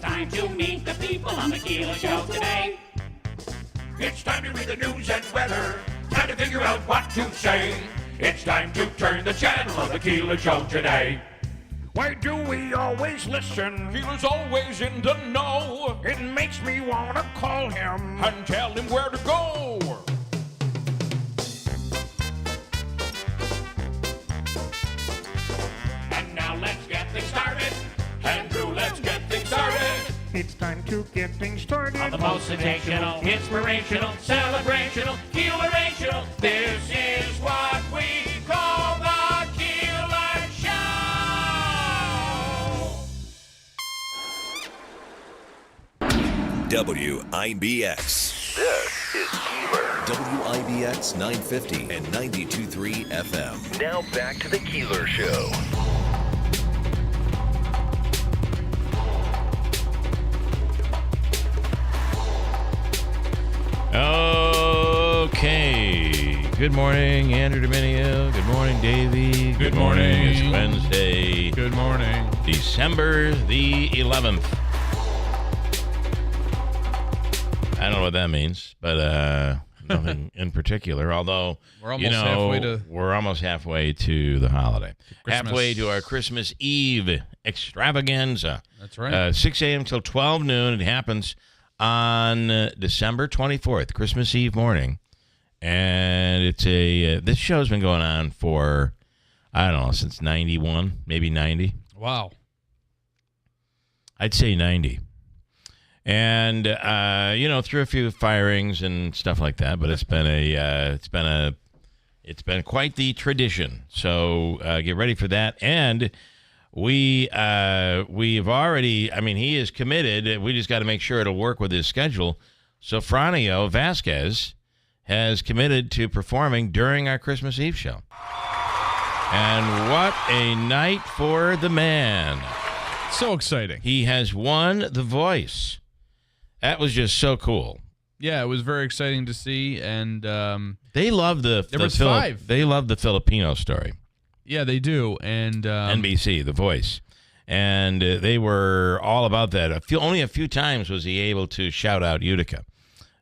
time to meet the people on the Keeler Show today. It's time to read the news and weather. Time to figure out what to say. It's time to turn the channel of the Keeler Show today. Why do we always listen? Keeler's always in the know. It makes me want to call him And tell him where to go. And now let's get things started. Andrew, let's get things started. It's time to get things started. On the most sensational, inspirational, celebrational, Keelerational. This is what we call the Keeler Show. WIBX. This is Keeler. WIBX 950 and 92.3 FM. Now back to the Keeler Show. Okay. Good morning, Andrew Dominio. Good morning, Davey. Good morning. It's Wednesday, Good morning. December the 11th. I don't know what that means, but nothing in particular. Although, We're almost halfway to- we're almost halfway to the holiday. Christmas. Halfway to our Christmas Eve extravaganza. That's right. 6 a.m. till 12 noon. It happens on December 24th, Christmas Eve morning. And it's this show's been going on for, I don't know, since 91, maybe 90. Wow. I'd say 90. And through a few firings and stuff like that, but it's been it's been quite the tradition. So get ready for that. And we've already, he is committed. We just got to make sure it'll work with his schedule. So Franio Vasquez has committed to performing during our Christmas Eve show. And what a night for the man. So exciting. He has won The Voice. That was just so cool. Yeah, it was very exciting to see. And They love the five. They love the Filipino story. Yeah, they do. And NBC, The Voice. And they were all about that. Only a few times was he able to shout out Utica.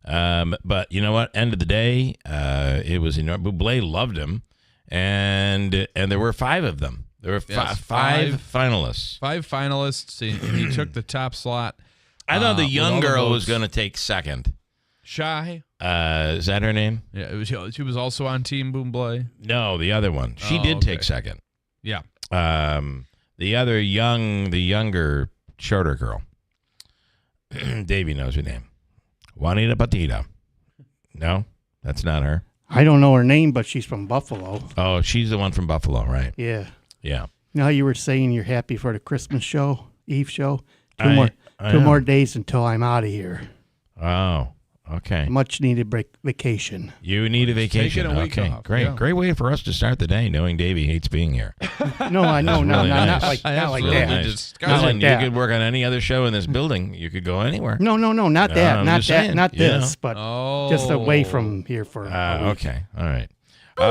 But you know what? End of the day, it was enormous. Bublé loved him. And there were 5 of them. There were five finalists. 5 finalists, and he took the top slot. I thought the young with all the girl was votes. going to take second. Shy. Is that her name? Yeah, she was also on Team Bublé. No, the other one. She did take second. Yeah. The younger, shorter girl. Davey knows her name. Juanita Batista. No, that's not her. I don't know her name, but she's from Buffalo. Oh, she's the one from Buffalo, right? Yeah. Yeah. You know how you were saying you're happy for the Christmas show, Eve show? I Two know. more days until I'm out of here. Oh, okay. Much needed vacation. You need a vacation. taking a week Okay, off, great. yeah. Great way for us to start the day, knowing Davey hates being here. No, I know, That's really not nice. like I not like absolutely that. just- Not Listen, like you that. could work on any other show in this building. You could go anywhere. No, not that, I'm not just that, saying, not you know. this, but Oh. just away from here for a week. Okay, all right. You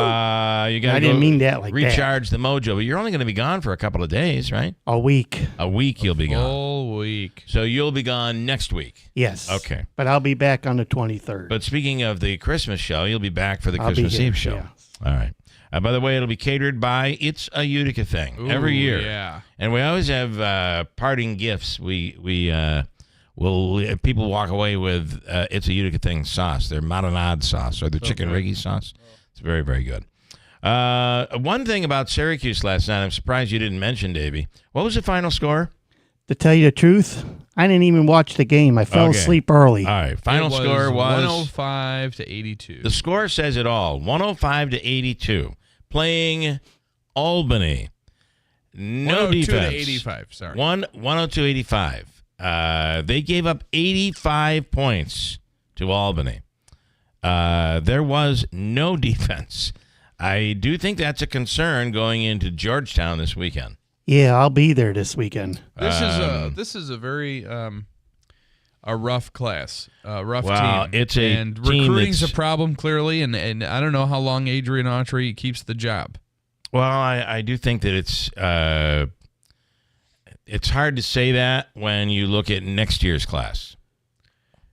got. I didn't mean that like that. recharge the mojo, but you're only going to be gone for a couple of days, right? A week, A week you'll be gone. Full week. So you'll be gone next week. yes. Okay. But I'll be back on the 23rd. But speaking of the Christmas show, you'll be back for the I'll be Christmas here, Eve show. yeah. All right. By the way, it'll be catered by It's a Utica Thing every Ooh, year. Yeah. And we always have parting gifts. People walk away with It's a Utica Thing sauce, their marinade sauce or their chicken riggy sauce. It's very, very good. One thing about Syracuse last night, I'm surprised you didn't mention, Davey. What was the final score? To tell you the truth, I didn't even watch the game. I fell Okay. asleep early. All right. Final It score was 105 to 82. the score says it all. 105 to 82. Playing Albany. No 102 defense. to 85. Sorry. 102-85. They gave up 85 points to Albany. There was no defense. I do think that's a concern going into Georgetown this weekend. Yeah, I'll be there this weekend. This is a very a rough class, a rough Well, team. it's a and team recruiting's that's- a problem clearly, and I don't know how long Adrian Autry keeps the job. Well, I do think that it's hard to say that when you look at next year's class.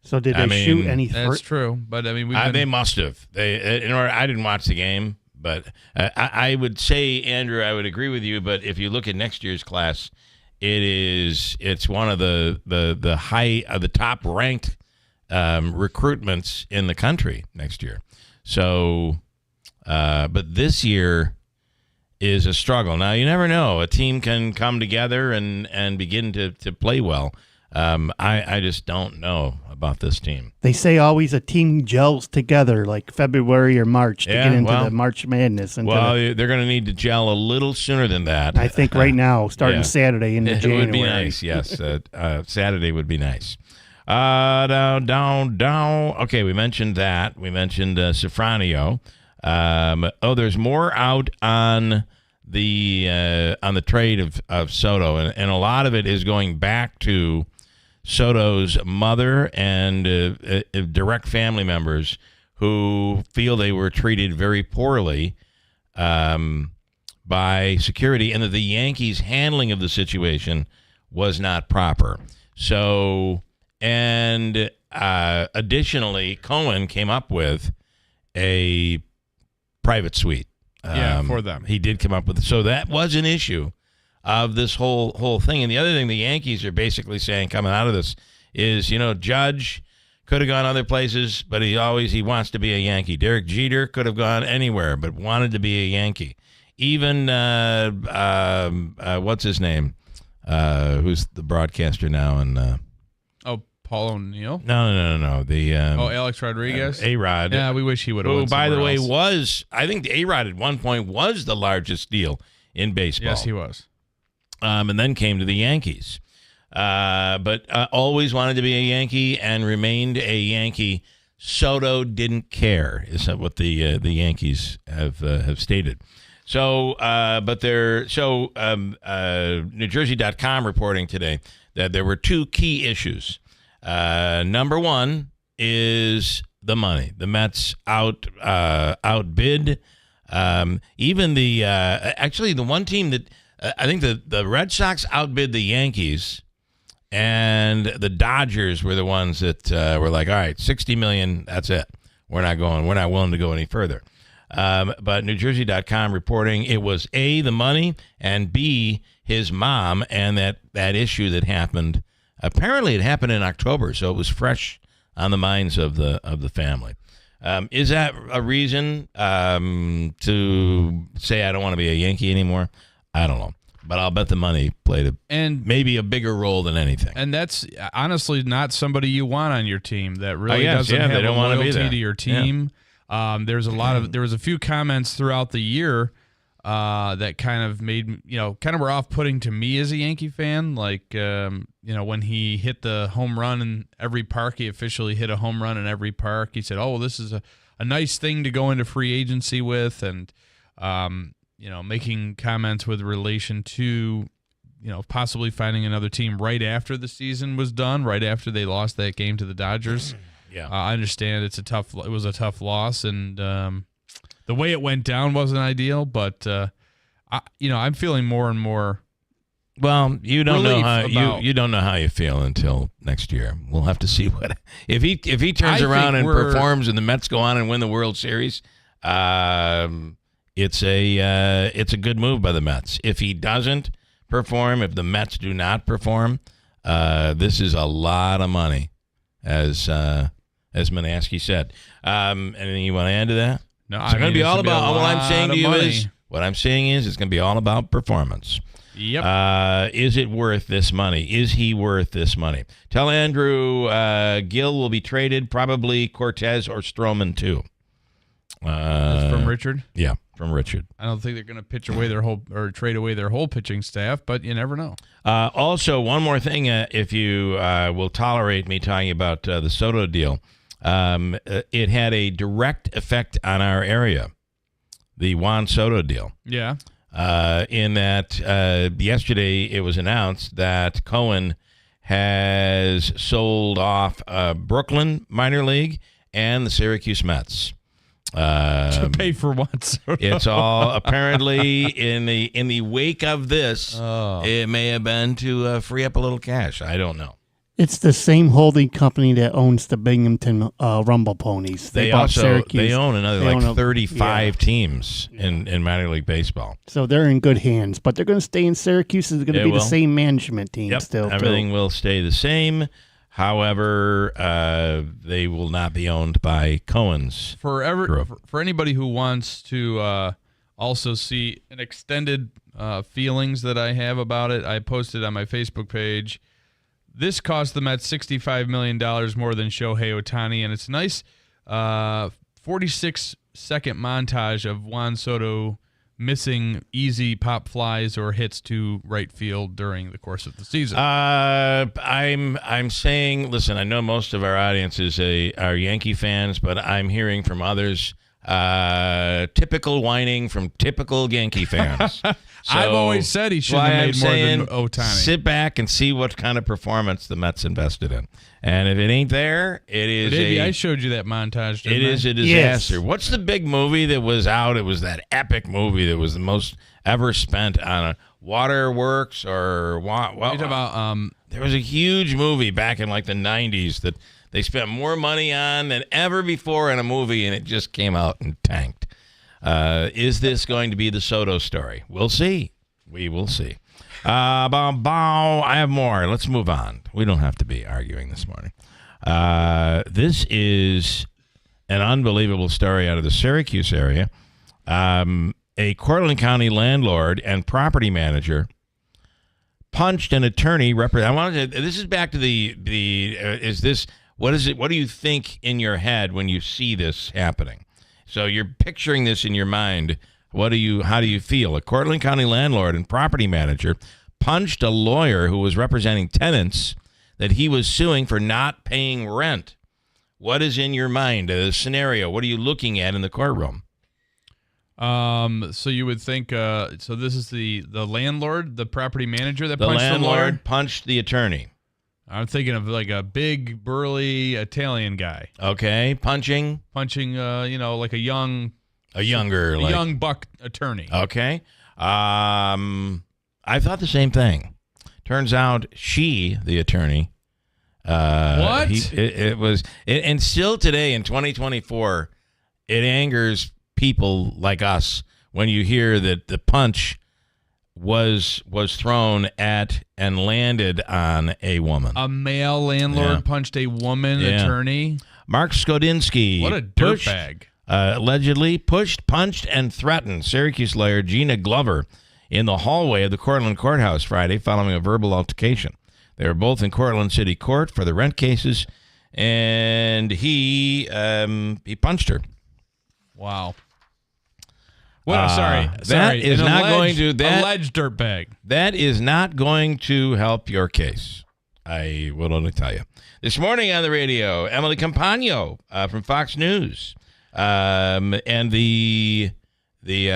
So did they shoot any? That's true, but I mean, they must have. I didn't watch the game, but I would say, Andrew, I would agree with you. But if you look at next year's class, it's one of the top ranked recruitments in the country next year. So, but this year is a struggle. Now you never know. A team can come together and begin to play well. I just don't know about this team. They say always a team gels together like February or March to get into the March Madness. They're going to need to gel a little sooner than that. I think right now, starting Saturday into January. It would be nice, yes. Saturday would be nice. Down. Okay, we mentioned that. We mentioned Sofranio. There's more out on the trade of Soto, and a lot of it is going back to Soto's mother and direct family members who feel they were treated very poorly by security, and that the Yankees' handling of the situation was not proper. So, and additionally, Cohen came up with a private suite. For them. He did come up with it. So that was an issue of this whole thing. And the other thing the Yankees are basically saying coming out of this is, Judge could have gone other places, but he wants to be a Yankee. Derek Jeter could have gone anywhere, but wanted to be a Yankee. Even, what's his name? Who's the broadcaster now? And Paul O'Neill? No. Alex Rodriguez? A-Rod. Yeah, we wish he would have went by the way, else. I think A-Rod at one point was the largest deal in baseball. Yes, he was. And then came to the Yankees. But always wanted to be a Yankee and remained a Yankee. Soto didn't care, is what the Yankees have stated. So, NewJersey.com reporting today that there were two key issues. Number one is the money. The Mets outbid. Even the one team that I think the Red Sox outbid the Yankees, and the Dodgers were the ones that were like, all right, $60 million, that's it. We're not willing to go any further. But NewJersey.com reporting it was A, the money, and B, his mom, and that issue that happened. Apparently, it happened in October, so it was fresh on the minds of the family. Is that a reason to say I don't want to be a Yankee anymore? I don't know, but I'll bet the money played maybe a bigger role than anything. And that's honestly not somebody you want on your team. That really doesn't they have don't a want to be loyalty there. to your team. Yeah. There was a few comments throughout the year that kind of made were off-putting to me as a Yankee fan. Like when he hit the home run in every park, he officially hit a home run in every park. He said, "Oh, well, this is a nice thing to go into free agency with," and making comments with relation to possibly finding another team right after the season was done, right after they lost that game to the Dodgers. Yeah, I understand it was a tough loss, and the way it went down wasn't ideal, but I'm feeling more and more. Well, you don't know how about, you don't know how you feel until next year. We'll have to see what if he turns around and performs and the Mets go on and win the World Series. It's a good move by the Mets. If he doesn't perform, if the Mets do not perform, this is a lot of money, as Manaski said. Anything you want to add to that? No, it's going to be all about. All I'm saying to you money. is, what I'm saying is, it's going to be all about performance. Yep. Is it worth this money? Is he worth this money? Tell Andrew Gill will be traded, probably Cortez or Stroman too. That's from Richard. Yeah, from Richard. I don't think they're going to trade away their whole pitching staff, but you never know. Also, one more thing, if you will tolerate me talking about the Soto deal. It had a direct effect on our area, the Juan Soto deal. Yeah. In that yesterday it was announced that Cohen has sold off Brooklyn minor league and the Syracuse Mets. To pay for what? It's all apparently in the wake of this. It may have been to free up a little cash. I don't know. It's the same holding company that owns the Binghamton Rumble Ponies. They bought Syracuse. They own another 35 teams in minor league baseball. So they're in good hands, but they're going to stay in Syracuse. It's going to be the same management team still. Everything will stay the same. However, they will not be owned by Cohen's group. For anybody who wants to also see an extended feelings that I have about it, I posted on my Facebook page. This cost the Mets $65 million more than Shohei Ohtani, and it's a nice 46-second montage of Juan Soto missing easy pop flies or hits to right field during the course of the season. I'm saying, listen, I know most of our audience are Yankee fans, but I'm hearing from others typical whining from typical Yankee fans. So I've always said he should have made more than Ohtani. Sit back and see what kind of performance the Mets invested in. And if it ain't there, it is I showed you that montage. It is a disaster. Yes. What's the big movie that was out? It was that epic movie that was the most ever spent on a waterworks or what? You're talking about, there was a huge movie back in like the 90s that they spent more money on than ever before in a movie, and it just came out and tanked. Is this going to be the Soto story? We'll see. We will see. I have more. Let's move on. We don't have to be arguing this morning. This is an unbelievable story out of the Syracuse area. A Cortland County landlord and property manager punched an attorney. This is back to what is it? What do you think in your head when you see this happening? So you're picturing this in your mind. How do you feel? A Cortland County landlord and property manager punched a lawyer who was representing tenants that he was suing for not paying rent. What is in your mind? The scenario. What are you looking at in the courtroom? So you would think. So this is the landlord, the property manager that punched the lawyer. The landlord punched the attorney. I'm thinking of like a big, burly Italian guy. Okay, punching, like a young buck attorney. Okay, I thought the same thing. Turns out the attorney. What? And still today in 2024, it angers people like us when you hear that the punch was thrown at and landed on a woman. A male landlord punched a woman attorney. Mark Skodinsky. What a dirtbag. Allegedly pushed, punched, and threatened Syracuse lawyer Gina Glover in the hallway of the Cortland courthouse Friday following a verbal altercation. They were both in Cortland City Court for the rent cases, and he punched her. Wow. Well, sorry. That is not going to alleged dirtbag. That is not going to help your case. I will only tell you. This morning on the radio, Emily Campagno from Fox News, and the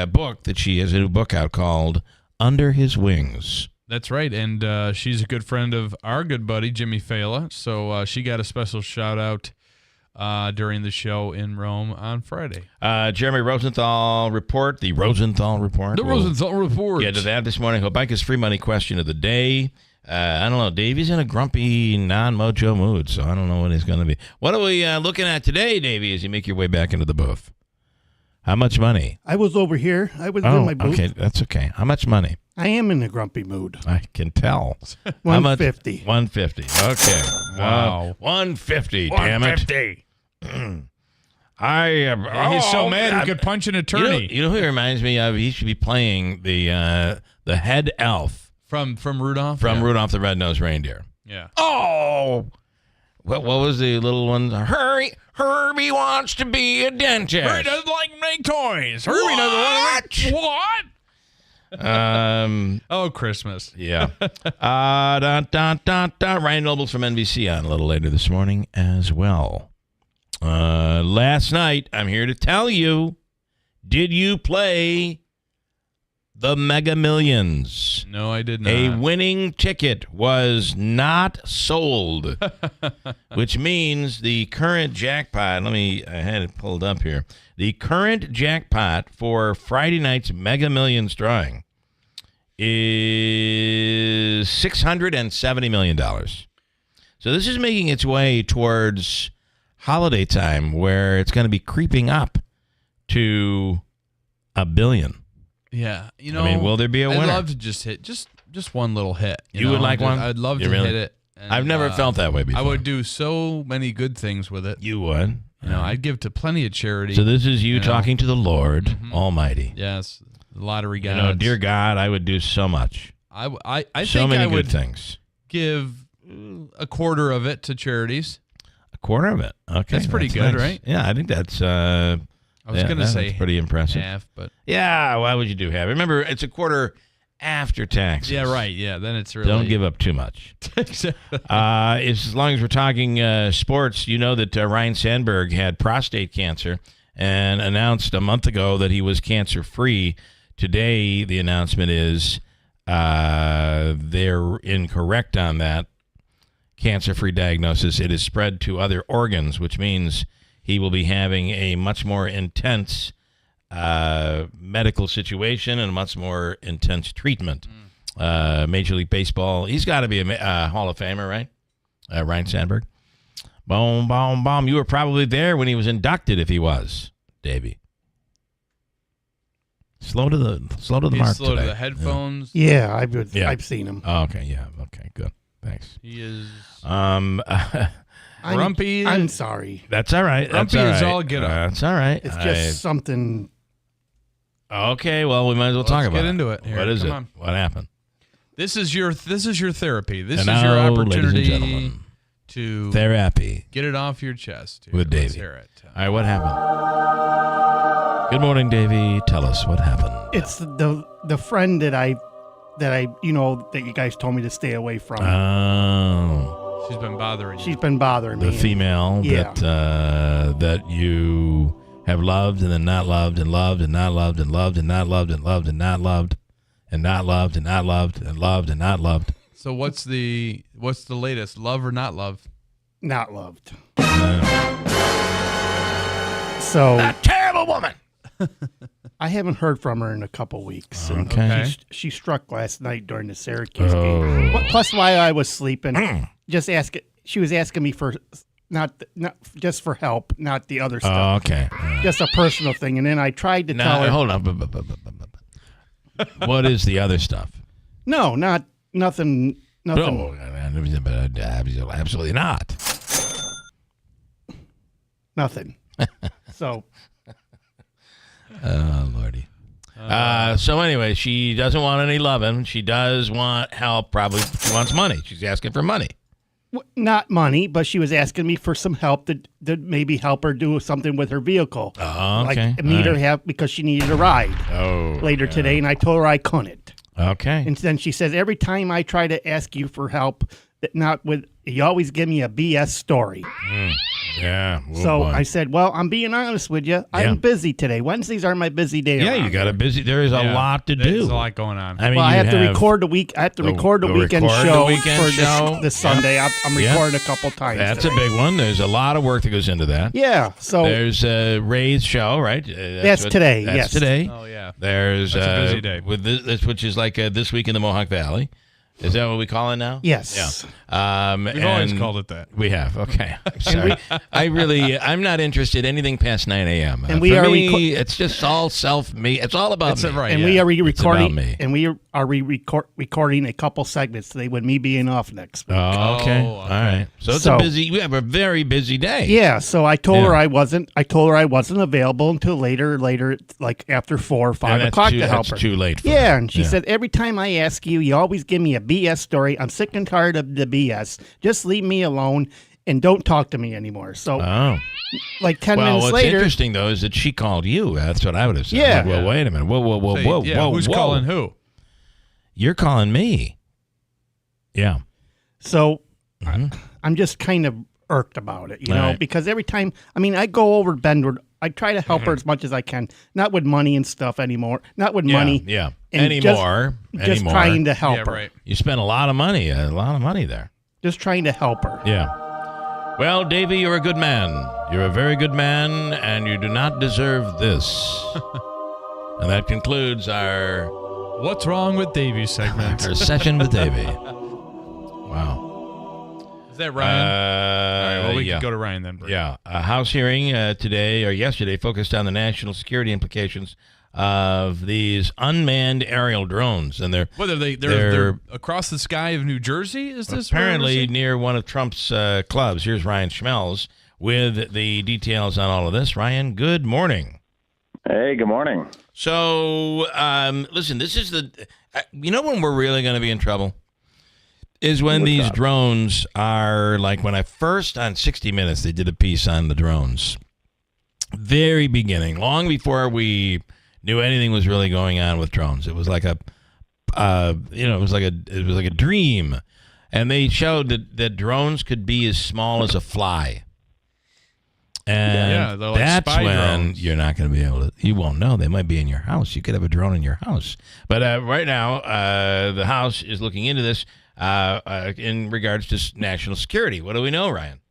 book that she has a new book out called Under His Wings. That's right, and she's a good friend of our good buddy Jimmy Fela, so she got a special shout out during the show in Rome on Friday. Jeremy Rosenthal report, the Rosenthal report. Rosenthal report. Get to that this morning. Hobica's free money question of the day. I don't know. Davey's in a grumpy, non-mojo mood, so I don't know what he's going to be. What are we looking at today, Davey, as you make your way back into the booth? How much money? I was over here. I was in my booth. Okay, that's okay. How much money? I am in a grumpy mood. I can tell. $150. $150. Okay. Wow. $150. Damn it. $150. He's so mad he could punch an attorney. You know who he reminds me of? He should be playing the head elf from Rudolph. From Rudolph the Red-Nosed Reindeer. Yeah. Oh, what was the little one? Herbie wants to be a dentist. Herbie doesn't like to make toys. Herbie doesn't want to what? Oh, Christmas. Yeah. Ryan Nobles from NBC on a little later this morning as well. Last night, I'm here to tell you, did you play the Mega Millions. No, I did not. A winning ticket was not sold, which means the current jackpot, I had it pulled up here. The current jackpot for Friday night's Mega Millions drawing is $670 million. So this is making its way towards holiday time where it's going to be creeping up to $1 billion. Yeah, will there be a winner? I'd love to just hit just one little hit. You would like one? I'd love You to really? hit it. And, I've never felt that way before. I would do so many good things with it. You would? I'd give to plenty of charity. So this is you talking to the Lord Almighty. Yes, the lottery gods. Dear God, I would do so much. I so think many I good would things. give a quarter of it to charities. A quarter of it? Okay. That's pretty good, nice. right? Yeah, I think that's... I was going to say that's pretty impressive. half, but... Yeah, why would you do half? Remember, it's a quarter after taxes. Yeah, right. Yeah, then it's really... Don't give up too much. As long as we're talking sports, you know that Ryan Sandberg had prostate cancer and announced a month ago that he was cancer-free. Today, the announcement is they're incorrect on that cancer-free diagnosis. It is spread to other organs, which means he will be having a much more intense medical situation and a much more intense treatment. Major League Baseball, he's got to be a Hall of Famer, right? Ryan Sandberg. Boom, boom, boom. You were probably there when he was inducted, if he was, Davey. Slow to the mark slow today. to the headphones. Yeah, I've seen him. Oh, okay, yeah, okay, good. Thanks. He is... Grumpy. I'm sorry. That's all right. Grumpy That's is all right. all get up. That's all right. It's just something. Okay, well, we might as well talk about get into it. Here, what is come it? on. What happened? This is your therapy. This And is your now, ladies and opportunity gentlemen, to Therapy get it off your chest. Here. with Let's Davey. hear it. All right, what happened? Good morning, Davey. Tell us what happened. It's the friend that you guys told me to stay away from. Oh, She's been bothering you. She's been bothering the me. female Yeah. that you have loved and then not loved and loved and not loved and loved and not loved and loved and not loved and not loved and not loved and loved and not loved. So what's the latest? Love or not love? Not loved. So That terrible woman. I haven't heard from her in a couple weeks. And Okay. She struck last night during the Syracuse game. Plus, while I was sleeping, she was asking me for not just for help, not the other Oh, stuff. okay. Just a personal thing. And then I tried to tell Now, her. hold on. What is the other stuff? No, nothing. No, absolutely not. Nothing. So. Oh, Lordy. So anyway, she doesn't want any loving. She does want help. Probably she wants money. She's asking for money. Not money, but she was asking me for some help to maybe help her do something with her vehicle. Oh, okay. Like meet All her right. half because she needed a ride later today, and I told her I couldn't. Okay. And then she says, every time I try to ask you for help, you always give me a BS story. Yeah. Oh, So boy. I said, well, I'm being honest with you. I'm busy today. Wednesdays are my busy day. Yeah, around you got here. a busy. There is a lot to do. There's a lot going on. I mean, Well, I you have to record the week. I have to record the weekend record the show weekend for show. this Sunday. I'm Yeah. recording a couple times. That's today. a big one. There's a lot of work that goes into that. Yeah. So There's Ray's show, right? That's today, That's yes. today. Oh yeah. There's That's a busy day. with this, which is like This Week in the Mohawk Valley. Is that what we call it now? yes. Yeah. We've always called it that. We have. Okay. I'm sorry. I'm not interested in anything past 9 a.m. And we For are me, it's just all me. It's all about me. Right. And yeah. we are It's recording. about me. And we are recording a couple segments today with me being off next week. Oh, okay. Oh, All okay. right. So it's So- we have a very busy day. Yeah, so I told her Yeah. I wasn't available until later, like after 4 or 5 And that's o'clock too, to help that's her. too late for Yeah, her. and she said, every time I ask you, you always give me a BS story. I'm sick and tired of the BS. Just leave me alone and don't talk to me anymore. So, Oh. like 10 Well, minutes what's later, interesting, though, is that she called you. That's what I would have said. Yeah. Well, wait a minute. Whoa, So, yeah, whoa. who's whoa. calling who? You're calling me. Yeah. so Mm-hmm. I'm just kind of irked about it, you All know, right. because every time, I go over to Benwood I try to help her as much as I can. Not with money and stuff anymore. Not with money. Yeah. and Anymore. Just trying to help her. Right. You spent a lot of money there. Just trying to help her. Yeah. Well, Davey, you're a good man. You're a very good man, and you do not deserve this. And that concludes our What's Wrong with Davey segment. our session with Davey. Wow. Is that Ryan? All right, well, we can go to Ryan then. Brett. Yeah. A House hearing today or yesterday focused on the national security implications of these unmanned aerial drones. And they're across the sky of New Jersey, is this? apparently near one of Trump's clubs. Here's Ryan Schmelz with the details on all of this. Ryan, good morning. Hey, good morning. So, listen, this is when we're really going to be in trouble is when these drones are like when I first on 60 Minutes, they did a piece on the drones. Very beginning, long before we knew anything was really going on with drones. It was like it was like a dream. And they showed that drones could be as small as a fly. And they're like that's spy when drones. you're not going to be able to, you won't know. They might be in your house. You could have a drone in your house. But right now, the House is looking into this in regards to national security. What do we know, Ryan?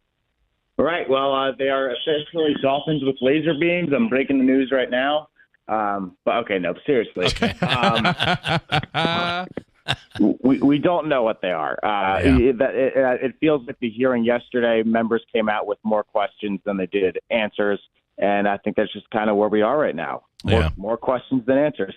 Right. Well, they are essentially dolphins with laser beams. I'm breaking the news right now. But okay, no, seriously. Okay. We don't know what they are. It feels like the hearing yesterday, members came out with more questions than they did answers. And I think that's just kind of where we are right now. More questions than answers.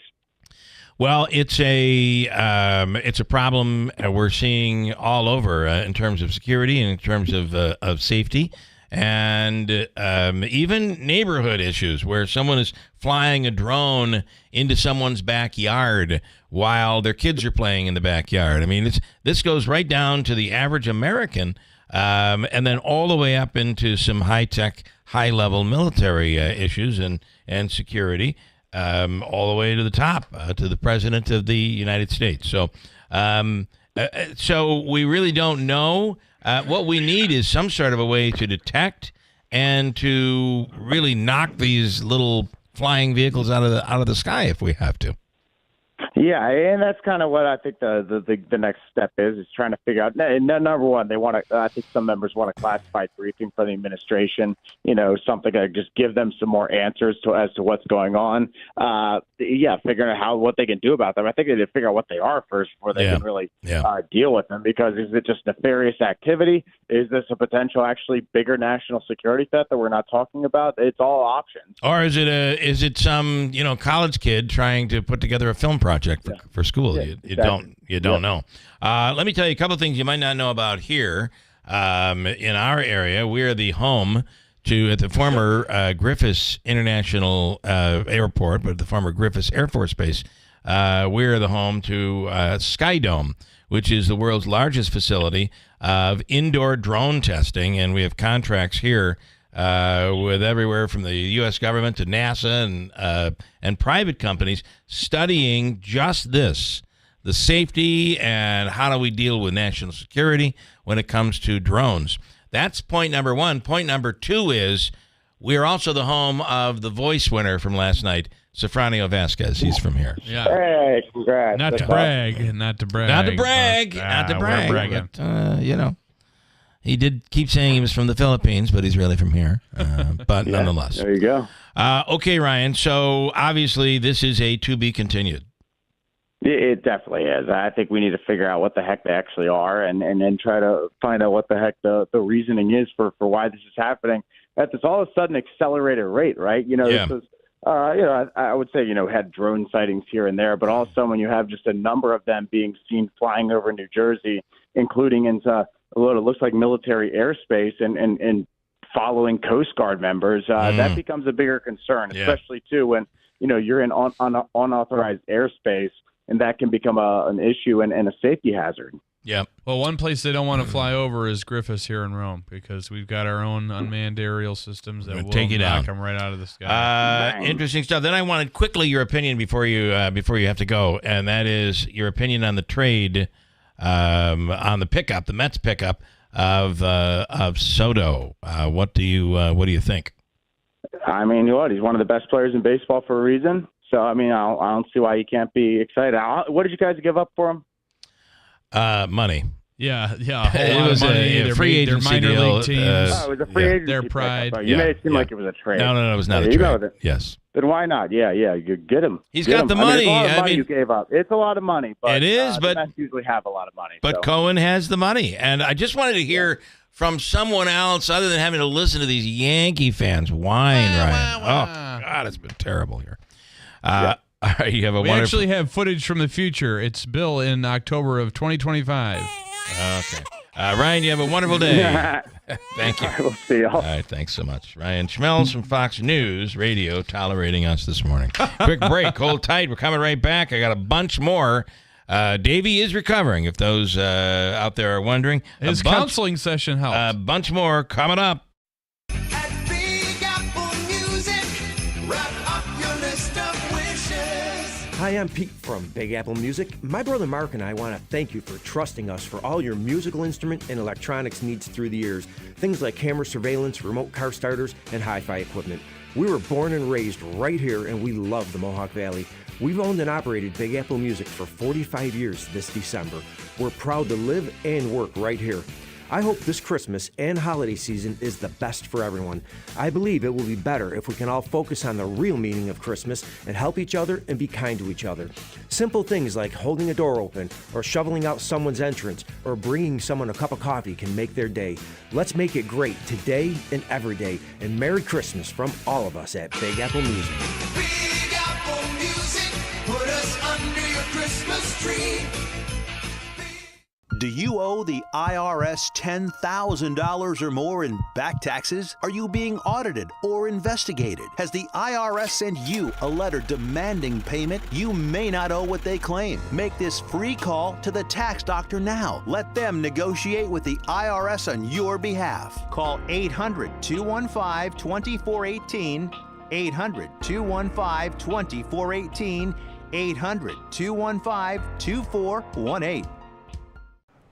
Well, it's a problem we're seeing all over in terms of security and in terms of safety, and even neighborhood issues where someone is flying a drone into someone's backyard while their kids are playing in the backyard. I mean, this goes right down to the average American, and then all the way up into some high-tech, high-level military issues and security. All the way to the top, to the president of the United States. So we really don't know. What we need is some sort of a way to detect and to really knock these little flying vehicles out of the sky if we have to. Yeah, and that's kind of what I think the next step is trying to figure out. Number one, they want to. I think some members want a classified briefing from the administration. Something to just give them some more answers as to what's going on. Figuring out what they can do about them. I think they need to figure out what they are first before they can really deal with them. Because is it just nefarious activity? Is this a potential actually bigger national security threat that we're not talking about? It's all options. Or is it some college kid trying to put together a film project for school? Yeah, you don't know. Let me tell you a couple of things you might not know about here. In our area, we are the home at the former Griffiths International Airport, but the former Griffiths Air Force Base. We're the home to Skydome, which is the world's largest facility of indoor drone testing, and we have contracts here with everywhere from the U.S. government to NASA and private companies studying just this, the safety and how do we deal with national security when it comes to drones. That's point number one. Point number two is we're also the home of the voice winner from last night, Sofranio Vasquez. He's from here. Yeah. Hey, congrats. Not to brag. Not to We're bragging. But, he did keep saying he was from the Philippines, but he's really from here. But nonetheless. There you go. Okay, Ryan. So obviously this is a to be continued. It definitely is. I think we need to figure out what the heck they actually are and then try to find out what the heck the reasoning is for why this is happening at this all of a sudden accelerated rate, right? This is, I would say, had drone sightings here and there, but also when you have just a number of them being seen flying over New Jersey, including into what it looks like military airspace and following Coast Guard members, that becomes a bigger concern, especially too when, you're in unauthorized airspace. And that can become an issue and a safety hazard. Yeah. Well, one place they don't want to fly over is Griffiths here in Rome because we've got our own unmanned aerial systems that will knock them right out of the sky. Interesting stuff. Then I wanted quickly your opinion before you have to go, and that is your opinion on the trade on the pickup, the Mets pickup of Soto. What do you think? I mean, what? He's one of the best players in baseball for a reason. So, I mean, I don't see why he can't be excited. What did you guys give up for him? Money. Yeah, a whole It lot was of money. a Their free their agency minor deal, league teams. It was a free agency their pickup. pride. You made it seem like it was a trade. No, it was not a You trade. know that. Yes. Then why not? Yeah, you get him. He's Get got him. the I mean, money. it's a lot of I money mean- you gave up. It's a lot of money. But, It is, the but- Mets usually have a lot of money. But so. Cohen has the money. And I just wanted to hear from someone else other than having to listen to these Yankee fans whine, Ryan. Oh, God, it's been terrible here. All right, you have a We wonderful... actually have footage from the future. It's Bill in October of 2025. Okay. Ryan, you have a wonderful day. Thank you. We'll see y'all. All right, thanks so much. Ryan Schmelz from Fox News Radio tolerating us this morning. Quick break. Hold tight. We're coming right back. I got a bunch more. Davey is recovering, if those out there are wondering. His counseling session helped. A bunch more coming up. At Big Apple Music, wrap up your list of wishes. Hi, I'm Pete from Big Apple Music. My brother Mark and I want to thank you for trusting us for all your musical instrument and electronics needs through the years. Things like camera surveillance, remote car starters, and hi-fi equipment. We were born and raised right here, and we love the Mohawk Valley. We've owned and operated Big Apple Music for 45 years this December. We're proud to live and work right here. I hope this Christmas and holiday season is the best for everyone. I believe it will be better if we can all focus on the real meaning of Christmas and help each other and be kind to each other. Simple things like holding a door open or shoveling out someone's entrance or bringing someone a cup of coffee can make their day. Let's make it great today and every day. And Merry Christmas from all of us at Big Apple Music. Big Apple Music, put us under your Christmas tree. Do you owe the IRS $10,000 or more in back taxes? Are you being audited or investigated? Has the IRS sent you a letter demanding payment? You may not owe what they claim. Make this free call to the tax doctor now. Let them negotiate with the IRS on your behalf. Call 800-215-2418, 800-215-2418, 800-215-2418.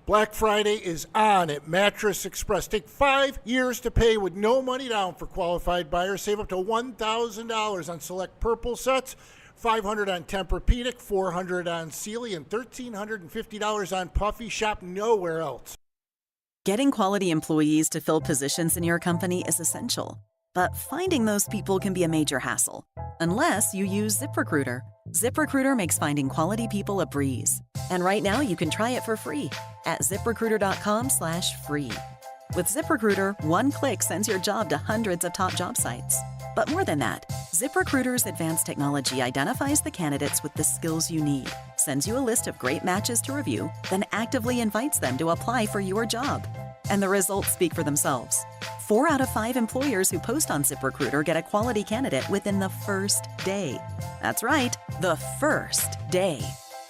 Black Friday is on at Mattress Express. Take 5 years to pay with no money down for qualified buyers. Save up to $1,000 on select Purple sets, $500 on Tempur-Pedic, $400 on Sealy, and $1,350 on Puffy. Shop nowhere else. Getting quality employees to fill positions in your company is essential, but finding those people can be a major hassle, unless you use ZipRecruiter. ZipRecruiter makes finding quality people a breeze. And right now you can try it for free at ZipRecruiter.com/free. With ZipRecruiter, one click sends your job to hundreds of top job sites. But more than that, ZipRecruiter's advanced technology identifies the candidates with the skills you need, sends you a list of great matches to review, then actively invites them to apply for your job. And the results speak for themselves. 4 out of 5 employers who post on ZipRecruiter get a quality candidate within the first day. That's right, the first day.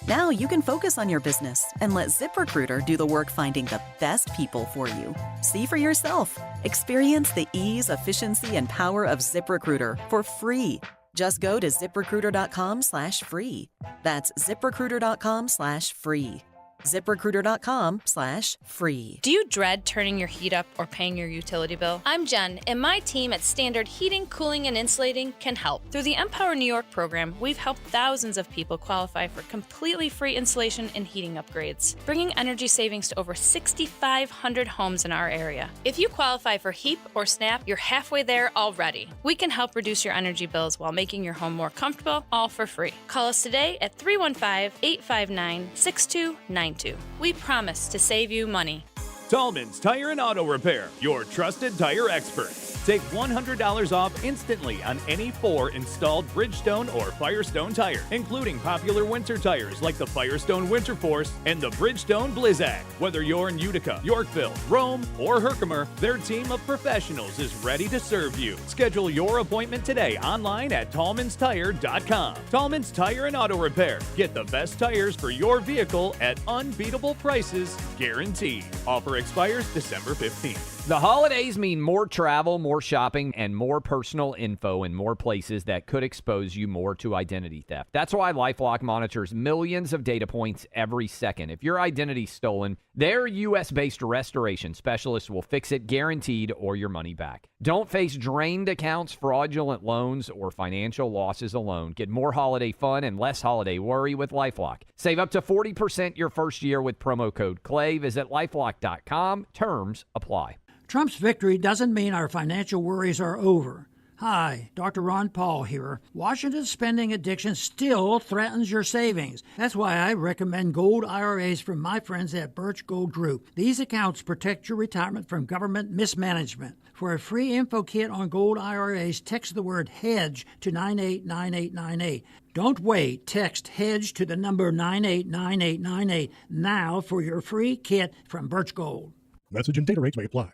Now you can focus on your business and let ZipRecruiter do the work finding the best people for you. See for yourself. Experience the ease, efficiency, and power of ZipRecruiter for free. Just go to ZipRecruiter.com/free. That's ZipRecruiter.com/free. ZipRecruiter.com/free. Do you dread turning your heat up or paying your utility bill? I'm Jen, and my team at Standard Heating, Cooling, and Insulating can help. Through the Empower New York program, we've helped thousands of people qualify for completely free insulation and heating upgrades, bringing energy savings to over 6,500 homes in our area. If you qualify for HEAP or SNAP, you're halfway there already. We can help reduce your energy bills while making your home more comfortable, all for free. Call us today at 315-859-6292. We promise to save you money. Tallman's Tire and Auto Repair, your trusted tire expert. Save $100 off instantly on any 4 installed Bridgestone or Firestone tire, including popular winter tires like the Firestone Winter Force and the Bridgestone Blizzak. Whether you're in Utica, Yorkville, Rome, or Herkimer, their team of professionals is ready to serve you. Schedule your appointment today online at tallmanstire.com. Tallman's Tire and Auto Repair. Get the best tires for your vehicle at unbeatable prices, guaranteed. Offer expires December 15th. The holidays mean more travel, more shopping, and more personal info in more places that could expose you more to identity theft. That's why LifeLock monitors millions of data points every second. If your identity's stolen, their U.S.-based restoration specialists will fix it guaranteed or your money back. Don't face drained accounts, fraudulent loans, or financial losses alone. Get more holiday fun and less holiday worry with LifeLock. Save up to 40% your first year with promo code CLAY. Visit LifeLock.com. Terms apply. Trump's victory doesn't mean our financial worries are over. Hi, Dr. Ron Paul here. Washington's spending addiction still threatens your savings. That's why I recommend gold IRAs from my friends at Birch Gold Group. These accounts protect your retirement from government mismanagement. For a free info kit on gold IRAs, text the word HEDGE to 989898. Don't wait. Text HEDGE to the number 989898 now for your free kit from Birch Gold. Message and data rates may apply.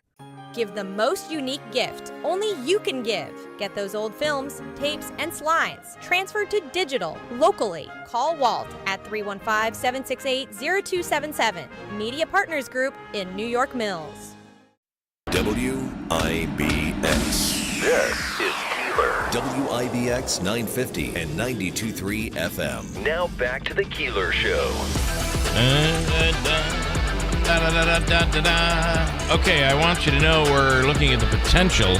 Give the most unique gift only you can give. Get those old films, tapes, and slides transferred to digital locally. Call Walt at 315-768-0277. Media Partners Group in New York Mills. WIBX. This is Keeler. WIBX 950 and 92.3 FM. Now back to the Keeler Show. Okay, I want you to know we're looking at the potential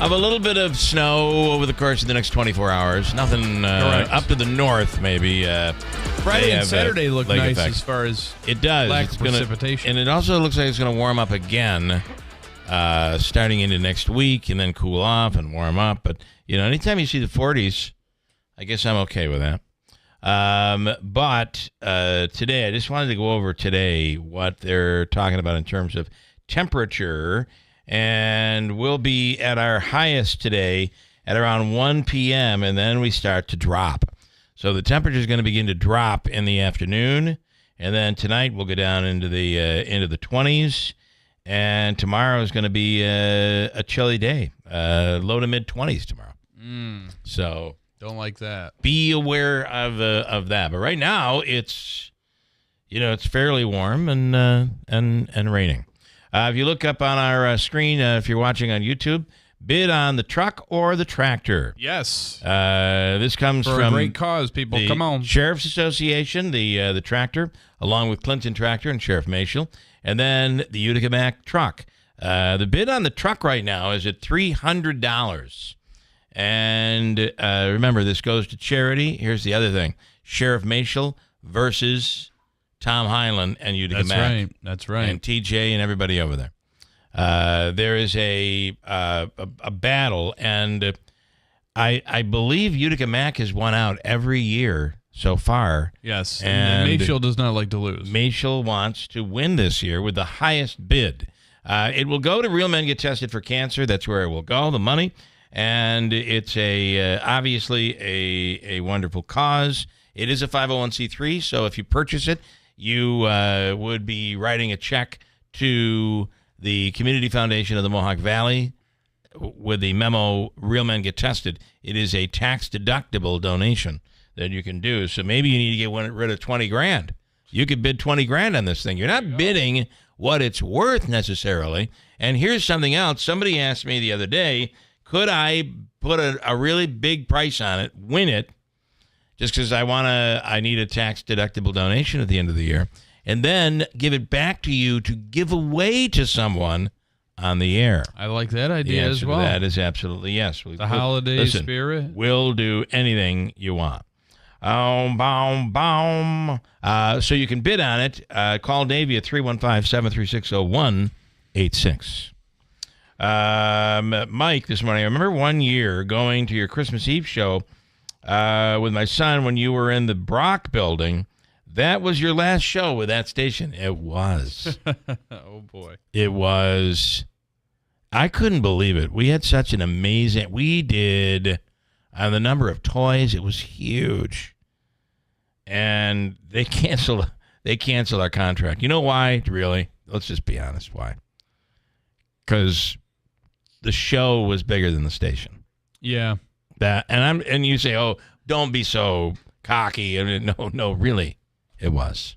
of a little bit of snow over the course of the next 24 hours. Nothing up to the north, maybe. Friday and Saturday look nice effect. as far as it does. lack of precipitation. And it also looks like it's going to warm up again starting into next week and then cool off and warm up. But, anytime you see the 40s, I guess I'm okay with that. But today, I just wanted to go over today what they're talking about in terms of temperature, and we'll be at our highest today at around 1 p.m., and then we start to drop. So the temperature is going to begin to drop in the afternoon, and then tonight we'll go down into the 20s, and tomorrow is going to be a chilly day, low to mid 20s tomorrow. So. Don't like that. Be aware of that. But right now, it's fairly warm and raining. If you look up on our screen, if you're watching on YouTube, bid on the truck or the tractor. Yes. This comes For from a great cause, people. the Come on. Sheriff's Association, the tractor, along with Clinton Tractor and Sheriff Mashel, and then the Utica Mac truck. The bid on the truck right now is at $300. And remember, this goes to charity. Here's the other thing. Sheriff Mashel versus Tom Highland and Utica Mac. That's right. And TJ and everybody over there. There is a battle, and I believe Utica Mac has won out every year so far. Yes, and Mashel does not like to lose. Mashel wants to win this year with the highest bid. It will go to Real Men Get Tested for Cancer. That's where it will go, the money. And it's obviously a wonderful cause. It is a 501c3, so if you purchase it, you would be writing a check to the Community Foundation of the Mohawk Valley with the memo, Real Men Get Tested. It is a tax-deductible donation that you can do. So maybe you need to get rid of $20,000. You could bid $20,000 on this thing. You're not bidding what it's worth necessarily. And here's something else. Somebody asked me the other day, could I put a really big price on it, win it, just because I need a tax-deductible donation at the end of the year, and then give it back to you to give away to someone on the air? I like that idea the as answer well. to that is absolutely yes. The holiday spirit. We'll do anything you want. So you can bid on it. Call Davey at 315-736-0186. Mike, this morning, I remember one year going to your Christmas Eve show with my son when you were in the Brock building. That was your last show with that station. It was. Oh, boy. It was. I couldn't believe it. We had such an amazing, we did, the number of toys, it was huge. And they canceled our contract. You know why, really? Let's just be honest, why? Because the show was bigger than the station. Yeah. And you say, oh, don't be so cocky. I mean, no, really, it was.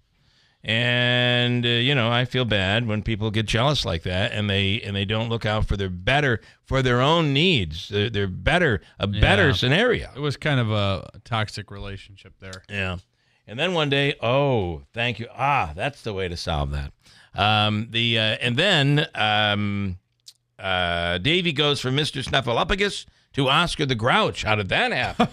And I feel bad when people get jealous like that, and they don't look out for their own needs. They're better scenario. It was kind of a toxic relationship there. Yeah. And then one day, oh, thank you. That's the way to solve that. And then Davey goes from Mr. Snuffleupagus to Oscar the Grouch. How did that happen?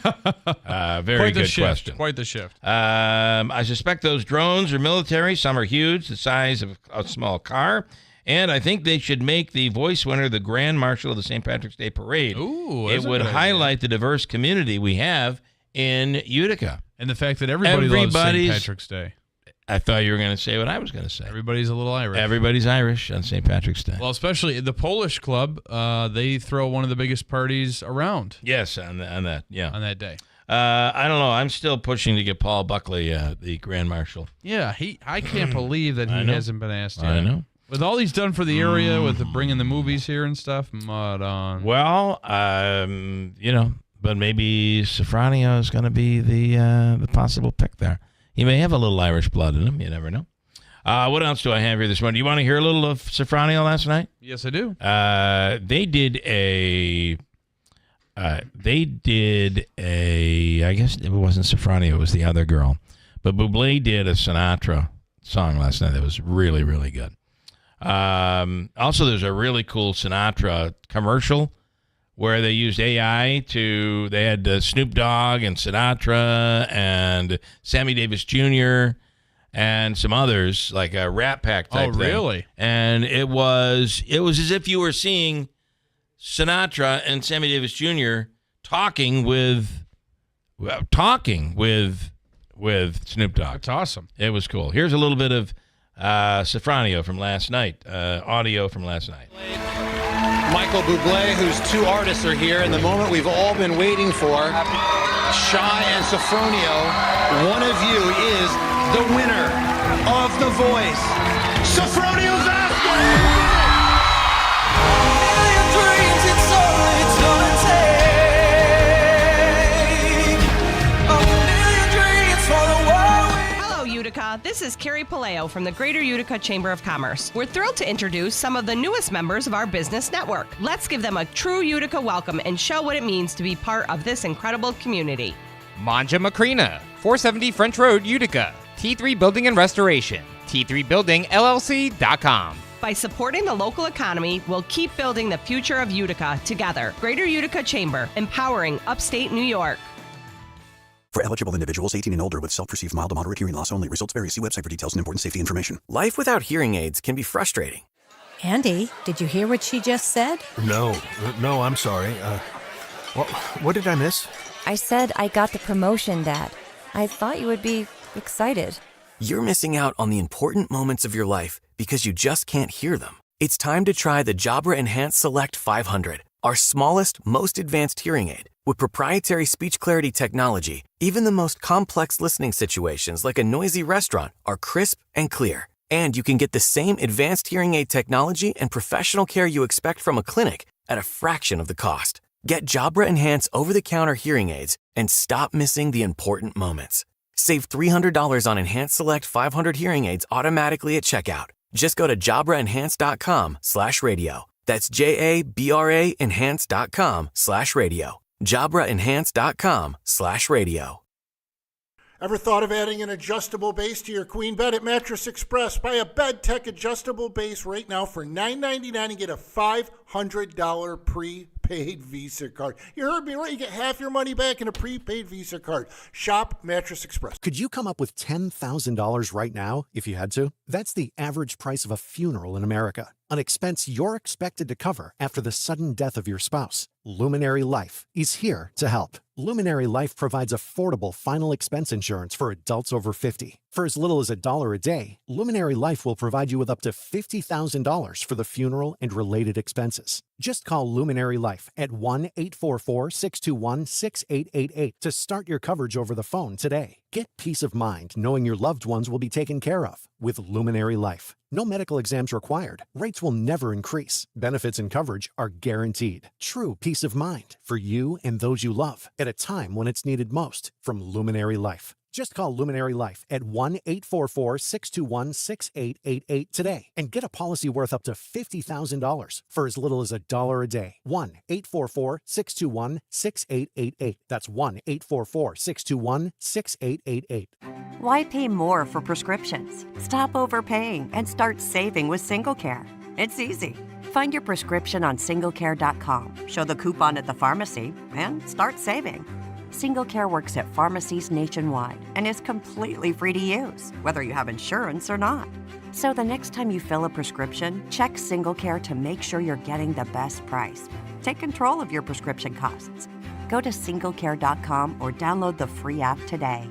Very good question. Quite the shift. I suspect those drones are military. Some are huge, the size of a small car. And I think they should make the voice winner the Grand Marshal of the St. Patrick's Day Parade. Ooh, it would highlight the diverse community we have in Utica. And the fact that everybody loves St. Patrick's Day. I thought you were going to say what I was going to say. Everybody's a little Irish. Everybody's Irish on St. Patrick's Day. Well, especially the Polish club, they throw one of the biggest parties around. Yes, on that day. I don't know. I'm still pushing to get Paul Buckley the Grand Marshal. Yeah, I can't believe that he hasn't been asked yet. I know. With all he's done for the area, with bringing the movies here and stuff, mud on. Well, but maybe Sofranio is going to be the possible pick there. He may have a little Irish blood in him. You never know. What else do I have here this morning? Do you want to hear a little of Sofranio last night? Yes, I do. They did a. I guess it wasn't Sofranio. It was the other girl. But Bublé did a Sinatra song last night that was really, really good. Also, there's a really cool Sinatra commercial where they used AI they had Snoop Dogg and Sinatra and Sammy Davis Jr. and some others, like a Rat Pack type thing. Oh, really? And it was as if you were seeing Sinatra and Sammy Davis Jr. talking with Snoop Dogg. That's awesome. It was cool. Here's a little bit of Sofranio from last night, audio from last night. Michael Bublé, whose two artists are here, and the moment we've all been waiting for. Shy and Sofranio, one of you is the winner of The Voice. Sofranio Vasquez! Utica, this is Carrie Paleo from the Greater Utica Chamber of Commerce. We're thrilled to introduce some of the newest members of our business network. Let's give them a true Utica welcome and show what it means to be part of this incredible community. Manja Macrina, 470 French Road, Utica. T3 Building and Restoration. T3BuildingLLC.com. By supporting the local economy, we'll keep building the future of Utica together. Greater Utica Chamber, empowering upstate New York. For eligible individuals 18 and older with self-perceived mild to moderate hearing loss only. Results vary. See website for details and important safety information. Life without hearing aids can be frustrating. Andy, did you hear what she just said? No, I'm sorry. What did I miss? I said I got the promotion, Dad. I thought you would be excited. You're missing out on the important moments of your life because you just can't hear them. It's time to try the Jabra Enhanced Select 500, our smallest, most advanced hearing aid. With proprietary speech clarity technology, even the most complex listening situations like a noisy restaurant are crisp and clear. And you can get the same advanced hearing aid technology and professional care you expect from a clinic at a fraction of the cost. Get Jabra Enhance over-the-counter hearing aids and stop missing the important moments. Save $300 on Enhanced Select 500 hearing aids automatically at checkout. Just go to JabraEnhance.com/radio. That's JABRA Enhance.com/radio. JabraEnhance.com/radio. Ever thought of adding an adjustable base to your queen bed? At Mattress Express, buy a Bed Tech adjustable base right now for $9.99 and get a $500 prepaid Visa card. You heard me right. You get half your money back in a prepaid Visa card. Shop Mattress Express. Could you come up with $10,000 right now if you had to? That's the average price of a funeral in America, an expense you're expected to cover after the sudden death of your spouse. Luminary Life is here to help. Luminary Life provides affordable final expense insurance for adults over 50. For as little as $1 a day, Luminary Life will provide you with up to $50,000 for the funeral and related expenses. Just call Luminary Life at 1-844-621-6888 to start your coverage over the phone today. Get peace of mind knowing your loved ones will be taken care of with Luminary Life. No medical exams required. Rates will never increase. Benefits and coverage are guaranteed. True peace of mind for you and those you love at a time when it's needed most from Luminary Life. Just call Luminary Life at 1-844-621-6888 today and get a policy worth up to $50,000 for as little as $1 a day. 1-844-621-6888. That's 1-844-621-6888. Why pay more for prescriptions? Stop overpaying and start saving with SingleCare. It's easy. Find your prescription on singlecare.com, show the coupon at the pharmacy, and start saving. SingleCare works at pharmacies nationwide and is completely free to use, whether you have insurance or not. So the next time you fill a prescription, check SingleCare to make sure you're getting the best price. Take control of your prescription costs. Go to singlecare.com or download the free app today.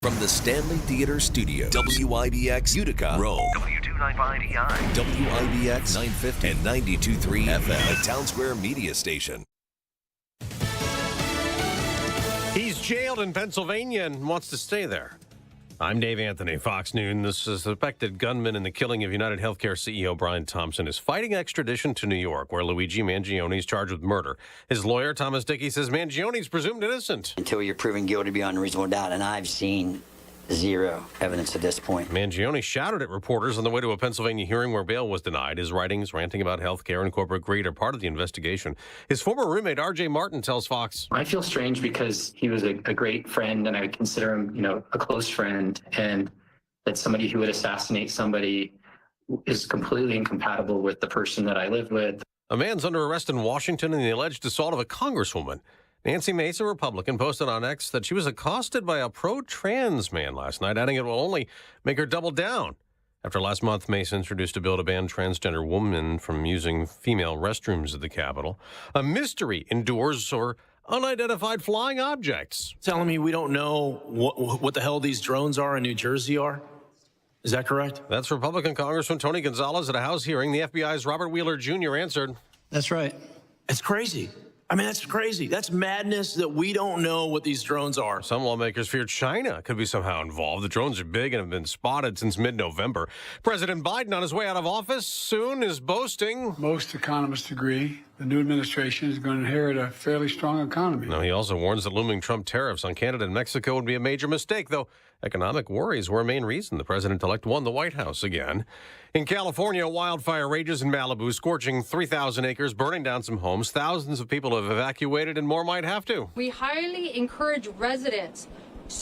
From the Stanley Theater Studio, WIBX Utica, Rome. W295EI. WIBX 950 and 92.3 FM, a Town Square media station. He's jailed in Pennsylvania and wants to stay there. I'm Dave Anthony, Fox News. This suspected gunman in the killing of United Healthcare CEO Brian Thompson is fighting extradition to New York, where Luigi Mangione is charged with murder. His lawyer, Thomas Dickey, says Mangione is presumed innocent until you're proven guilty beyond reasonable doubt, and I've seen zero evidence at this point. Mangione shouted at reporters on the way to a Pennsylvania hearing where bail was denied. His writings ranting about health care and corporate greed are part of the investigation. His former roommate, R.J. Martin, tells Fox, I feel strange because he was a great friend, and I would consider him, a close friend, and that somebody who would assassinate somebody is completely incompatible with the person that I lived with. A man's under arrest in Washington in the alleged assault of a congresswoman. Nancy Mace, a Republican, posted on X that she was accosted by a pro-trans man last night, adding it will only make her double down. After last month, Mace introduced a bill to ban transgender women from using female restrooms at the Capitol. A mystery endures for unidentified flying objects. Telling me we don't know what the hell these drones are in New Jersey are? Is that correct? That's Republican Congressman Tony Gonzalez at a House hearing. The FBI's Robert Wheeler Jr. answered. That's right. It's crazy. I mean, that's crazy. That's madness that we don't know what these drones are. Some lawmakers fear China could be somehow involved. The drones are big and have been spotted since mid-November. President Biden, on his way out of office soon, is boasting. Most economists agree the new administration is going to inherit a fairly strong economy. Now, he also warns that looming Trump tariffs on Canada and Mexico would be a major mistake, though economic worries were a main reason the president-elect won the White House again. In California, wildfire rages in Malibu, scorching 3,000 acres, burning down some homes. Thousands of people have evacuated, and more might have to. We highly encourage residents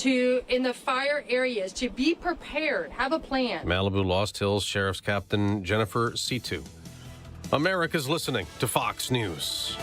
in the fire areas to be prepared, have a plan. Malibu Lost Hills Sheriff's Captain Jennifer Situ. America's listening to Fox News.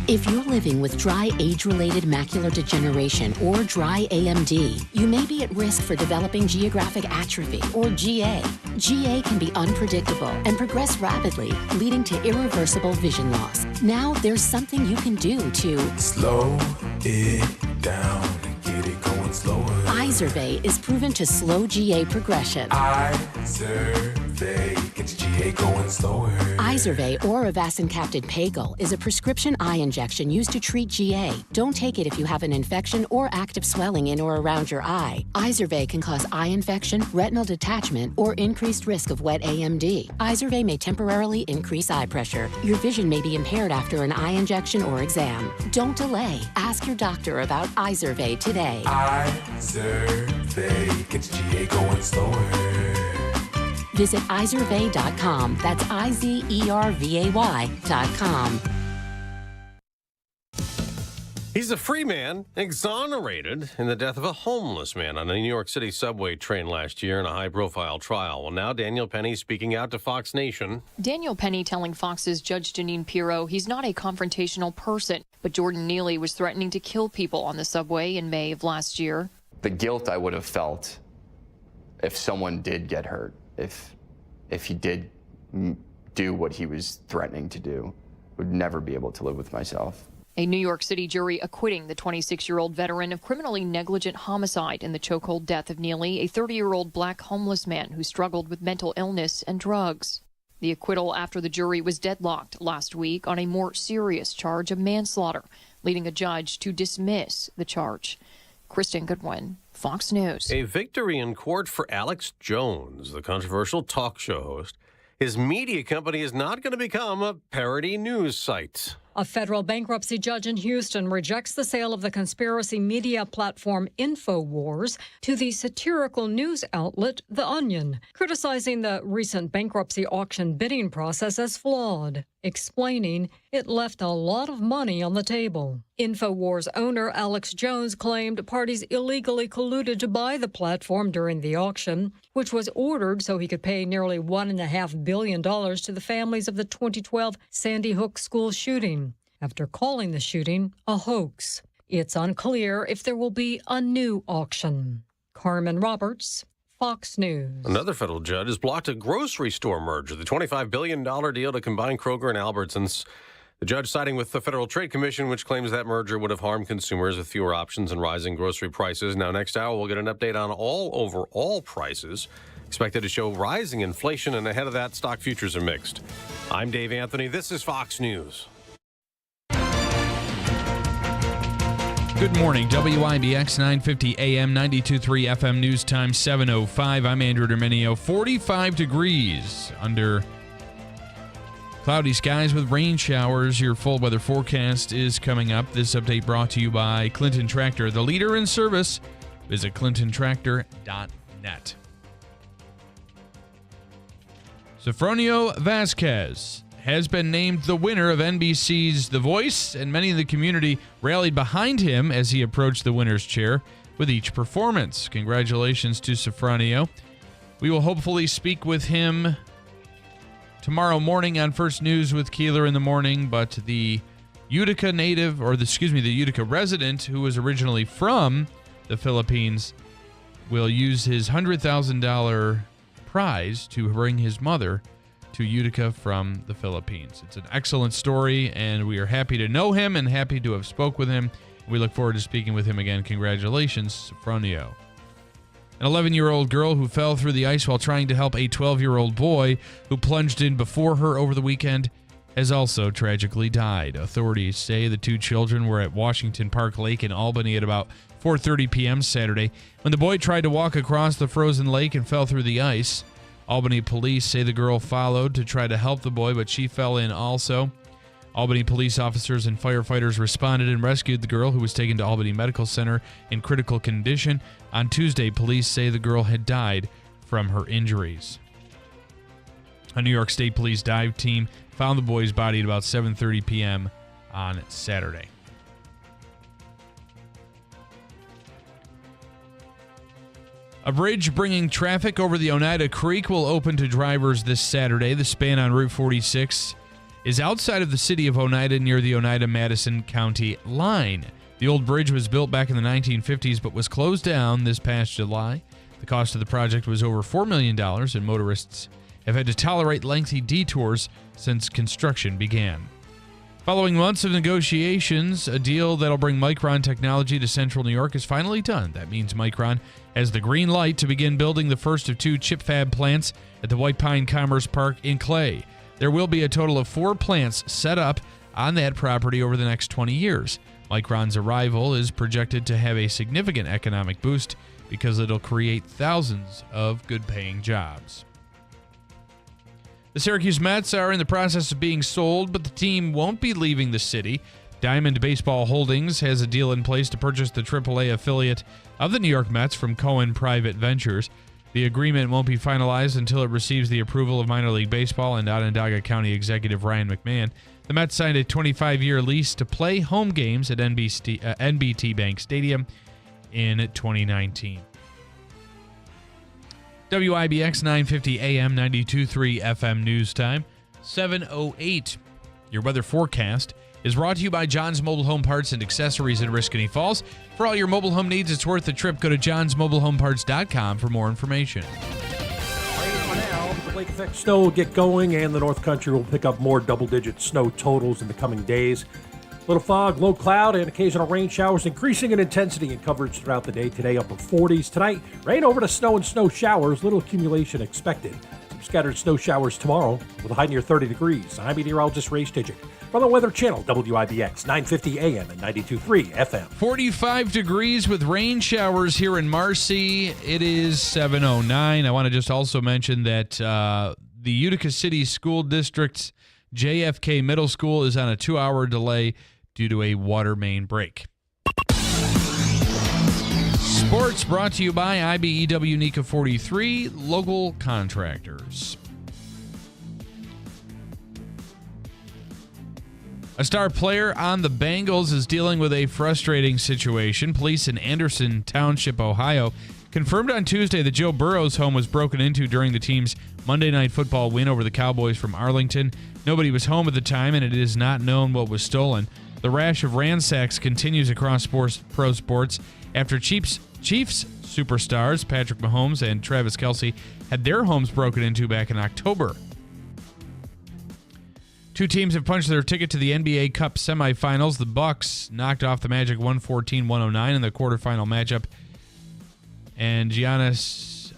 If you're living with dry age-related macular degeneration or dry AMD, you may be at risk for developing geographic atrophy or GA. GA can be unpredictable and progress rapidly, leading to irreversible vision loss. Now there's something you can do to slow it down and get it going slower. Izervay is proven to slow GA progression. Izervay gets GA going slower. Izervay or avacincaptad pagel is a prescription eye injection used to treat GA. Don't take it if you have an infection or active swelling in or around your eye. Izervay can cause eye infection, retinal detachment, or increased risk of wet AMD. Izervay may temporarily increase eye pressure. Your vision may be impaired after an eye injection or exam. Don't delay. Ask your doctor about Izervay today. Izervay gets GA going slower. Visit Izervay.com. That's IZERVAY.com. He's a free man, exonerated in the death of a homeless man on a New York City subway train last year in a high-profile trial. Well, now Daniel Penny speaking out to Fox Nation. Daniel Penny telling Fox's Judge Janine Pirro he's not a confrontational person, but Jordan Neely was threatening to kill people on the subway in May of last year. The guilt I would have felt if someone did get hurt, if he did do what he was threatening to do, would never be able to live with myself. A New York City jury acquitting the 26-year-old veteran of criminally negligent homicide in the chokehold death of Neely, a 30-year-old black homeless man who struggled with mental illness and drugs. The acquittal after the jury was deadlocked last week on a more serious charge of manslaughter, leading a judge to dismiss the charge. Kristen Goodwin, Fox News. A victory in court for Alex Jones, the controversial talk show host. His media company is not going to become a parody news site. A federal bankruptcy judge in Houston rejects the sale of the conspiracy media platform InfoWars to the satirical news outlet The Onion, criticizing the recent bankruptcy auction bidding process as flawed, explaining it left a lot of money on the table. InfoWars owner Alex Jones claimed parties illegally colluded to buy the platform during the auction, which was ordered so he could pay nearly $1.5 billion to the families of the 2012 Sandy Hook school shooting, after calling the shooting a hoax. It's unclear if there will be a new auction. Carmen Roberts, Fox News. Another federal judge has blocked a grocery store merger, the $25 billion deal to combine Kroger and Albertsons. The judge siding with the Federal Trade Commission, which claims that merger would have harmed consumers with fewer options and rising grocery prices. Now, next hour, we'll get an update on all overall prices, expected to show rising inflation, and ahead of that, stock futures are mixed. I'm Dave Anthony. This is Fox News. Good morning. WIBX 950 AM 92.3 FM News Time 7:05. I'm Andrew Dominio. 45 degrees under cloudy skies with rain showers. Your full weather forecast is coming up. This update brought to you by Clinton Tractor, the leader in service. Visit clintontractor.net. Sofronio Vasquez has been named the winner of NBC's The Voice, and many in the community rallied behind him as he approached the winner's chair with each performance. Congratulations to Sofronio. We will hopefully speak with him tomorrow morning on First News with Keeler in the morning, but the Utica native, the Utica resident who was originally from the Philippines will use his $100,000 prize to bring his mother to Utica from the Philippines. It's an excellent story, and we are happy to know him and happy to have spoke with him. We look forward to speaking with him again. Congratulations, Sofronio. An 11-year-old girl who fell through the ice while trying to help a 12-year-old boy who plunged in before her over the weekend has also tragically died. Authorities say the two children were at Washington Park Lake in Albany at about 4:30 p.m. Saturday when the boy tried to walk across the frozen lake and fell through the ice. Albany police say the girl followed to try to help the boy, but she fell in also. Albany police officers and firefighters responded and rescued the girl, who was taken to Albany Medical Center in critical condition. On Tuesday, police say the girl had died from her injuries. A New York State Police dive team found the boy's body at about 7:30 p.m. on Saturday. A bridge bringing traffic over the Oneida Creek will open to drivers this Saturday. The span on Route 46 is outside of the city of Oneida near the Oneida-Madison County line. The old bridge was built back in the 1950s but was closed down this past July. The cost of the project was over $4 million, and motorists have had to tolerate lengthy detours since construction began. Following months of negotiations, a deal that'll bring Micron technology to central New York is finally done. That means Micron has the green light to begin building the first of 2 chip fab plants at the White Pine Commerce Park in Clay. There will be a total of 4 plants set up on that property over the next 20 years. Micron's arrival is projected to have a significant economic boost because it'll create thousands of good-paying jobs. The Syracuse Mets are in the process of being sold, but the team won't be leaving the city. Diamond Baseball Holdings has a deal in place to purchase the AAA affiliate of the New York Mets from Cohen Private Ventures. The agreement won't be finalized until it receives the approval of Minor League Baseball and Onondaga County Executive Ryan McMahon. The Mets signed a 25-year lease to play home games at NBT Bank Stadium in 2019. WIBX 950 AM 92.3 FM News Time, 7:08. Your weather forecast is brought to you by John's Mobile Home Parts and Accessories in Riscony Falls. For all your mobile home needs, it's worth the trip. Go to johnsmobilehomeparts.com for more information. The lake effect snow will get going, and the North Country will pick up more double-digit snow totals in the coming days. Little fog, low cloud, and occasional rain showers increasing in intensity and coverage throughout the day. Today, upper 40s. Tonight, rain over to snow and snow showers. Little accumulation expected. Some scattered snow showers tomorrow with a high near 30 degrees. I'm meteorologist Ray Stidgick from the Weather Channel, WIBX 950 AM and 92.3 FM. 45 degrees with rain showers here in Marcy. It is 7:09. I want to just also mention that the Utica City School District's JFK Middle School is on a 2-hour delay due to a water main break. Sports brought to you by IBEW NECA 43, local contractors. A star player on the Bengals is dealing with a frustrating situation. Police in Anderson Township, Ohio, confirmed on Tuesday that Joe Burrow's home was broken into during the team's Monday Night Football win over the Cowboys from Arlington. Nobody was home at the time, and it is not known what was stolen. The rash of ransacks continues across pro sports after Chiefs superstars Patrick Mahomes and Travis Kelce had their homes broken into back in October. Two teams have punched their ticket to the NBA Cup semifinals. The Bucks knocked off the Magic 114-109 in the quarterfinal matchup, and Giannis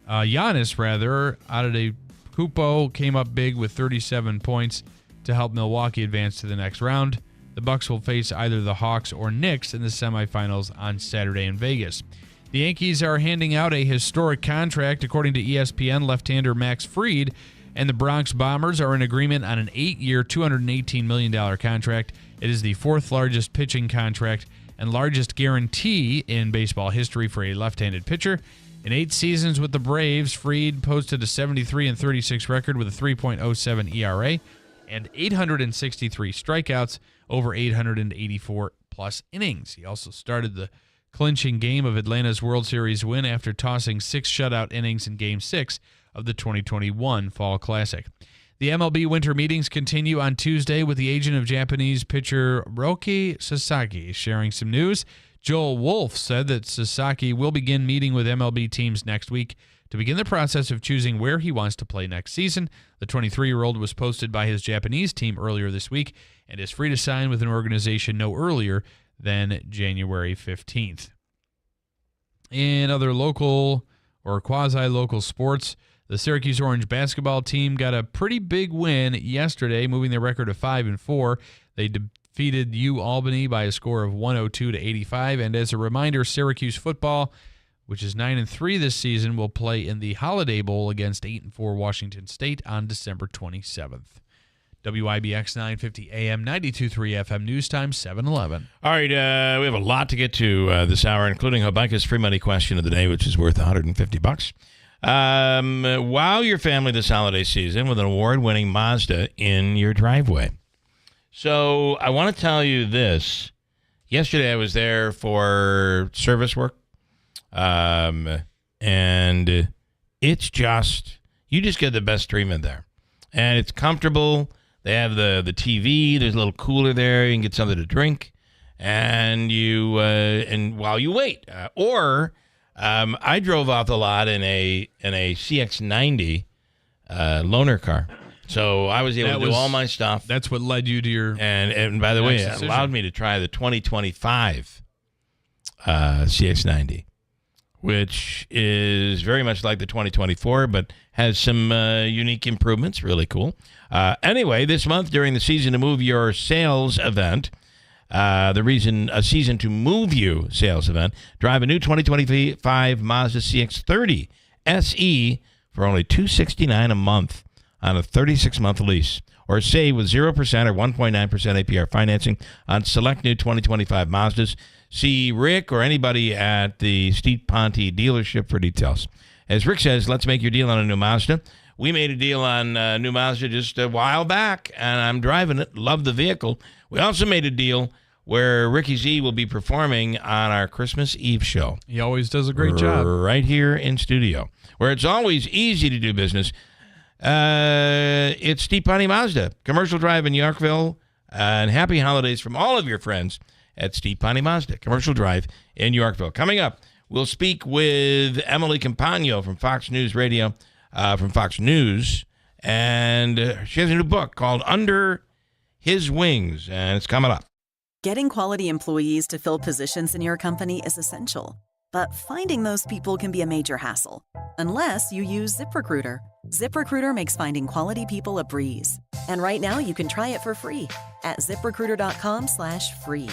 Antetokounmpo came up big with 37 points to help Milwaukee advance to the next round. The Bucks will face either the Hawks or Knicks in the semifinals on Saturday in Vegas. The Yankees are handing out a historic contract, according to ESPN. Left-hander Max Fried and the Bronx Bombers are in agreement on an 8-year, $218 million contract. It is the fourth largest pitching contract and largest guarantee in baseball history for a left-handed pitcher. In 8 seasons with the Braves, Fried posted a 73-36 record with a 3.07 ERA and 863 strikeouts over 884-plus innings. He also started the clinching game of Atlanta's World Series win after tossing 6 shutout innings in Game 6 of the 2021 Fall Classic. The MLB winter meetings continue on Tuesday with the agent of Japanese pitcher Roki Sasaki sharing some news. Joel Wolfe said that Sasaki will begin meeting with MLB teams next week to begin the process of choosing where he wants to play next season. The 23-year-old was posted by his Japanese team earlier this week and is free to sign with an organization no earlier than January 15th. In other local or quasi-local sports, the Syracuse Orange basketball team got a pretty big win yesterday, moving their record to 5-4. They defeated UAlbany by a score of 102-85. And as a reminder, Syracuse football, which is 9-3 this season, will play in the Holiday Bowl against 8-4 Washington State on December 27th. WIBX 950 AM, 92.3 FM, news time 7:11. All right, we have a lot to get to this hour, including Habakkuk's free money question of the day, which is worth $150. Wow your family this holiday season with an award-winning Mazda in your driveway. So I want to tell you this. Yesterday I was there for service work, and it's just, you just get the best treatment there. And it's comfortable. They have the TV. There's a little cooler there. You can get something to drink, and and while you wait, I drove off the lot in a CX-90 loaner car, so I was able to do all my stuff. That's what led you to your and by the way, it decision. allowed me to try the 2025 CX-90, which is very much like the 2024, but has some unique improvements. Really cool. Anyway, this month during the Season to Move Your sales event, a Season to Move You sales event, drive a new 2025 Mazda CX-30 SE for only $269 a month on a 36-month lease, or save with 0% or 1.9% APR financing on select new 2025 Mazdas. See Rick or anybody at the Steve Ponte dealership for details. As Rick says, let's make your deal on a new Mazda. We made a deal on a new Mazda just a while back, and I'm driving it. Love the vehicle. We also made a deal where Ricky Z will be performing on our Christmas Eve show. He always does a great job. Right here in studio, where it's always easy to do business. It's Steve Ponte Mazda, Commercial Drive in Yorkville, and happy holidays from all of your friends at Steve Ponte Mazda, Commercial Drive in Yorkville. Coming up, we'll speak with Emily Campagno from Fox News Radio, from Fox News, and she has a new book called Under His Wings, and it's coming up. Getting quality employees to fill positions in your company is essential, but finding those people can be a major hassle, unless you use ZipRecruiter. ZipRecruiter makes finding quality people a breeze. And right now you can try it for free at ZipRecruiter.com/free.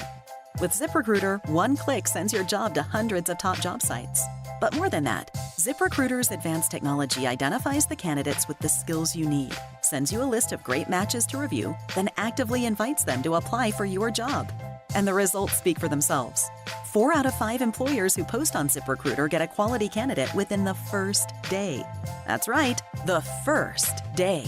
With ZipRecruiter, one click sends your job to hundreds of top job sites. But more than that, ZipRecruiter's advanced technology identifies the candidates with the skills you need, sends you a list of great matches to review, then actively invites them to apply for your job. And the results speak for themselves. 4 out of 5 employers who post on ZipRecruiter get a quality candidate within the first day. That's right, the first day.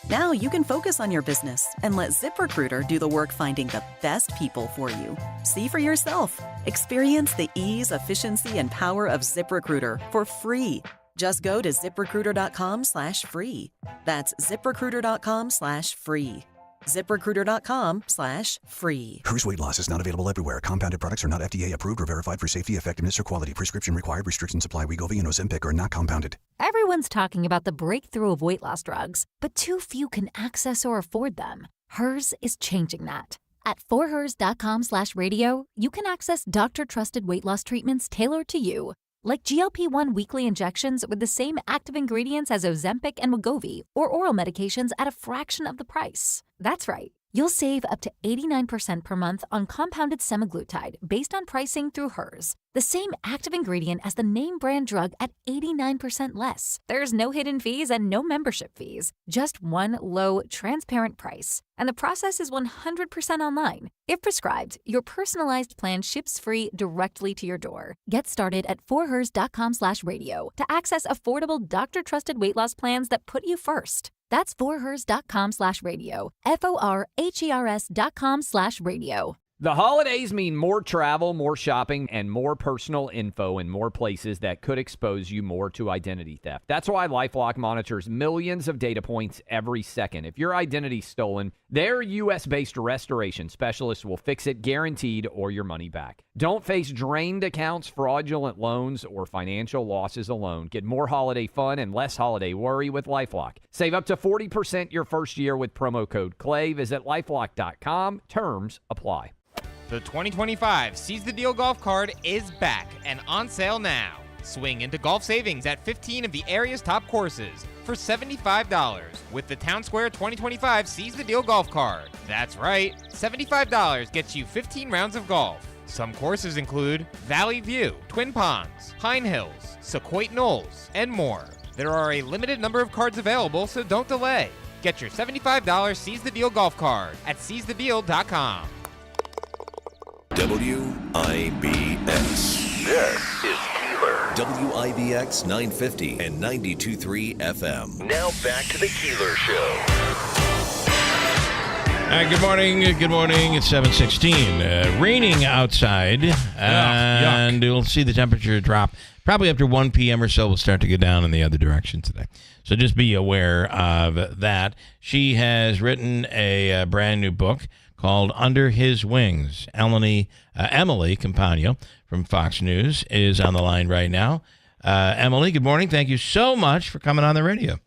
Now you can focus on your business and let ZipRecruiter do the work finding the best people for you. See for yourself. Experience the ease, efficiency, and power of ZipRecruiter for free. Just go to ZipRecruiter.com/free. That's ZipRecruiter.com/free. ZipRecruiter.com/free. Hers weight loss is not available everywhere. Compounded products are not FDA approved or verified for safety, effectiveness, or quality. Prescription required. Restrictions apply. Wegovy and Ozempic are not compounded. Everyone's talking about the breakthrough of weight loss drugs, but too few can access or afford them. Hers is changing that. At forhers.com/radio, you can access doctor-trusted weight loss treatments tailored to you, like GLP-1 weekly injections with the same active ingredients as Ozempic and Wegovy, or oral medications at a fraction of the price. That's right. You'll save up to 89% per month on compounded semaglutide based on pricing through Hers. The same active ingredient as the name brand drug at 89% less. There's no hidden fees and no membership fees. Just one low, transparent price. And the process is 100% online. If prescribed, your personalized plan ships free directly to your door. Get started at forhers.com/radio to access affordable doctor-trusted weight loss plans that put you first. That's forhers.com/radio. FORHERS.com/radio. The holidays mean more travel, more shopping, and more personal info in more places that could expose you more to identity theft. That's why LifeLock monitors millions of data points every second. If your identity's stolen, their U.S.-based restoration specialists will fix it guaranteed or your money back. Don't face drained accounts, fraudulent loans, or financial losses alone. Get more holiday fun and less holiday worry with LifeLock. Save up to 40% your first year with promo code CLAY. Visit LifeLock.com. Terms apply. The 2025 Seize the Deal golf card is back and on sale now. Swing into golf savings at 15 of the area's top courses for $75 with the Town Square 2025 Seize the Deal golf card. That's right, $75 gets you 15 rounds of golf. Some courses include Valley View, Twin Ponds, Pine Hills, Sequoia Knolls, and more. There are a limited number of cards available, so don't delay. Get your $75 Seize the Deal golf card at seizethedeal.com. WIBX. This is Keeler. WIBX 950 and 92.3 FM. Now back to the Keeler Show. Good morning. Good morning. It's 7:16. Raining outside, and you'll see the temperature drop. Probably after 1 p.m. or so, we'll start to go down in the other direction today. So just be aware of that. She has written a brand new book called Under His Wings. Emily Campagno from Fox News is on the line right now. Emily, good morning. Thank you so much for coming on the radio.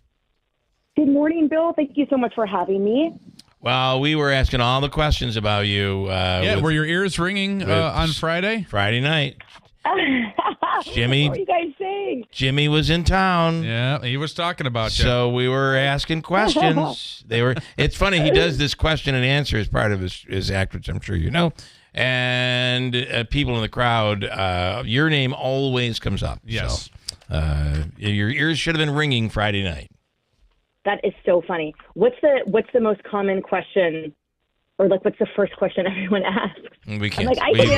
Good morning, Bill. Thank you so much for having me. Well, we were asking all the questions about you. Were your ears ringing on Friday? Friday night. Jimmy, what were you guys saying? Jimmy was in town. Yeah, he was talking about you. So we were asking questions. It's funny, he does this question and answer as part of his act, which I'm sure you know. And people in the crowd, your name always comes up. Yes. So, your ears should have been ringing Friday night. That is so funny. What's the most common question, or like what's the first question everyone asks? We can't. I'm like,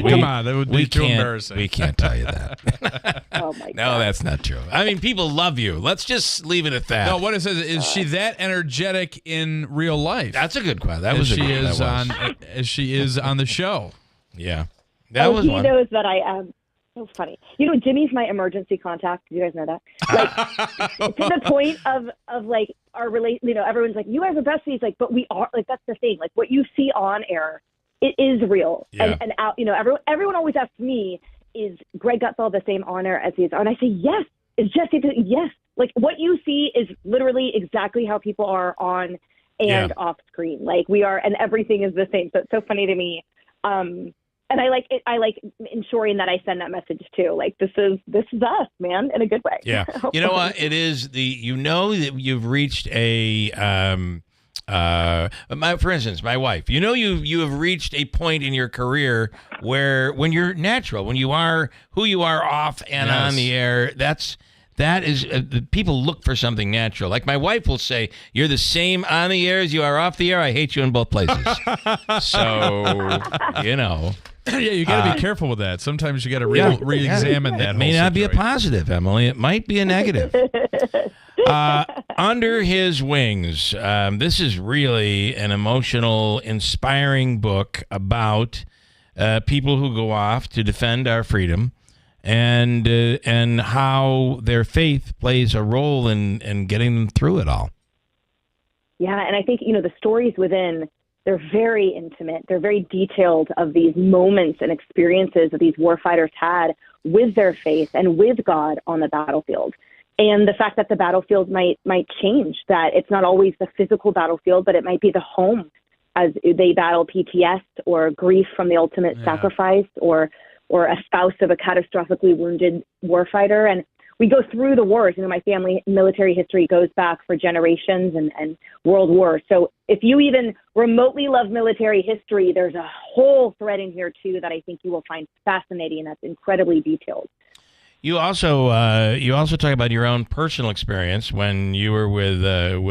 come on, that would be too embarrassing. We can't tell you that. Oh my God. No, that's not true. I mean, people love you. Let's just leave it at that. No, what it says is she that energetic in real life? That's a good question. That was as she is on the show. Yeah, that was he one. He knows that I am. So funny. You know, Jimmy's my emergency contact. Do you guys know that? Like, to the point of like our relate. You know, everyone's like, "You guys are besties." Like, but we are. Like, that's the thing. Like, what you see on air, it is real. Yeah. And out. You know, everyone always asks me, "Is Greg Gutfeld the same on air as he is?" And I say, "Yes." Is Jesse? Yes. Like, what you see is literally exactly how people are on and off screen. Like, we are, and everything is the same. So it's so funny to me. And I like ensuring that I send that message too. Like, this is us, man, in a good way. Yeah. You know what? It is that you've reached a for instance, my wife. You know, you have reached a point in your career where when you're natural, when you are who you are off and on the air, that's That is, people look for something natural. Like my wife will say, "You're the same on the air as you are off the air. I hate you in both places." So, Yeah, you got to be careful with that. Sometimes you got to re-examine that. It may not be a positive, Emily. It might be a negative. Under His Wings. This is really an emotional, inspiring book about people who go off to defend our freedom and how their faith plays a role in getting them through it all. Yeah, and I think, the stories within, they're very intimate. They're very detailed of these moments and experiences that these warfighters had with their faith and with God on the battlefield. And the fact that the battlefield might change, that it's not always the physical battlefield, but it might be the home as they battle PTS or grief from the ultimate sacrifice or a spouse of a catastrophically wounded warfighter. And we go through the wars. My family military history goes back for generations and world wars. So if you even remotely love military history, there's a whole thread in here, too, that I think you will find fascinating. That's incredibly detailed. You also talk about your own personal experience when you were with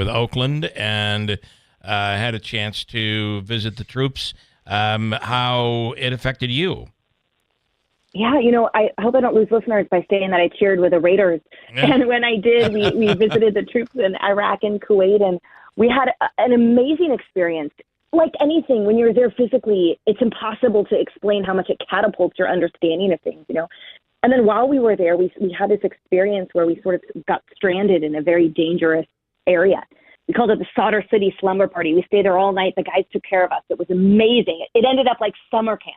Oakland and had a chance to visit the troops, how it affected you. Yeah, I hope I don't lose listeners by saying that I cheered with the Raiders. Yeah. And when I did, we visited the troops in Iraq and Kuwait, and we had an amazing experience. Like anything, when you're there physically, it's impossible to explain how much it catapults your understanding of things, And then while we were there, we had this experience where we sort of got stranded in a very dangerous area. We called it the Solder City Slumber Party. We stayed there all night. The guys took care of us. It was amazing. It ended up like summer camp.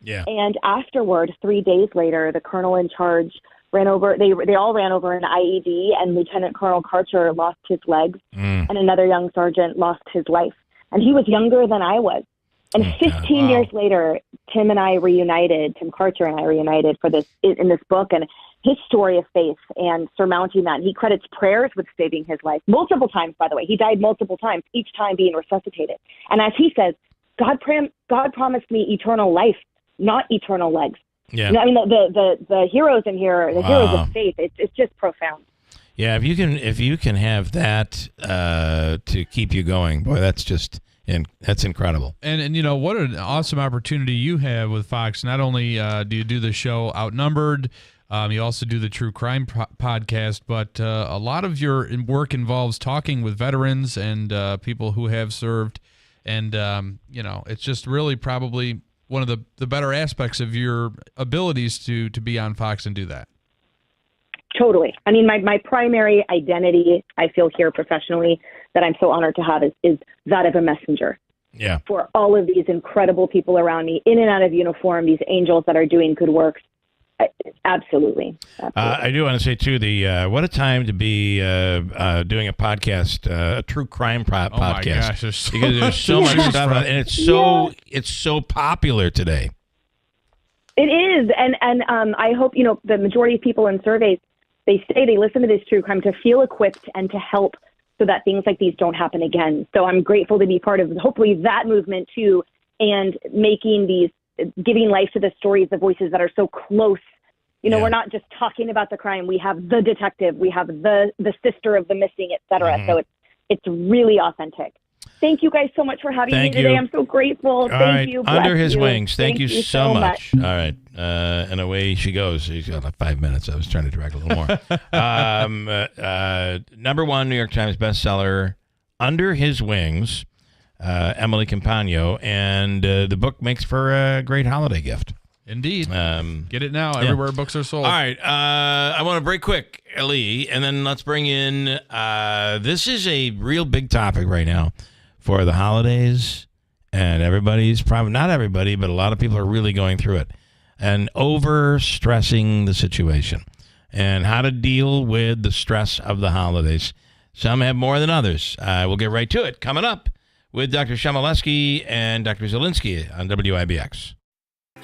Yeah. And afterward, 3 days later, the colonel in charge ran over. They all ran over an IED, and Lieutenant Colonel Karcher lost his legs, and another young sergeant lost his life. And he was younger than I was. And 15 years later, Tim Karcher and I reunited in this book, and his story of faith and surmounting that. And he credits prayers with saving his life multiple times, by the way. He died multiple times, each time being resuscitated. And as he says, God promised me eternal life, not eternal legs. Yeah. The heroes in here, the heroes of faith, it's just profound. Yeah, if you can have that to keep you going, boy, that's incredible. And what an awesome opportunity you have with Fox. Not only do you do the show Outnumbered, you also do the True Crime podcast, but a lot of your work involves talking with veterans and people who have served. And, it's just really probably one of the better aspects of your abilities to be on Fox and do that. Totally. I mean, my primary identity, I feel here professionally, that I'm so honored to have is that of a messenger. Yeah. For all of these incredible people around me, in and out of uniform, these angels that are doing good works. Absolutely. I do want to say, too, what a time to be doing a podcast, a true crime podcast. Oh, my gosh. Because there's so much stuff, and it's so popular today. It is. And I hope, the majority of people in surveys, they say they listen to this true crime to feel equipped and to help so that things like these don't happen again. So I'm grateful to be part of, hopefully, that movement, too, and giving life to the stories, the voices that are so close. We're not just talking about the crime. We have the detective. We have the sister of the missing, et cetera. Mm-hmm. So it's really authentic. Thank you guys so much for having me today. I'm so grateful. Thank you. Under His Wings. Thank you so much. All right. And away she goes. She's got like 5 minutes. I was trying to drag a little more. Number one New York Times bestseller, Under His Wings, Emily Campagno. And the book makes for a great holiday gift. Indeed. Get it now everywhere books are sold. All right. I want to break quick, Lee, and then let's bring in, this is a real big topic right now for the holidays, and not everybody, but a lot of people are really going through it and over-stressing the situation and how to deal with the stress of the holidays. Some have more than others. We'll get right to it. Coming up with Dr. Shemaleski and Dr. Zielinski on WIBX.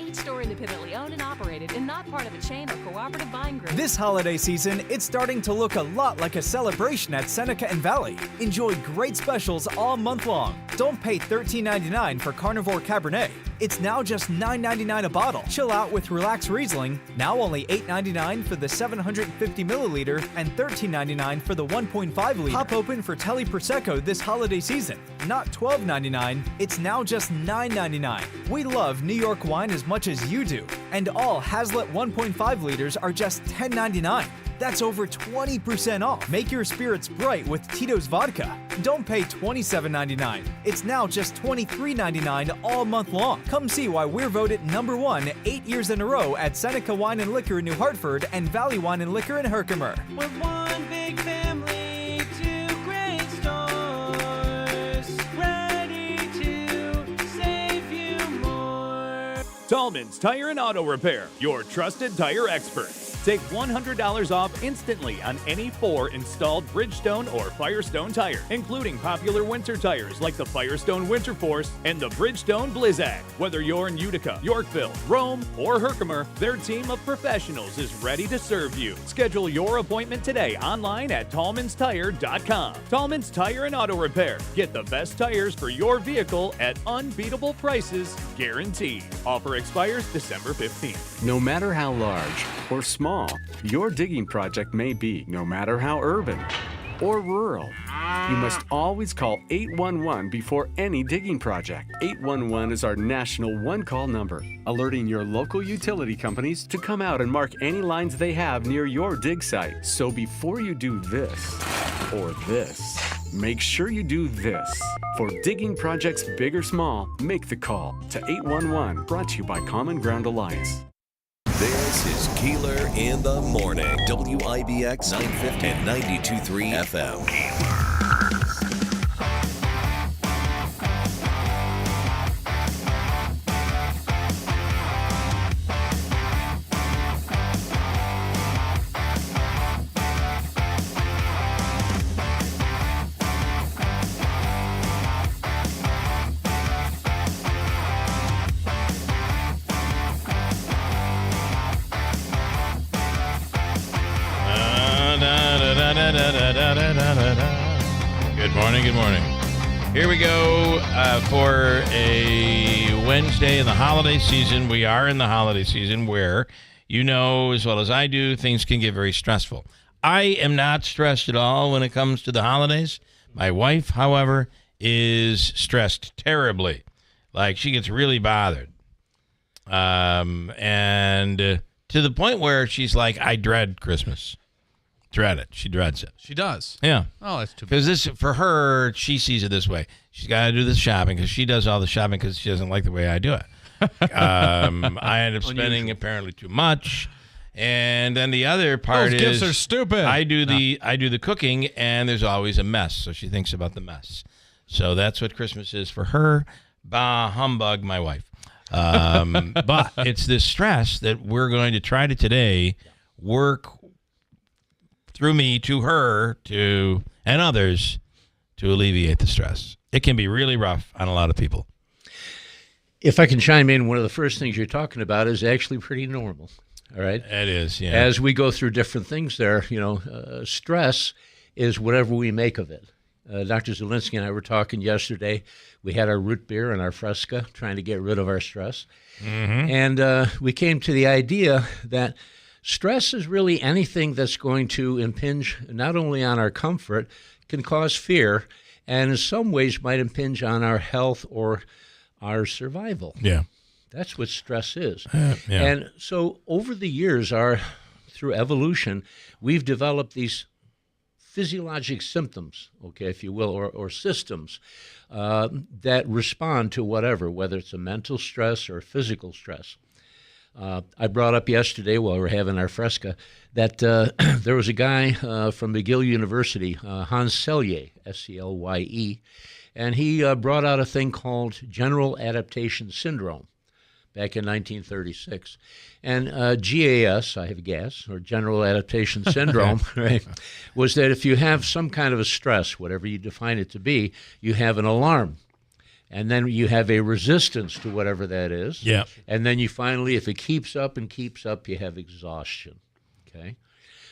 Each store independently owned and operated and not part of a chain or cooperative buying group. This holiday season, it's starting to look a lot like a celebration at Seneca and Valley. Enjoy great specials all month long. Don't pay $13.99 for Carnivore Cabernet. It's now just $9.99 a bottle. Chill out with Relax Riesling, now only $8.99 for the 750 milliliter and $13.99 for the 1.5 liter. Pop open for Telly Prosecco this holiday season. Not $12.99, it's now just $9.99. We love New York wine as much as you do, and all Hazlitt 1.5 liters are just $10.99. That's over 20% off. Make your spirits bright with Tito's Vodka. Don't pay $27.99. It's now just $23.99 all month long. Come see why we're voted #1 8 years in a row at Seneca Wine and Liquor in New Hartford and Valley Wine and Liquor in Herkimer. We're one big family, 2 great stores, ready to save you more. Tallman's Tire and Auto Repair, your trusted tire expert. Take $100 off instantly on any 4 installed Bridgestone or Firestone tire, including popular winter tires like the Firestone Winter Force and the Bridgestone Blizzak. Whether you're in Utica, Yorkville, Rome, or Herkimer, their team of professionals is ready to serve you. Schedule your appointment today online at tallmanstire.com. Tallman's Tire and Auto Repair. Get the best tires for your vehicle at unbeatable prices, guaranteed. Offer expires December 15th. No matter how large or small your digging project may be, no matter how urban or rural, you must always call 811 before any digging project. 811 is our national one-call number, alerting your local utility companies to come out and mark any lines they have near your dig site. So before you do this or this, make sure you do this. For digging projects big or small, make the call to 811, brought to you by Common Ground Alliance. This is Keeler in the Morning. WIBX 950 and 92.3 FM. Good morning. Here we go for a Wednesday in the holiday season. We are in the holiday season where, you know as well as I do, things can get very stressful. I am not stressed at all when it comes to the holidays. My wife, however, is stressed terribly. Like, she gets really bothered. And to the point where she's like, I dread Christmas. Dread it. She dreads it. She does? Yeah. Oh, that's too bad. Because for her, she sees it this way. She's got to do the shopping because she does all the shopping because she doesn't like the way I do it. I end up spending apparently too much. And then the other part Those gifts are stupid. I do the cooking, and there's always a mess. So she thinks about the mess. So that's what Christmas is for her. Bah humbug, my wife. But it's this stress that we're going to try to today work through me to her and others to alleviate the stress. It can be really rough on a lot of people. If I can chime in, one of the first things you're talking about is actually pretty normal. All right? It is, yeah. As we go through different things there, stress is whatever we make of it. Dr. Zielinski and I were talking yesterday. We had our root beer and our Fresca, trying to get rid of our stress. Mm-hmm. And we came to the idea that stress is really anything that's going to impinge not only on our comfort, can cause fear, and in some ways might impinge on our health or our survival. Yeah. That's what stress is. Yeah. And so over the years, through evolution, we've developed these physiologic symptoms, okay, if you will, or systems that respond to whether it's a mental stress or physical stress. I brought up yesterday while we were having our Fresca that there was a guy from McGill University, Hans Selye, S-E-L-Y-E, and he brought out a thing called General Adaptation Syndrome back in 1936. And GAS, I have a gas, or General Adaptation Syndrome, right, was that if you have some kind of a stress, whatever you define it to be, you have an alarm. And then you have a resistance to whatever that is. Yeah. And then you finally, if it keeps up and keeps up, you have exhaustion. Okay.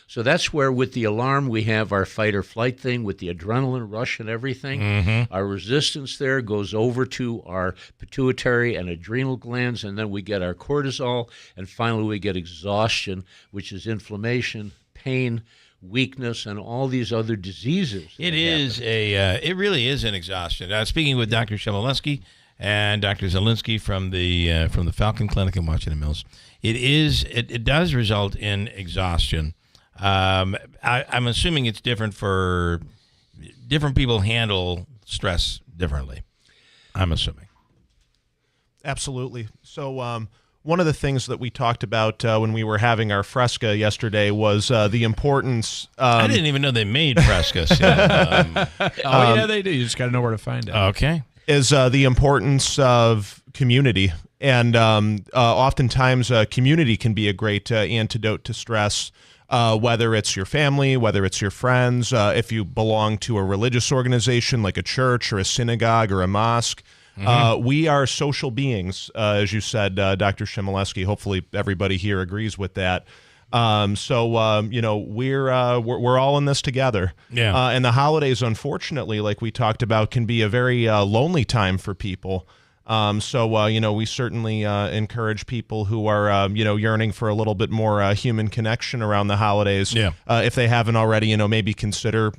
So that's where with the alarm we have our fight or flight thing with the adrenaline rush and everything. Mm-hmm. Our resistance there goes over to our pituitary and adrenal glands, and then we get our cortisol, and finally we get exhaustion, which is inflammation, pain, weakness, and all these other diseases. It really is an exhaustion. Speaking with Dr. Shemaleski and Dr. Zielinski from the Falcon Clinic in Washington Mills, it does result in exhaustion. I'm assuming it's different for different people handle stress differently. I'm assuming. Absolutely. So one of the things that we talked about when we were having our Fresca yesterday was the importance. I didn't even know they made Frescas. Yeah, they do. You just got to know where to find it. Okay. Is the importance of community. And oftentimes community can be a great antidote to stress. Whether it's your family, whether it's your friends, if you belong to a religious organization like a church or a synagogue or a mosque. We are social beings, as you said, Dr. Shemaleski. Hopefully everybody here agrees with that. We're all in this together. Yeah. And the holidays, unfortunately, like we talked about, can be a very lonely time for people. We certainly encourage people who are, yearning for a little bit more human connection around the holidays. Yeah. If they haven't already, maybe consider,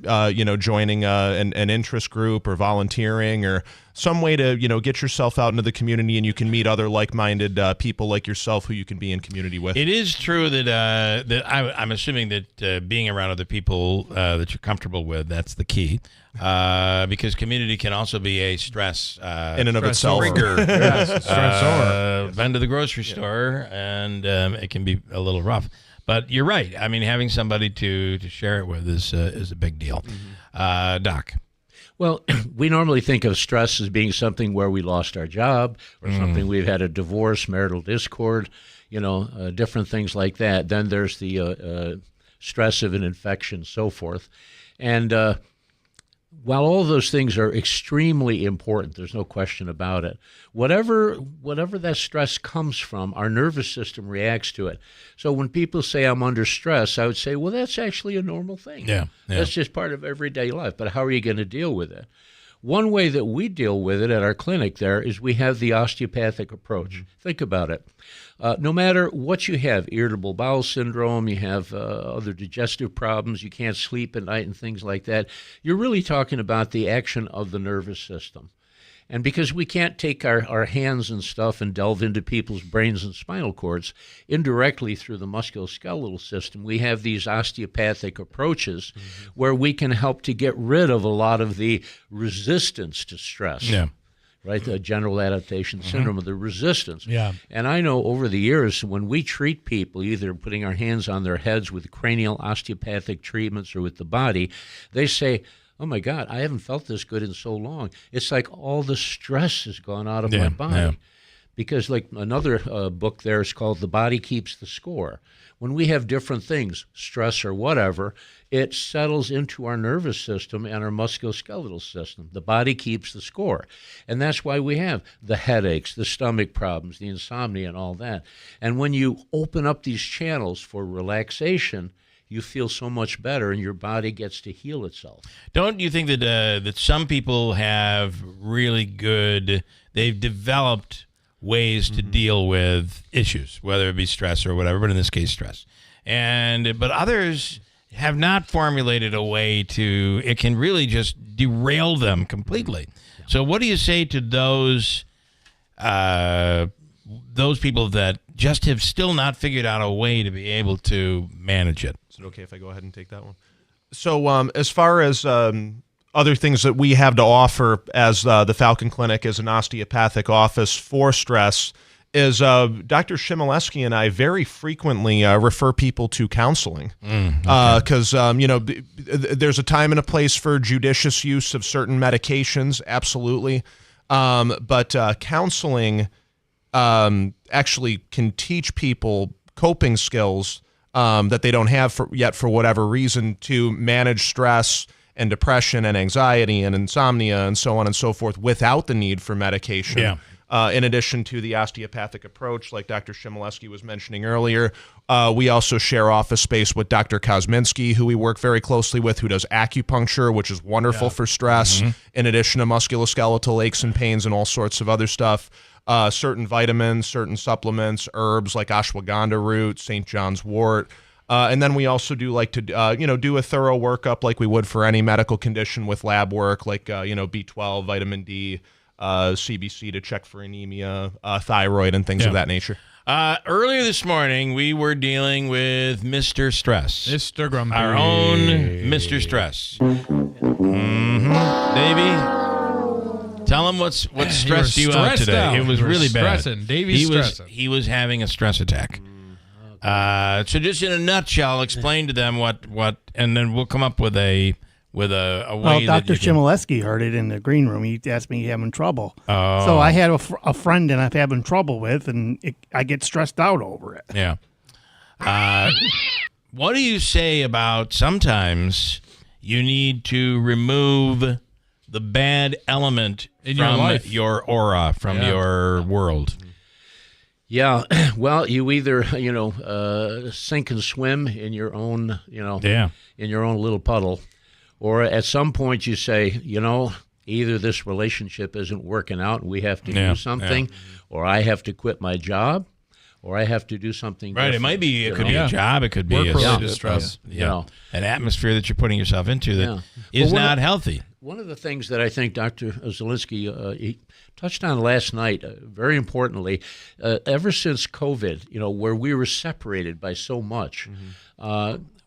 joining an interest group or volunteering or some way to, get yourself out into the community, and you can meet other like-minded people like yourself who you can be in community with. It is true that I'm assuming that being around other people that you're comfortable with, that's the key. Because community can also be a stress in and of itself. Trigger. Yes, stressor. Been to the grocery store, and it can be a little rough. But you're right. I mean, having somebody to share it with is a big deal. Doc. Well, we normally think of stress as being something where we lost our job or something we've had a divorce, marital discord, different things like that. Then there's the stress of an infection, so forth. And while all those things are extremely important, there's no question about it, whatever that stress comes from, our nervous system reacts to it. So when people say I'm under stress, I would say, well, that's actually a normal thing. Yeah. That's just part of everyday life. But how are you going to deal with it? One way that we deal with it at our clinic there is we have the osteopathic approach. Think about it. No matter what you have, irritable bowel syndrome, you have other digestive problems, you can't sleep at night and things like that, you're really talking about the action of the nervous system. And because we can't take our hands and stuff and delve into people's brains and spinal cords indirectly through the musculoskeletal system, we have these osteopathic approaches where we can help to get rid of a lot of the resistance to stress. Yeah. Right, the general adaptation syndrome of the resistance. Yeah. And I know over the years when we treat people, either putting our hands on their heads with cranial osteopathic treatments or with the body, they say, oh my God, I haven't felt this good in so long. It's like all the stress has gone out of my body. Yeah. Because like another book there is called The Body Keeps the Score. When we have different things, stress or whatever, it settles into our nervous system and our musculoskeletal system. The body keeps the score. And that's why we have the headaches, the stomach problems, the insomnia and all that. And when you open up these channels for relaxation, you feel so much better and your body gets to heal itself. Don't you think that some people have really good, they've developed ways to deal with issues, whether it be stress or whatever, but in this case, stress. But others have not formulated a way to, it can really just derail them completely. Yeah. So what do you say to those people that just have still not figured out a way to be able to manage it? Is it okay if I go ahead and take that one? So as far as other things that we have to offer as the Falcon Clinic as an osteopathic office for stress is Dr. Shemaleski and I very frequently refer people to counseling because, there's a time and a place for judicious use of certain medications, absolutely. But counseling actually can teach people coping skills that they don't have yet for whatever reason to manage stress and depression and anxiety and insomnia and so on and so forth without the need for medication. Yeah. in addition to the osteopathic approach, like Dr. Shimoleski was mentioning earlier. We also share office space with Dr. Kosminski, who we work very closely with, who does acupuncture, which is wonderful for stress, in addition to musculoskeletal aches and pains and all sorts of other stuff. Certain vitamins, certain supplements, herbs like ashwagandha root, St. John's wort. And then we also do like to, do a thorough workup like we would for any medical condition with lab work, like, B12, vitamin D, CBC to check for anemia, thyroid, and things of that nature. Earlier this morning, we were dealing with Mr. Stress. Mr. Grumpy. Our own Mr. Stress. Davey, tell him what stressed you out today. It was really bad. Davey's stressing. He was having a stress attack. So just in a nutshell, explain to them what, and then we'll come up with a way well, Dr. Shimoleski heard it in the green room. He asked me having trouble. Oh. So I had a friend that I'm having trouble with, and I get stressed out over it. Yeah. What do you say about sometimes you need to remove the bad element in your life, your aura, from your world? Yeah, well, you either sink and swim in your own in your own little puddle, or at some point you say, either this relationship isn't working out and we have to do something, or I have to quit my job, or I have to do something. Right, different, it could be a job, it could be work-related stress, an atmosphere that you're putting yourself into that is not healthy. One of the things that I think Dr. Zielinski he touched on last night, very importantly, ever since COVID, where we were separated by so much,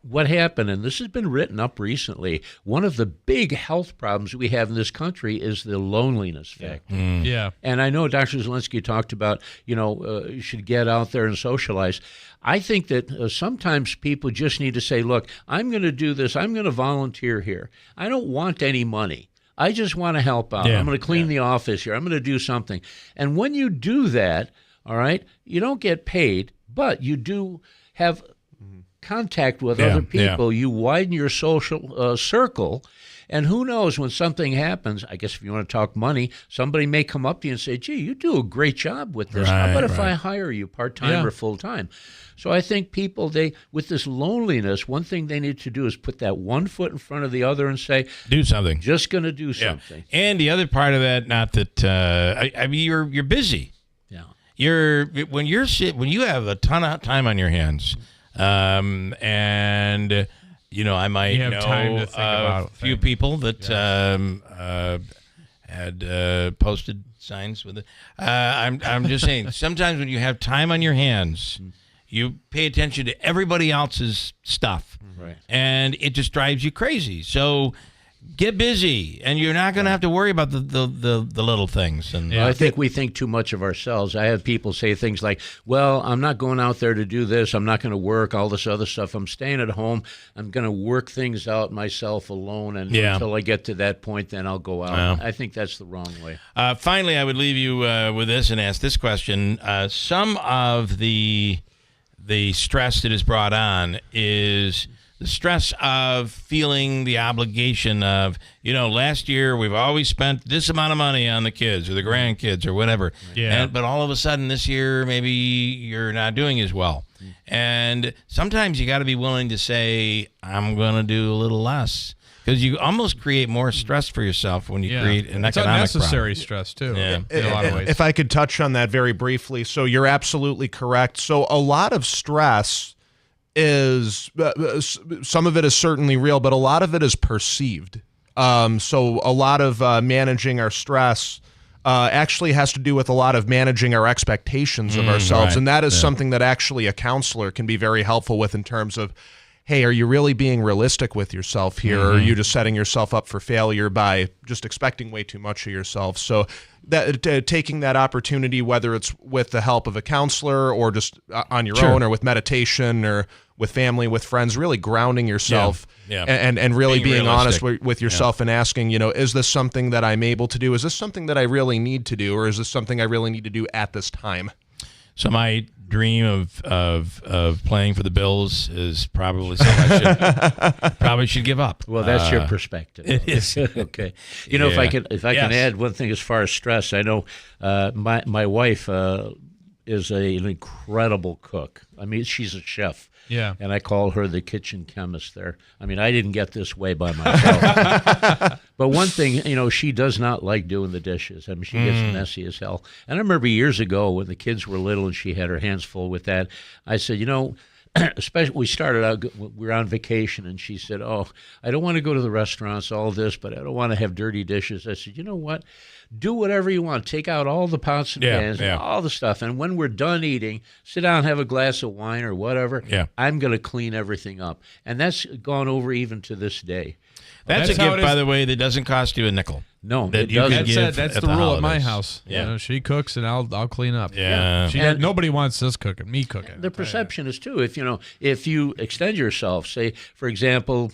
what happened, and this has been written up recently, one of the big health problems we have in this country is the loneliness factor. Yeah. And I know Dr. Zielinski talked about, you should get out there and socialize. I think that sometimes people just need to say, look, I'm going to do this. I'm going to volunteer here. I don't want any money. I just want to help out. I'm going to clean the office here. I'm going to do something. And when you do that, all right, you don't get paid, but you do have contact with other people. You widen your social circle. And who knows, when something happens, I guess if you want to talk money, somebody may come up to you and say, gee, you do a great job with this. How about if I hire you part-time or full-time? So I think people, with this loneliness, one thing they need to do is put that one foot in front of the other and say, do something. Just going to do something. And the other part of that, not that, I mean, you're busy. Yeah. When you have a ton of time on your hands, and I might have know time to think about a few people that had posted signs with it. I'm just saying, sometimes when you have time on your hands, you pay attention to everybody else's stuff, and it just drives you crazy. So get busy, and you're not going to have to worry about the little things. And I think we think too much of ourselves. I have people say things like, well, I'm not going out there to do this. I'm not going to work, all this other stuff. I'm staying at home. I'm going to work things out myself alone, and until I get to that point, then I'll go out. I think that's the wrong way. Finally, I would leave you with this and ask this question. Some of the stress that is brought on is the stress of feeling the obligation of, last year we've always spent this amount of money on the kids or the grandkids or whatever. Yeah. But all of a sudden this year, maybe you're not doing as well. And sometimes you got to be willing to say, I'm going to do a little less. Because you almost create more stress for yourself when you create an economic problem. It's unnecessary stress, too, in a lot of ways. If I could touch on that very briefly. So you're absolutely correct. So a lot of stress is some of it is certainly real, but a lot of it is perceived. So a lot of managing our stress actually has to do with a lot of managing our expectations of ourselves. And that is something that actually a counselor can be very helpful with in terms of, hey, are you really being realistic with yourself here? Or are you just setting yourself up for failure by just expecting way too much of yourself? So that taking that opportunity, whether it's with the help of a counselor or just on your own or with meditation or with family, with friends, really grounding yourself and really being honest with yourself and asking, is this something that I'm able to do? Is this something that I really need to do? Or is this something I really need to do at this time? So my dream of playing for the Bills is probably something I should give up. Well, that's your perspective. It is. Okay. You know, if I can add one thing as far as stress, I know my wife is an incredible cook. I mean, she's a chef. Yeah. And I call her the kitchen chemist there. I mean, I didn't get this way by myself. But one thing, you know, she does not like doing the dishes. I mean, she gets messy as hell. And I remember years ago when the kids were little and she had her hands full with that, I said, you know, especially we started out, we were on vacation, and she said, oh, I don't want to go to the restaurants, all this, but I don't want to have dirty dishes. I said, you know what? Do whatever you want. Take out all the pots and pans and all the stuff. And when we're done eating, sit down and have a glass of wine or whatever. Yeah. I'm going to clean everything up. And that's gone over even to this day. That's a gift, by the way, that doesn't cost you a nickel. No, that you can give that's at the rule holidays. at my house. Yeah. You know, she cooks and I'll clean up. Yeah. Nobody wants us cooking. Me cooking. The perception is too. If you extend yourself, say for example,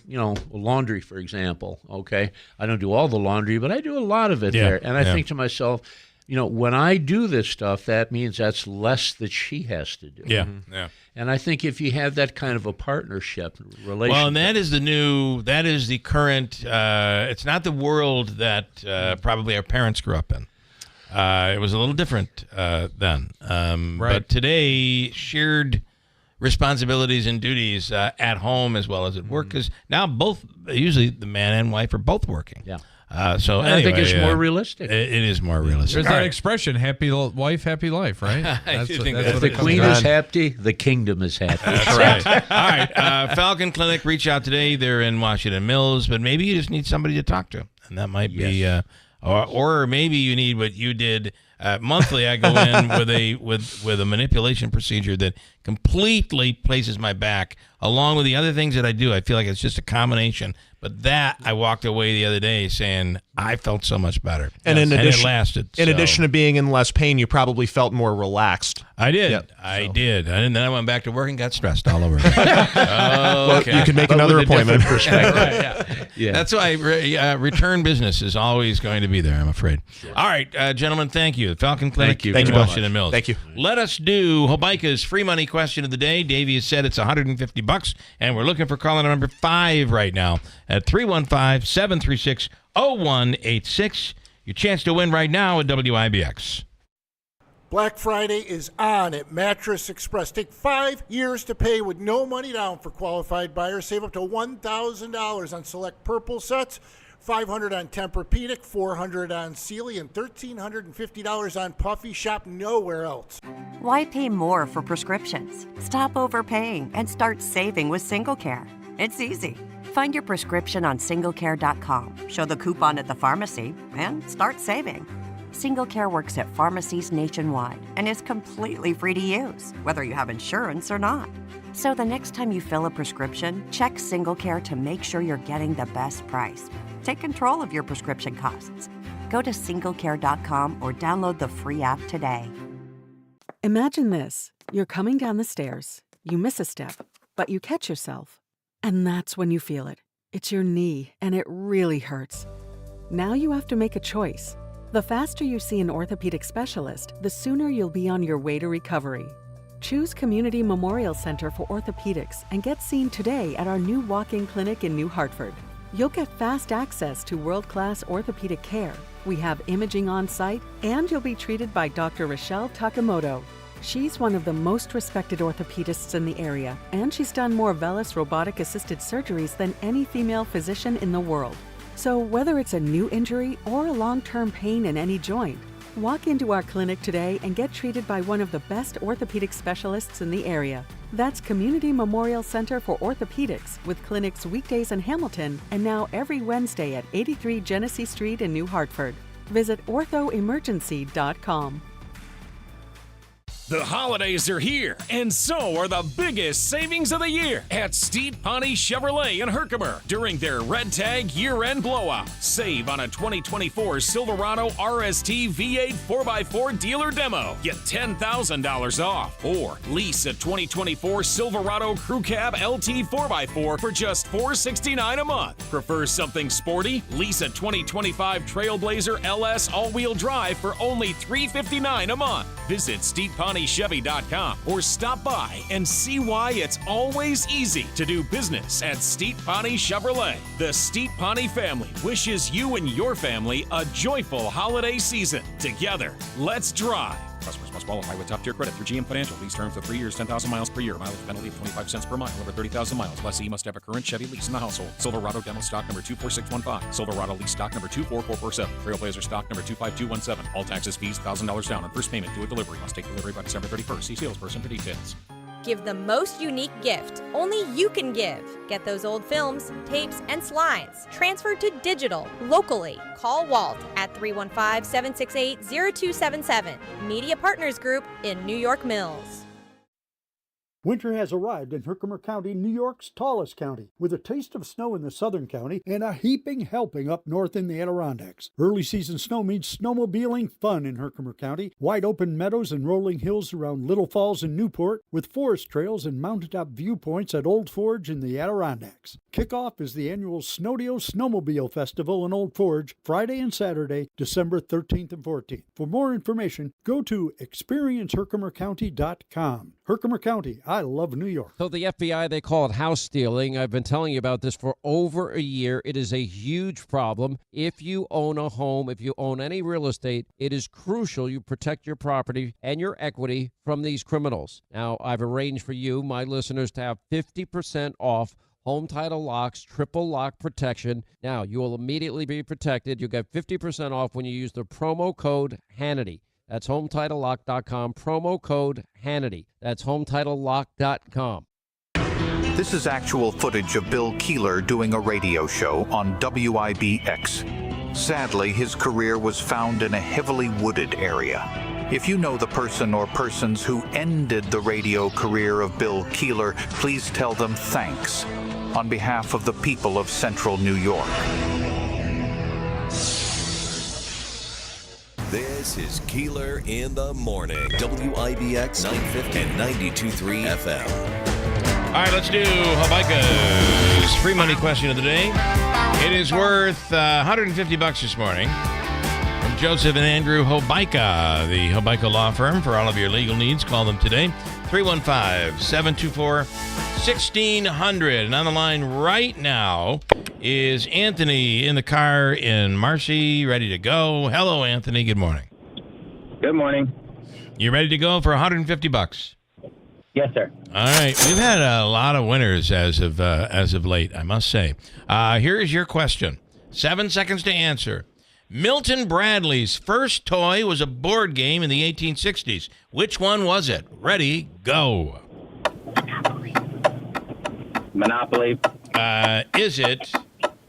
laundry, for example. Okay, I don't do all the laundry, but I do a lot of it there, and I think to myself, when I do this stuff, that means that's less that she has to do. Yeah, yeah. And I think if you have that kind of a partnership relationship, well, and that is the current. It's not the world that probably our parents grew up in. It was a little different then. Right. But today, shared responsibilities and duties at home as well as at work, because now usually the man and wife are both working. Yeah. So and anyway, I think it's more realistic. It is more realistic. There's that expression, happy wife, happy life, right? If the queen is happy, the kingdom is happy. That's right. All right. Falcon Clinic, reach out today. They're in Washington Mills, but maybe you just need somebody to talk to. And that might be, or maybe you need what you did. Monthly, I go in with a manipulation procedure that completely places my back, along with the other things that I do. I feel like it's just a combination. But that, I walked away the other day saying I felt so much better. And it lasted. In addition to being in less pain, you probably felt more relaxed. I did. Yep. I did. And then I went back to work and got stressed all over again. Well, you can make another appointment. Right, yeah. That's why return business is always going to be there, I'm afraid. All right, gentlemen, thank you. Falcon Clinic in Washington Mills. Thank you. Let us do Hobica's free money question of the day. Davey has said it's $150, and we're looking for caller number 5 right now at 315-736-0186. Your chance to win right now at WIBX. Black Friday is on at Mattress Express. Take 5 years to pay with no money down for qualified buyers. Save up to $1,000 on select Purple sets, $500 on Tempur-Pedic, $400 on Sealy, and $1,350 on Puffy. Shop nowhere else. Why pay more for prescriptions? Stop overpaying and start saving with SingleCare. It's easy. Find your prescription on singlecare.com, show the coupon at the pharmacy, and start saving. SingleCare works at pharmacies nationwide and is completely free to use, whether you have insurance or not. So the next time you fill a prescription, check SingleCare to make sure you're getting the best price. Take control of your prescription costs. Go to singlecare.com or download the free app today. Imagine this. You're coming down the stairs. You miss a step, but you catch yourself. And that's when you feel it. It's your knee, and it really hurts. Now you have to make a choice. The faster you see an orthopedic specialist, the sooner you'll be on your way to recovery. Choose Community Memorial Center for Orthopedics and get seen today at our new walk-in clinic in New Hartford. You'll get fast access to world-class orthopedic care. We have imaging on site, and you'll be treated by Dr. Rochelle Takamoto. She's one of the most respected orthopedists in the area, and she's done more VELYS robotic-assisted surgeries than any female physician in the world. So whether it's a new injury or a long-term pain in any joint, walk into our clinic today and get treated by one of the best orthopedic specialists in the area. That's Community Memorial Center for Orthopedics, with clinics weekdays in Hamilton and now every Wednesday at 83 Genesee Street in New Hartford. Visit orthoemergency.com. The holidays are here, and so are the biggest savings of the year at Steve Pawnee Chevrolet in Herkimer during their Red Tag year-end blowout. Save on a 2024 Silverado RST V8 4x4 dealer demo. Get $10,000 off. Or lease a 2024 Silverado Crew Cab LT 4x4 for just $469 a month. Prefer something sporty? Lease a 2025 Trailblazer LS all-wheel drive for only $359 a month. Visit Steve Pawnee SteepPonyChevy.com or stop by and see why it's always easy to do business at Steep Pawnee Chevrolet. The Steep Pawnee family wishes you and your family a joyful holiday season. Together, let's drive. Customers must qualify with top-tier credit through GM Financial. Lease terms for 3 years, 10,000 miles per year. Mileage penalty of 25 cents per mile. Over 30,000 miles. Lessee must have a current Chevy lease in the household. Silverado demo stock number 24615. Silverado lease stock number 24447. Trailblazer stock number 25217. All taxes, fees, $1,000 down on first payment due at delivery. Must take delivery by December 31st. See salesperson for details. Give the most unique gift only you can give. Get those old films, tapes, and slides transferred to digital locally. Call Walt at 315-768-0277. Media Partners Group in New York Mills. Winter has arrived in Herkimer County, New York's tallest county, with a taste of snow in the southern county and a heaping helping up north in the Adirondacks. Early season snow means snowmobiling fun in Herkimer County, wide open meadows and rolling hills around Little Falls and Newport, with forest trails and mountaintop viewpoints at Old Forge in the Adirondacks. Kickoff is the annual Snowdio Snowmobile Festival in Old Forge, Friday and Saturday, December 13th and 14th. For more information, go to experienceherkimercounty.com. Herkimer County, I love New York. So the FBI, they call it house stealing. I've been telling you about this for over a year. It is a huge problem. If you own a home, if you own any real estate, it is crucial you protect your property and your equity from these criminals. Now, I've arranged for you, my listeners, to have 50% off Home Title Locks, triple lock protection. Now, you will immediately be protected. You'll get 50% off when you use the promo code Hannity. That's HometitleLock.com, promo code Hannity. That's HometitleLock.com. This is actual footage of Bill Keeler doing a radio show on WIBX. Sadly, his career was found in a heavily wooded area. If you know the person or persons who ended the radio career of Bill Keeler, please tell them thanks on behalf of the people of Central New York. This is Keeler in the Morning. WIBX 950 and 92.3 FM. All right, let's do Habaika's free money question of the day. It is worth $150 this morning from Joseph and Andrew Habaika, the Habaika Law Firm. For all of your legal needs, call them today. 315-724-1600. And on the line right now is Anthony in the car in Marcy, ready to go. Hello, Anthony. Good morning. Good morning. You ready to go for $150? Yes, sir. All right. We've had a lot of winners as of late, I must say. Here is your question. 7 seconds to answer. Milton Bradley's first toy was a board game in the 1860s. Which one was it? Ready, go. Monopoly. Is it?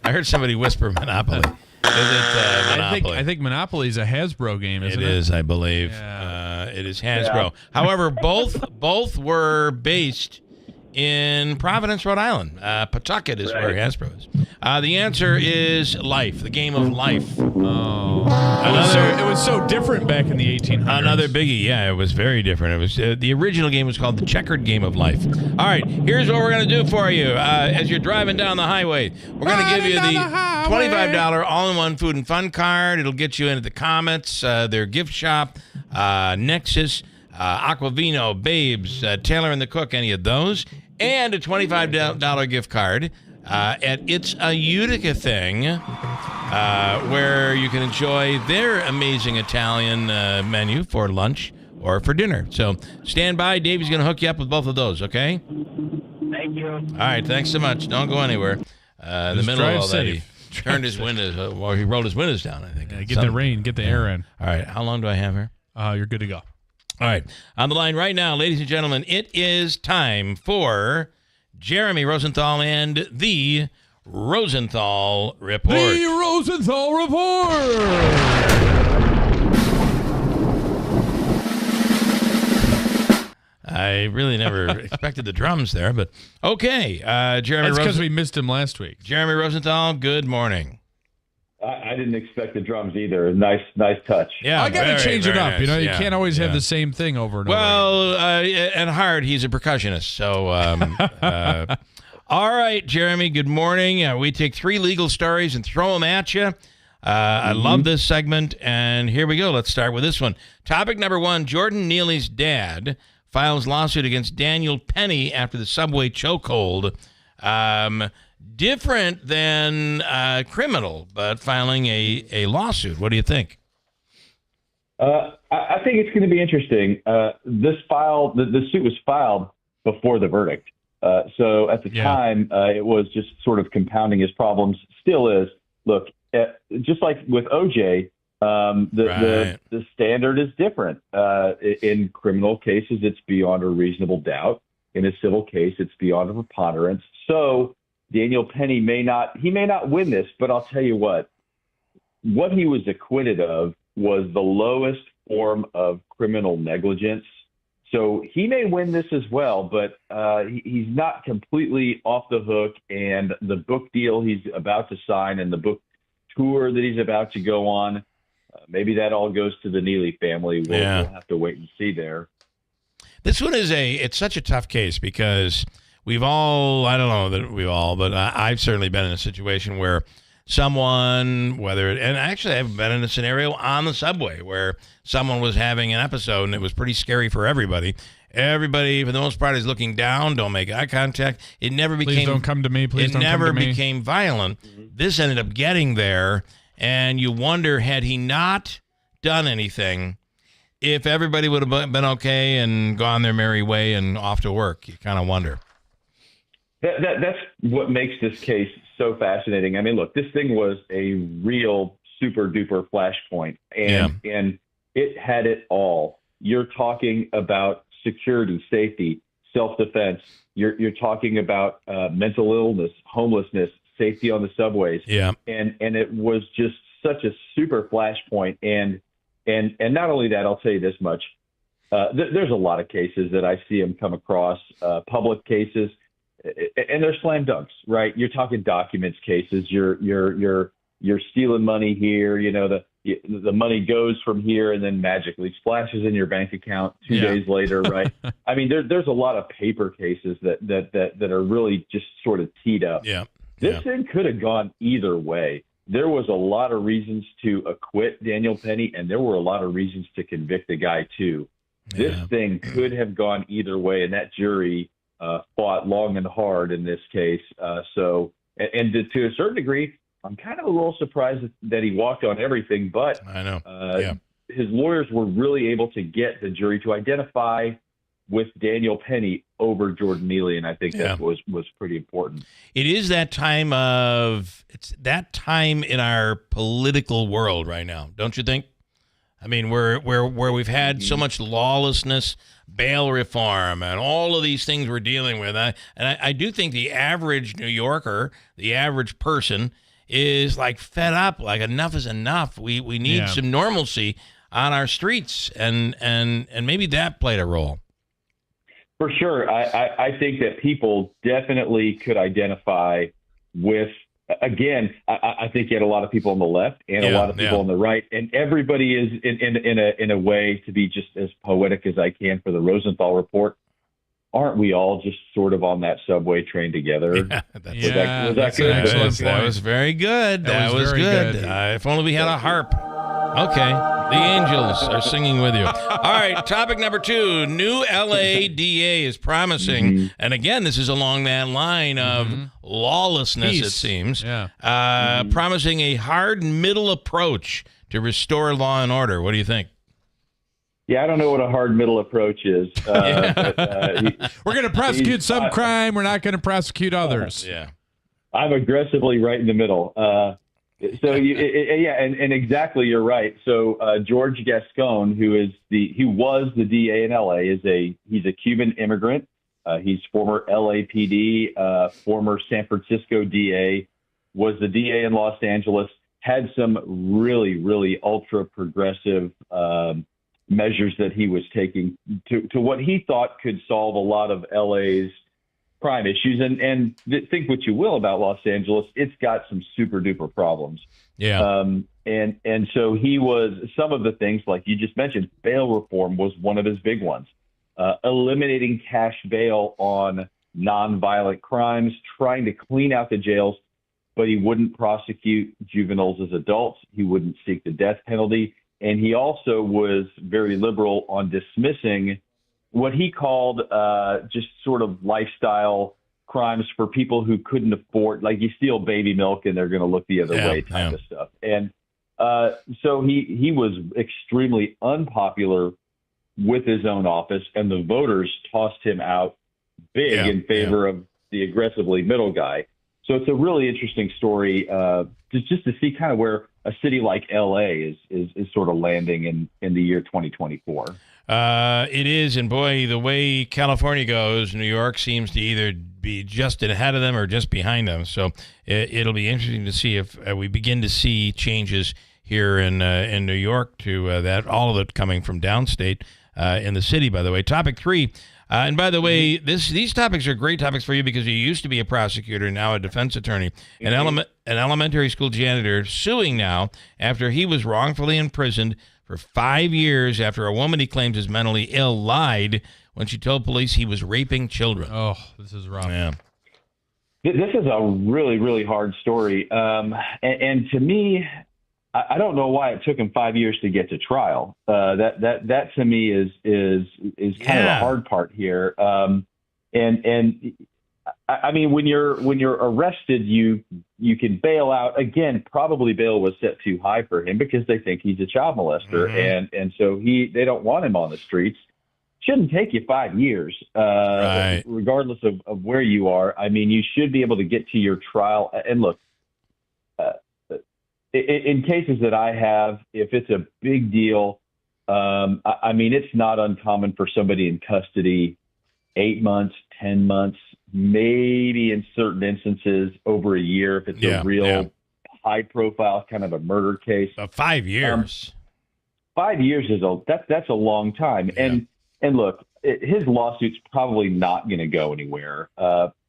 I heard somebody whisper Monopoly. Is it Monopoly? I think Monopoly is a Hasbro game, isn't it? It is, I believe. It is Hasbro. Yeah. However, both were based in Providence, Rhode Island. Pawtucket is where Hasbro is. The answer is Life, the game of Life. Oh. It was so different back in the 1800s. Another biggie. Yeah, it was very different. It was the original game was called the Checkered Game of Life. All right, here's what we're going to do for you. As you're driving down the highway, we're going to give you the $25 all-in-one food and fun card. It'll get you into the Comets, their gift shop, Nexus, Aquavino, Babes, Taylor and the Cook, any of those, and a $25 gift card at It's a Utica Thing, where you can enjoy their amazing Italian menu for lunch or for dinner. So stand by. Davey's going to hook you up with both of those, okay? Thank you. All right, thanks so much. Don't go anywhere. In the middle of all that, he turned his windows, or he rolled his windows down, I think. Get the rain, get the air in. All right, how long do I have here? You're good to go. All right. On the line right now, ladies and gentlemen, it is time for Jeremy Rosenthal and the Rosenthal Report. The Rosenthal Report! I really never expected the drums there, but okay. Jeremy. That's because we missed him last week. Jeremy Rosenthal, good morning. I didn't expect the drums either. Nice touch. Yeah, I got to change it up. Nice. You know, you can't always have the same thing over and over. Well, and Hard, he's a percussionist. So, all right, Jeremy, good morning. We take 3 legal stories and throw them at you. I love this segment, and here we go. Let's start with this one. Topic number 1, Jordan Neely's dad files lawsuit against Daniel Penny after the subway chokehold. Different than criminal, but filing a lawsuit. What do you think? I think it's going to be interesting. The suit was filed before the verdict. So at the time, it was just sort of compounding his problems. Still is. Look, just like with OJ, the standard is different. In criminal cases, it's beyond a reasonable doubt. In a civil case, it's beyond a preponderance. So Daniel Penny may not win this, but I'll tell you what he was acquitted of was the lowest form of criminal negligence. So he may win this as well, but he's not completely off the hook. And the book deal he's about to sign and the book tour that he's about to go on, maybe that all goes to the Neely family. We'll have to wait and see there. This one it's such a tough case because we've all, I don't know that we've all, but I've certainly been in a situation where someone, and actually I've been in a scenario on the subway where someone was having an episode and it was pretty scary for everybody. Everybody, for the most part, is looking down, don't make eye contact. It never became... Please don't come to me. Please don't come to me. It never became violent. This ended up getting there, and you wonder, had he not done anything, if everybody would have been okay and gone their merry way and off to work. You kind of wonder. That's what makes this case so fascinating. I mean, look, this thing was a real super duper flashpoint, and it had it all. You're talking about security, safety, self-defense. You're talking about mental illness, homelessness, safety on the subways. Yeah. And it was just such a super flashpoint. And not only that, I'll tell you this much. There's a lot of cases that I see him come across, public cases, and they're slam dunks, right? You're talking documents cases. You're stealing money here. You know, the money goes from here and then magically splashes in your bank account 2 days later, right? I mean, there's a lot of paper cases that are really just sort of teed up. Yeah. This thing could have gone either way. There was a lot of reasons to acquit Daniel Penny, and there were a lot of reasons to convict the guy too. This thing could have gone either way, and that jury fought long and hard in this case. To a certain degree, I'm kind of a little surprised that he walked on everything, but I know. His lawyers were really able to get the jury to identify with Daniel Penny over Jordan Neely, and I think that was pretty important. It is that time it's that time in our political world right now, don't you think? I mean, where we've had so much lawlessness, bail reform, and all of these things we're dealing with. I do think the average New Yorker, the average person, is like fed up. Like enough is enough. We need some normalcy on our streets, and maybe that played a role. For sure. I think that people definitely could identify with, again, I think you had a lot of people on the left and a lot of people on the right, and everybody is in a way, to be just as poetic as I can for the Rosenthal report. Aren't we all just sort of on that subway train together? Was that good? That was very good. That was good. If only we had a harp. Okay. The angels are singing with you. All right. Topic number 2. New LA DA is promising, and again, this is along that line of lawlessness, it seems, promising a hard middle approach to restore law and order. What do you think? Yeah, I don't know what a hard middle approach is. We're going to prosecute some crime. We're not going to prosecute others. I'm aggressively right in the middle. And exactly, you're right. So George Gascon, who was the DA in LA, he's a Cuban immigrant. He's former LAPD, former San Francisco DA, was the DA in Los Angeles, had some really, really ultra progressive measures that he was taking to what he thought could solve a lot of LA's crime issues. And think what you will about Los Angeles, it's got some super duper problems. And so he was, some of the things like you just mentioned, bail reform was one of his big ones. Eliminating cash bail on nonviolent crimes, trying to clean out the jails. but he wouldn't prosecute juveniles as adults. He wouldn't seek the death penalty. And he also was very liberal on dismissing what he called just sort of lifestyle crimes for people who couldn't afford, like you steal baby milk and they're going to look the other way type of stuff. And so he was extremely unpopular with his own office, and the voters tossed him out big in favor of the aggressively middle guy. So it's a really interesting story just to see kind of where a city like L.A. is sort of landing in the year 2024. It is, and boy, the way California goes, New York seems to either be just ahead of them or just behind them. So it'll be interesting to see if we begin to see changes here in New York to that, all of it coming from downstate in the city, by the way. Topic 3. And by the way, these topics are great topics for you because you used to be a prosecutor, now a defense attorney. An elementary school janitor suing now after he was wrongfully imprisoned for 5 years after a woman he claims is mentally ill lied when she told police he was raping children. Oh, this is rough. Yeah. This is a really, really hard story. And to me, I don't know why it took him 5 years to get to trial. That to me is kind of the hard part here. And I mean, when you're arrested, you can bail out. Again, probably bail was set too high for him because they think he's a child molester, and so they don't want him on the streets. Shouldn't take you 5 years, regardless of where you are. I mean, you should be able to get to your trial. And look, in cases that I have, if it's a big deal, I mean, it's not uncommon for somebody in custody 8 months, 10 months, maybe in certain instances over a year if it's a real high-profile kind of a murder case. 5 years. 5 years is that's a long time. Yeah. And look, his lawsuit's probably not going to go anywhere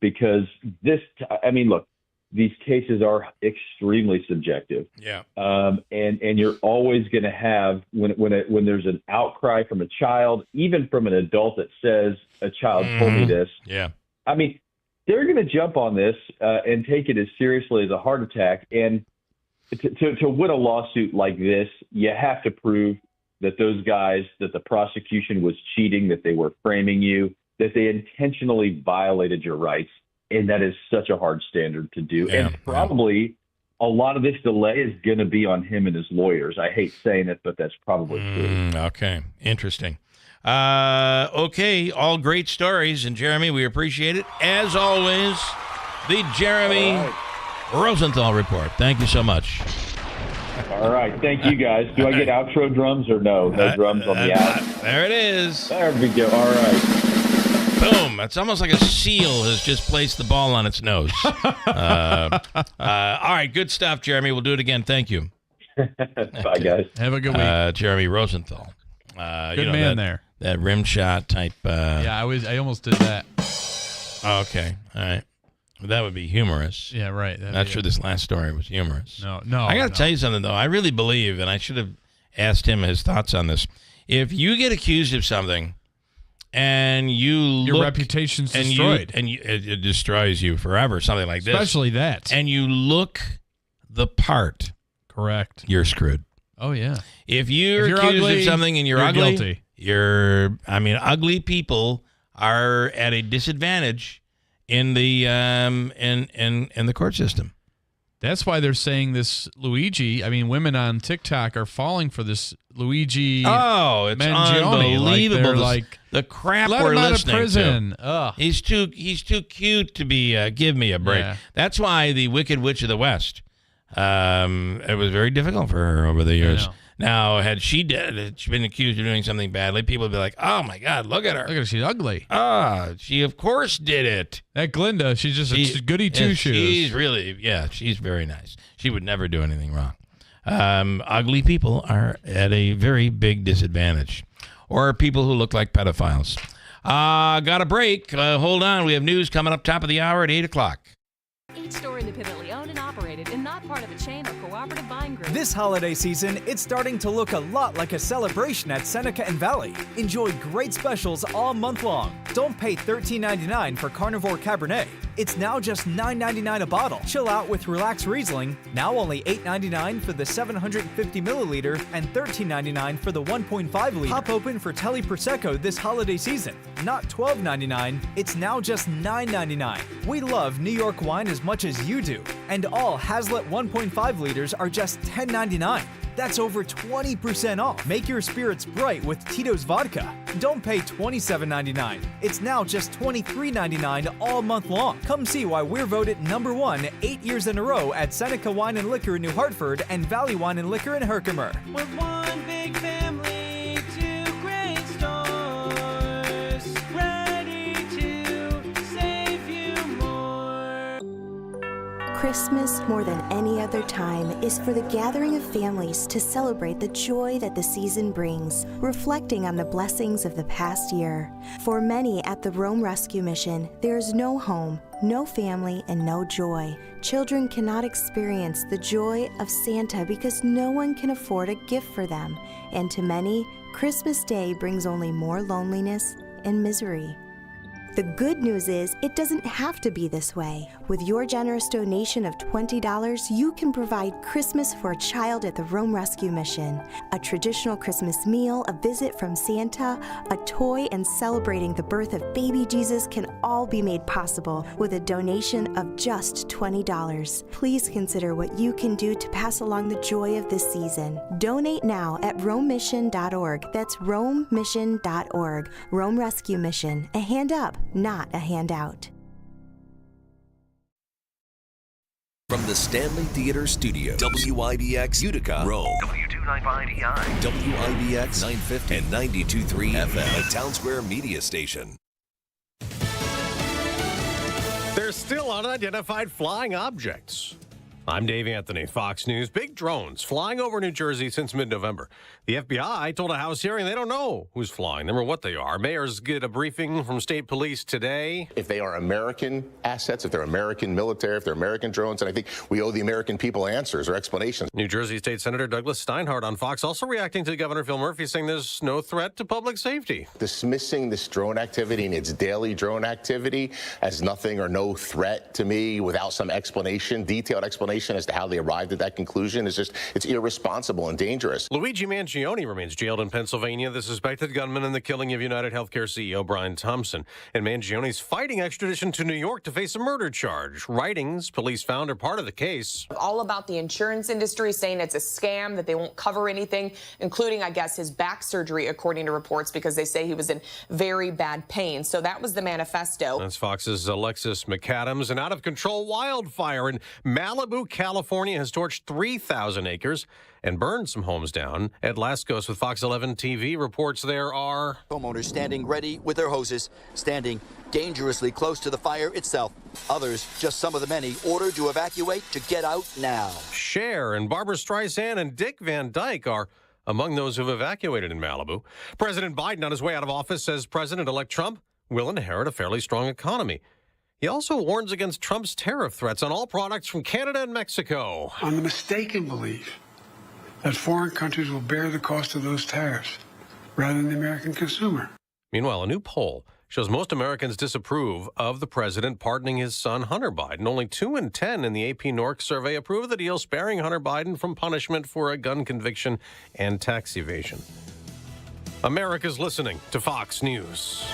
because look, these cases are extremely subjective. Yeah. And you're always going to have when there's an outcry from a child, even from an adult that says a child told me this. Yeah. I mean, they're going to jump on this and take it as seriously as a heart attack. And to win a lawsuit like this, you have to prove that those guys, that the prosecution was cheating, that they were framing you, that they intentionally violated your rights. And that is such a hard standard to do. And probably a lot of this delay is going to be on him and his lawyers. I hate saying it, but that's probably true. Okay. Interesting. Okay. All great stories. And Jeremy, we appreciate it. As always, the Jeremy Rosenthal Report. Thank you so much. All right. Thank you, guys. Do I get outro drums or no? No drums on the out? There it is. There we go. All right. Boom. It's almost like a seal has just placed the ball on its nose. All right. Good stuff, Jeremy. We'll do it again. Thank you. Bye, guys. Have a good week. Jeremy Rosenthal. Good man there. That rim shot type. Yeah, I almost did that. Okay. All right. Well, that would be humorous. Yeah, right. Not sure this last story was humorous. No. I got to tell you something, though. I really believe, and I should have asked him his thoughts on this. If you get accused of something, and your reputation's destroyed, it destroys you forever. Something like this, especially that. And you look the part. Correct. You're screwed. Oh yeah. If you're accused ugly, of something and you're ugly, guilty. Ugly people are at a disadvantage in the in the court system. That's why they're saying this Luigi. I mean, women on TikTok are falling for this Luigi. Oh, it's Mangione. unbelievable! Like the crap let we're him out listening of prison. to. Ugh. He's too cute to be. Give me a break. Yeah. That's why the Wicked Witch of the West. It was very difficult for her over the years. Now, had she been accused of doing something badly, people would be like, "Oh my God, look at her! Look at her, she's ugly." She of course did it. That Glinda, she's just a goody two shoes. She's really, she's very nice. She would never do anything wrong. Ugly people are at a very big disadvantage, or people who look like pedophiles. Got a break. Hold on, we have news coming up top of the hour at 8:00. Each store independently owned and operated and not part of a chain or cooperative buying group. This holiday season, it's starting to look a lot like a celebration at Seneca and Valley. Enjoy great specials all month long. Don't pay $13.99 for Carnivore Cabernet. It's now just $9.99 a bottle. Chill out with Relax Riesling, now only $8.99 for the 750 milliliter and $13.99 for the 1.5 liter. Pop open for Telly Prosecco this holiday season. Not $12.99, it's now just $9.99. We love New York wine as much as you do, and all Hazlitt 1.5 liters are just $10.99. That's over 20% off. Make your spirits bright with Tito's Vodka. Don't pay $27.99. It's now just $23.99 all month long. Come see why we're voted #1 8 years in a row at Seneca Wine and Liquor in New Hartford and Valley Wine and Liquor in Herkimer. We're one big family, 2 great stores, ready to save you more. Christmas, more than any other time, is for the gathering of families to celebrate the joy that the season brings, reflecting on the blessings of the past year. For many at the Rome Rescue Mission, there is no home, no family, and no joy. Children cannot experience the joy of Santa because no one can afford a gift for them. And to many, Christmas Day brings only more loneliness and misery. The good news is it doesn't have to be this way. With your generous donation of $20, you can provide Christmas for a child at the Rome Rescue Mission. A traditional Christmas meal, a visit from Santa, a toy, and celebrating the birth of baby Jesus can all be made possible with a donation of just $20. Please consider what you can do to pass along the joy of this season. Donate now at romemission.org. That's romemission.org. Rome Rescue Mission. A hand up, not a handout. From the Stanley Theater Studio, WIBX Utica, Rome. W295EI. WIBX 950 and 92.3 FM, a Town Square media station. There's still unidentified flying objects. I'm Dave Anthony, Fox News. Big drones flying over New Jersey since mid-November. The FBI told a House hearing they don't know who's flying them or what they are. Mayors get a briefing from state police today. If they are American assets, if they're American military, if they're American drones, and I think we owe the American people answers or explanations. New Jersey State Senator Douglas Steinhardt on Fox also reacting to Governor Phil Murphy, saying there's no threat to public safety. Dismissing this drone activity and its daily drone activity as nothing or no threat to me without some explanation, detailed explanation as to how they arrived at that conclusion is just, it's irresponsible and dangerous. Luigi Mangione remains jailed in Pennsylvania, the suspected gunman in the killing of United Healthcare CEO Brian Thompson. And Mangione's fighting extradition to New York to face a murder charge. Writings police found are part of the case. All about the insurance industry, saying it's a scam, that they won't cover anything, including, I guess, his back surgery, according to reports, because they say he was in very bad pain. So that was the manifesto. That's Fox's Alexis McAdams. An out-of-control wildfire in Malibu, California has torched 3,000 acres and burned some homes down. Ed Laskos with Fox 11 TV reports there are homeowners standing ready with their hoses, standing dangerously close to the fire itself. Others, just some of the many, ordered to evacuate to get out now. Cher and Barbara Streisand and Dick Van Dyke are among those who've evacuated in Malibu. President Biden, on his way out of office, says President-elect Trump will inherit a fairly strong economy. He also warns against Trump's tariff threats on all products from Canada and Mexico. On the mistaken belief that foreign countries will bear the cost of those tariffs rather than the American consumer. Meanwhile, a new poll shows most Americans disapprove of the president pardoning his son, Hunter Biden. Only 2 in 10 in the AP NORC survey approve of the deal, sparing Hunter Biden from punishment for a gun conviction and tax evasion. America's listening to Fox News.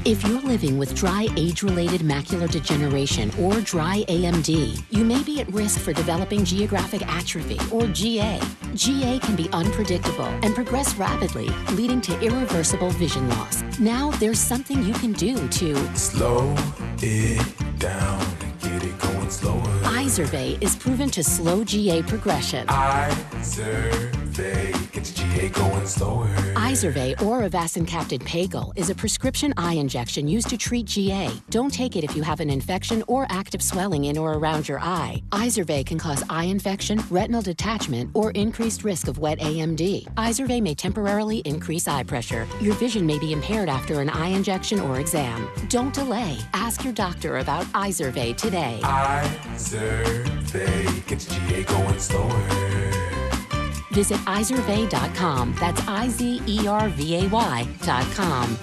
If you're living with dry age-related macular degeneration or dry AMD, you may be at risk for developing geographic atrophy or GA. GA can be unpredictable and progress rapidly, leading to irreversible vision loss. Now there's something you can do to slow it down and get it going slower. Izervay is proven to slow GA progression. Izervay gets GA going slower. Izervay or avacincaptad pagel is a prescription eye injection used to treat GA. Don't take it if you have an infection or active swelling in or around your eye. Izervay can cause eye infection, retinal detachment, or increased risk of wet AMD. Izervay may temporarily increase eye pressure. Your vision may be impaired after an eye injection or exam. Don't delay. Ask your doctor about Izervay today. Izervay gets GA going slower. Visit Izervay.com. That's IZERVAY.com.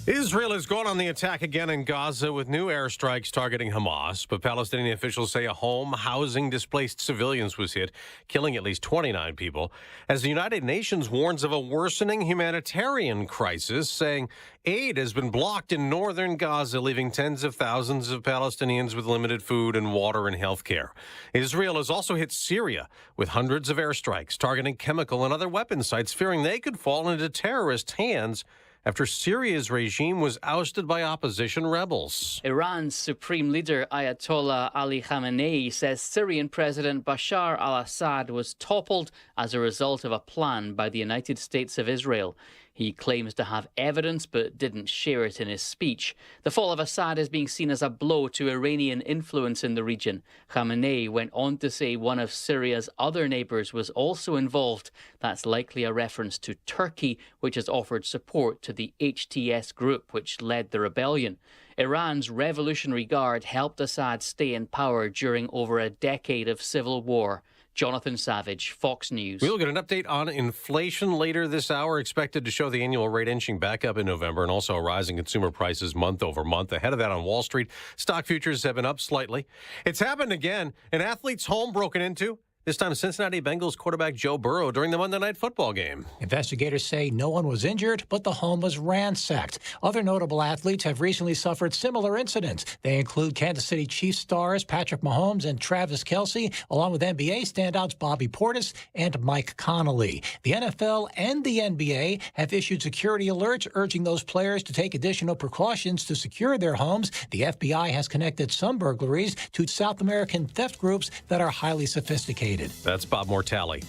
Israel has gone on the attack again in Gaza with new airstrikes targeting Hamas, but Palestinian officials say a home housing displaced civilians was hit, killing at least 29 people, as the United Nations warns of a worsening humanitarian crisis, saying aid has been blocked in northern Gaza, leaving tens of thousands of Palestinians with limited food and water and health care. Israel has also hit Syria with hundreds of airstrikes targeting chemical and other weapon sites, fearing they could fall into terrorist hands after Syria's regime was ousted by opposition rebels. Iran's supreme leader Ayatollah Ali Khamenei says Syrian President Bashar al-Assad was toppled as a result of a plan by the United States of Israel. He claims to have evidence but didn't share it in his speech. The fall of Assad is being seen as a blow to Iranian influence in the region. Khamenei went on to say one of Syria's other neighbours was also involved. That's likely a reference to Turkey, which has offered support to the HTS group which led the rebellion. Iran's Revolutionary Guard helped Assad stay in power during over a decade of civil war. Jonathan Savage, Fox News. We'll get an update on inflation later this hour, expected to show the annual rate inching back up in November, and also rising consumer prices month over month. Ahead of that on Wall Street, stock futures have been up slightly. It's happened again. An athlete's home broken into. This time, Cincinnati Bengals quarterback Joe Burrow during the Monday Night Football game. Investigators say no one was injured, but the home was ransacked. Other notable athletes have recently suffered similar incidents. They include Kansas City Chiefs stars Patrick Mahomes and Travis Kelce, along with NBA standouts Bobby Portis and Mike Connolly. The NFL and the NBA have issued security alerts urging those players to take additional precautions to secure their homes. The FBI has connected some burglaries to South American theft groups that are highly sophisticated. That's Bob Mortale.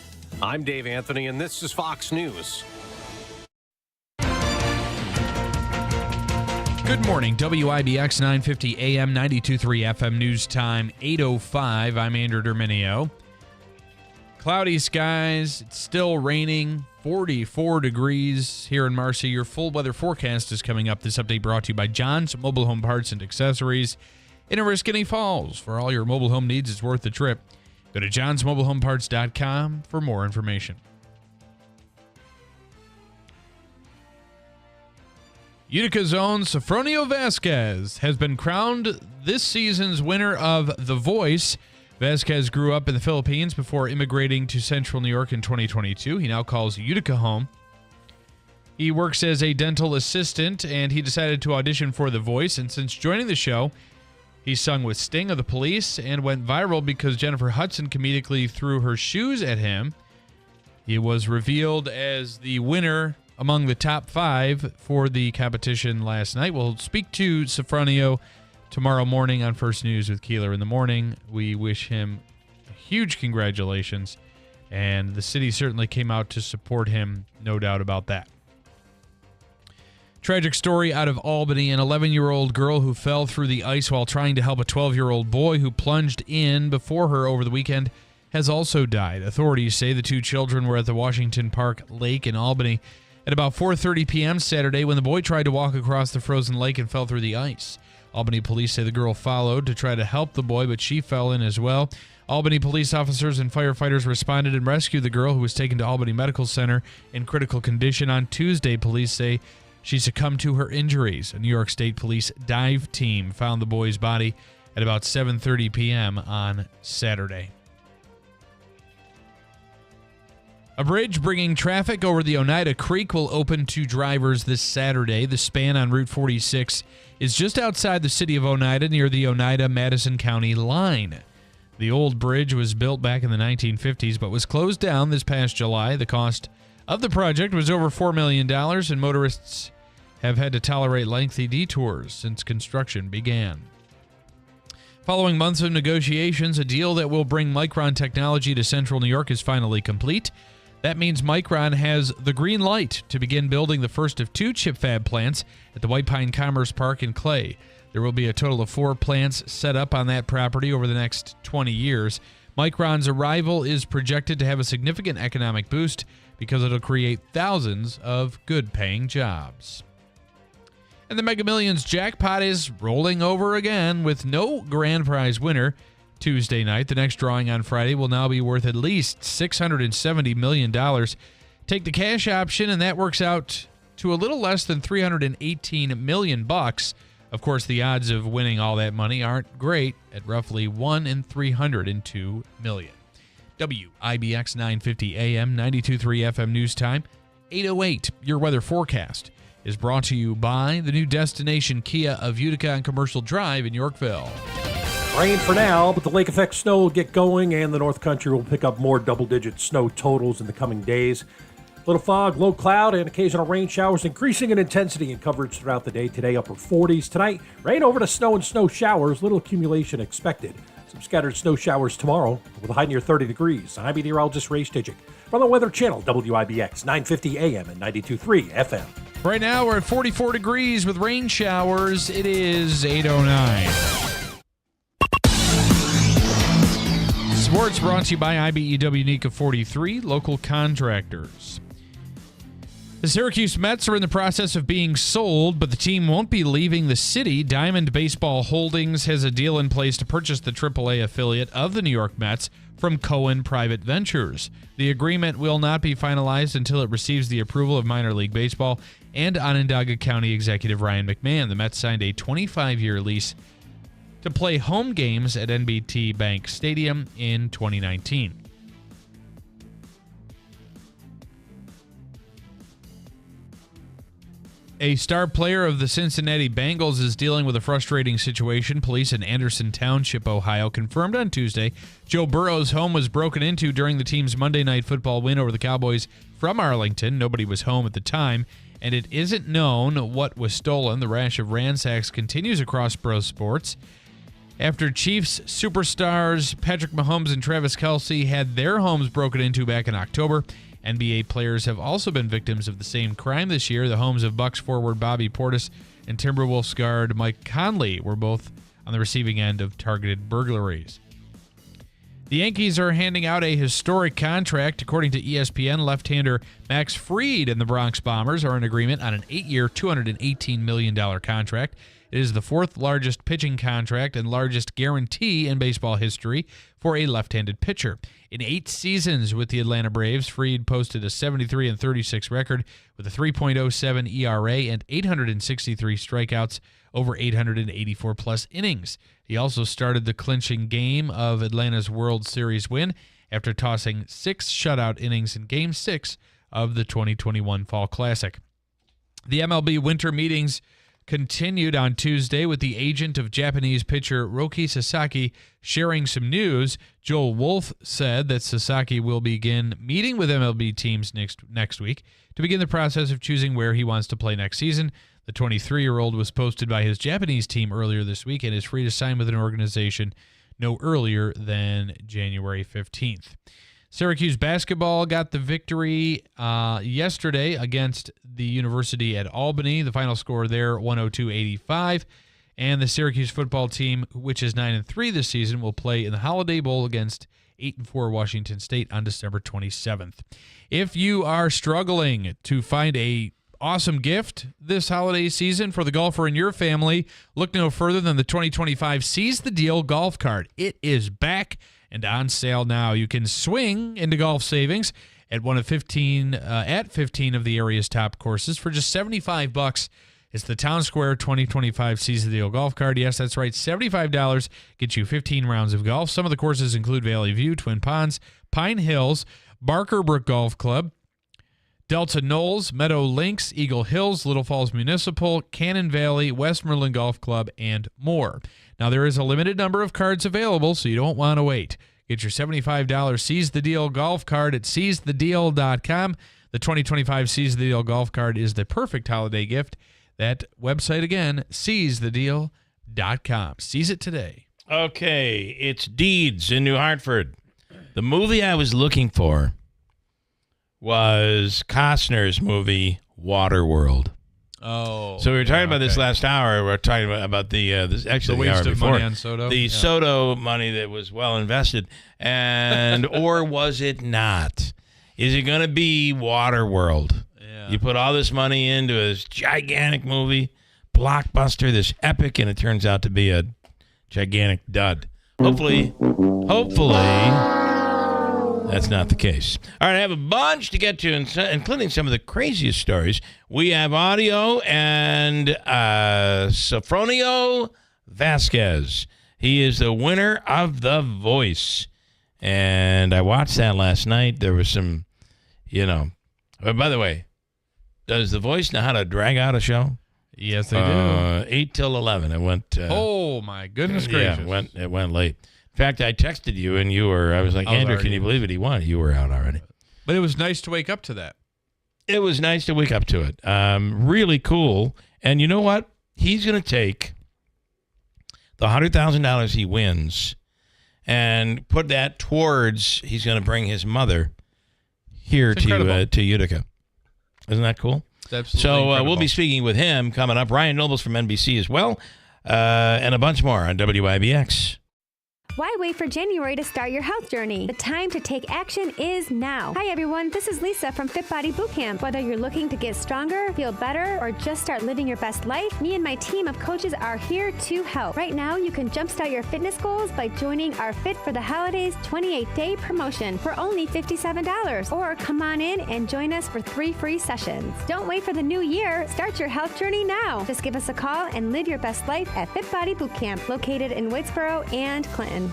I'm Dave Anthony, and this is Fox News. Good morning, WIBX 950 AM 92.3 FM News Time 8:05. I'm Andrew Derminio. Cloudy skies, it's still raining, 44 degrees here in Marcy. Your full weather forecast is coming up. This update brought to you by John's Mobile Home Parts and Accessories in Oriskany Falls. For all your mobile home needs, it's worth the trip. Go to johnsmobilehomeparts.com for more information. Utica's own Sofronio Vasquez has been crowned this season's winner of The Voice. Vasquez grew up in the Philippines before immigrating to Central New York in 2022. He now calls Utica home. He works as a dental assistant, and he decided to audition for The Voice. And since joining the show, he sung with Sting of the Police and went viral because Jennifer Hudson comedically threw her shoes at him. He was revealed as the winner among the top 5 for the competition last night. We'll speak to Sofronio tomorrow morning on First News with Keeler in the morning. We wish him a huge congratulations, and the city certainly came out to support him, no doubt about that. Tragic story out of Albany. An 11-year-old girl who fell through the ice while trying to help a 12-year-old boy who plunged in before her over the weekend has also died. Authorities say the 2 children were at the Washington Park Lake in Albany at about 4:30 p.m. Saturday when the boy tried to walk across the frozen lake and fell through the ice. Albany police say the girl followed to try to help the boy, but she fell in as well. Albany police officers and firefighters responded and rescued the girl, who was taken to Albany Medical Center in critical condition. On Tuesday, police say she succumbed to her injuries. A New York State Police dive team found the boy's body at about 7:30 p.m. on Saturday. A bridge bringing traffic over the Oneida Creek will open to drivers this Saturday. The span on Route 46 is just outside the city of Oneida, near the Oneida-Madison County line. The old bridge was built back in the 1950s, but was closed down this past July. The cost of the project was over $4 million, and motorists have had to tolerate lengthy detours since construction began. Following months of negotiations, a deal that will bring Micron technology to Central New York is finally complete. That means Micron has the green light to begin building the first of 2 chip fab plants at the White Pine Commerce Park in Clay. There will be a total of 4 plants set up on that property over the next 20 years. Micron's arrival is projected to have a significant economic boost because it'll create thousands of good-paying jobs. And the Mega Millions jackpot is rolling over again with no grand prize winner Tuesday night. The next drawing on Friday will now be worth at least $670 million. Take the cash option, and that works out to a little less than $318 million. Of course, the odds of winning all that money aren't great at roughly 1 in 302 million. WIBX 950 AM, 92.3 FM news time, 8:08. Your weather forecast is brought to you by the new destination Kia of Utica on Commercial Drive in Yorkville. Rain for now, but the lake effect snow will get going, and the North Country will pick up more double-digit snow totals in the coming days. Little fog, low cloud, and occasional rain showers increasing in intensity and coverage throughout the day. Today, upper 40s. Tonight, rain over to snow and snow showers. Little accumulation expected. Some scattered snow showers tomorrow with a high near 30 degrees. I'm meteorologist Ray Stidgick from the Weather Channel, WIBX 950 AM and 92.3 FM. Right now, we're at 44 degrees with rain showers. It is 8:09. Sports brought to you by IBEW NICA 43, local contractors. The Syracuse Mets are in the process of being sold, but the team won't be leaving the city. Diamond Baseball Holdings has a deal in place to purchase the AAA affiliate of the New York Mets from Cohen Private Ventures. The agreement will not be finalized until it receives the approval of minor league baseball and Onondaga County Executive Ryan McMahon. The Mets signed a 25-year lease to play home games at NBT Bank Stadium in 2019. A star player of the Cincinnati Bengals is dealing with a frustrating situation. Police in Anderson Township, Ohio, confirmed on Tuesday Joe Burrow's home was broken into during the team's Monday Night Football win over the Cowboys from Arlington. Nobody was home at the time, and it isn't known what was stolen. The rash of ransacks continues across pro sports. After Chiefs superstars Patrick Mahomes and Travis Kelce had their homes broken into back in October, NBA players have also been victims of the same crime this year. The homes of Bucks forward Bobby Portis and Timberwolves guard Mike Conley were both on the receiving end of targeted burglaries. The Yankees are handing out a historic contract. According to ESPN, left-hander Max Fried and the Bronx Bombers are in agreement on an 8-year, $218 million contract. It is the fourth largest pitching contract and largest guarantee in baseball history for a left-handed pitcher. In 8 seasons with the Atlanta Braves, Fried posted a 73-36 record with a 3.07 ERA and 863 strikeouts over 884-plus innings. He also started the clinching game of Atlanta's World Series win after tossing 6 shutout innings in Game 6 of the 2021 Fall Classic. The MLB winter meetings continued on Tuesday with the agent of Japanese pitcher Roki Sasaki sharing some news. Joel Wolfe said that Sasaki will begin meeting with MLB teams next week to begin the process of choosing where he wants to play next season. The 23-year-old was posted by his Japanese team earlier this week and is free to sign with an organization no earlier than January 15th. Syracuse basketball got the victory yesterday against the University at Albany. The final score there, 102-85. And the Syracuse football team, which is 9-3 this season, will play in the Holiday Bowl against 8-4 Washington State on December 27th. If you are struggling to find a awesome gift this holiday season for the golfer in your family, look no further than the 2025 Seize the Deal golf cart. It is back and on sale now. You can swing into golf savings at 15 of the area's top courses for just $75. It's the Town Square 2025 Seize the Deal golf card. Yes, that's right, $75 gets you 15 rounds of golf. Some of the courses include Valley View, Twin Ponds, Pine Hills, Barker Brook Golf Club, Delta Knolls, Meadow Links, Eagle Hills, Little Falls Municipal, Cannon Valley, Westmoreland Golf Club, and more. Now, there is a limited number of cards available, so you don't want to wait. Get your $75 Seize the Deal golf card at seizethedeal.com. The 2025 Seize the Deal golf card is the perfect holiday gift. That website again, seizethedeal.com. Seize it today. Okay, it's Deeds in New Hartford. The movie I was looking for was Costner's movie, Waterworld. Oh. So we were talking about this last hour. We were talking about the waste of money on Soto. The Soto money that was well invested. And or was it not? Is it going to be Waterworld? Yeah. You put all this money into this gigantic movie, blockbuster, this epic, and it turns out to be a gigantic dud. Hopefully, That's not the case. All right, I have a bunch to get to, including some of the craziest stories. We have audio and Sofronio Vasquez. He is the winner of The Voice. And I watched that last night. There was some, by the way, does The Voice know how to drag out a show? Yes, they do. 8 till 11. It went. Oh, my goodness gracious. Yeah, it went late. In fact, I texted you, and I was like, Andrew, can you believe it? He won. You were out already. But it was nice to wake up to that. It was nice to wake up to it. Really cool. And you know what? He's going to take the $100,000 he wins and put that towards, he's going to bring his mother here to Utica. Isn't that cool? So we'll be speaking with him coming up. Ryan Nobles from NBC as well, and a bunch more on WIBX. Why wait for January to start your health journey? The time to take action is now. Hi everyone, this is Lisa from Fit Body Bootcamp. Whether you're looking to get stronger, feel better, or just start living your best life, me and my team of coaches are here to help. Right now, you can jumpstart your fitness goals by joining our Fit for the Holidays 28-day promotion for only $57. Or come on in and join us for 3 free sessions. Don't wait for the new year. Start your health journey now. Just give us a call and live your best life at Fit Body Bootcamp, located in Whitesboro and Clinton.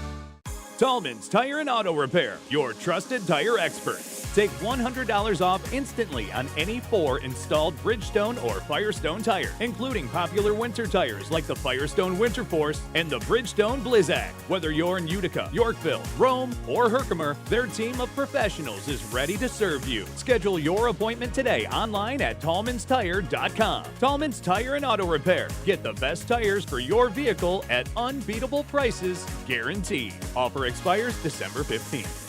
Tallman's Tire and Auto Repair, your trusted tire expert. Take $100 off instantly on any 4 installed Bridgestone or Firestone tire, including popular winter tires like the Firestone Winter Force and the Bridgestone Blizzak. Whether you're in Utica, Yorkville, Rome, or Herkimer, their team of professionals is ready to serve you. Schedule your appointment today online at tallmanstire.com. Tallman's Tire and Auto Repair. Get the best tires for your vehicle at unbeatable prices, guaranteed. Offer expires December 15th.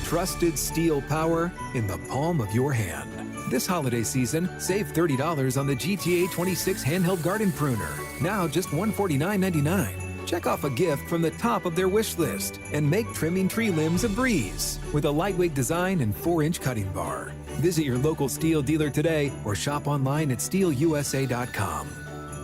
Trusted steel power in the palm of your hand. This holiday season, save $30 on the GTA 26 handheld garden pruner. Now just $149.99. Check off a gift from the top of their wish list and make trimming tree limbs a breeze with a lightweight design and 4-inch cutting bar. Visit your local steel dealer today or shop online at steelusa.com.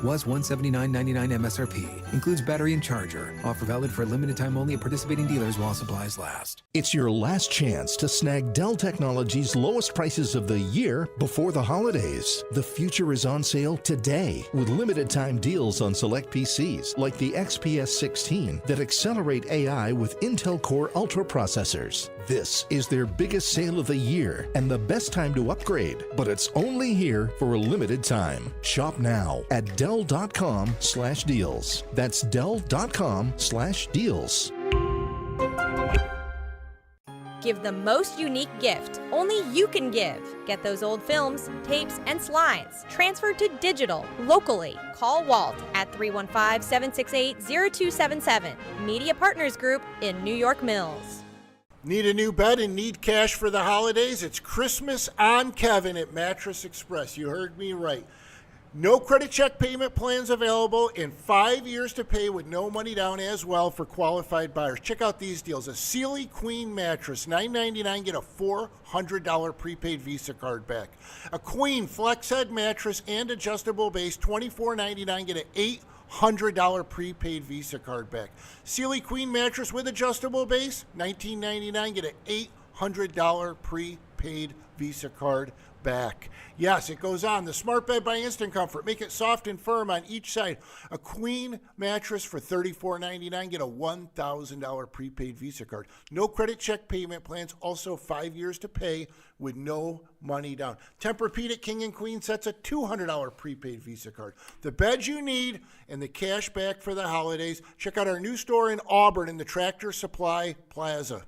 Was $179.99 MSRP. Includes battery and charger. Offer valid for a limited time only at participating dealers while supplies last. It's your last chance to snag Dell Technologies' lowest prices of the year before the holidays. The future is on sale today with limited time deals on select PCs like the XPS 16 that accelerate AI with Intel Core Ultra processors. This is their biggest sale of the year and the best time to upgrade, but it's only here for a limited time. Shop now at Dell.com/deals. That's Dell.com/deals. Give the most unique gift only you can give. Get those old films, tapes, and slides transferred to digital locally. Call Walt at 315-768-0277. Media Partners Group in New York Mills. Need a new bed and need cash for the holidays? It's Christmas on Kevin at Mattress Express. You heard me right. No credit check payment plans available in 5 years to pay with no money down as well for qualified buyers. Check out these deals. A Sealy Queen mattress, $999, get a $400 prepaid Visa card back. A Queen Flex Head mattress and adjustable base, $24.99, get an $800 prepaid Visa card back. Sealy Queen mattress with adjustable base, $19.99, get an $800 prepaid Visa card back. Yes, it goes on. The Smart Bed by Instant Comfort. Make it soft and firm on each side. A Queen mattress for $34.99. Get a $1,000 prepaid Visa card. No credit check payment plans. Also 5 years to pay with no money down. Tempur-Pedic King and Queen sets a $200 prepaid Visa card. The beds you need and the cash back for the holidays. Check out our new store in Auburn in the Tractor Supply Plaza.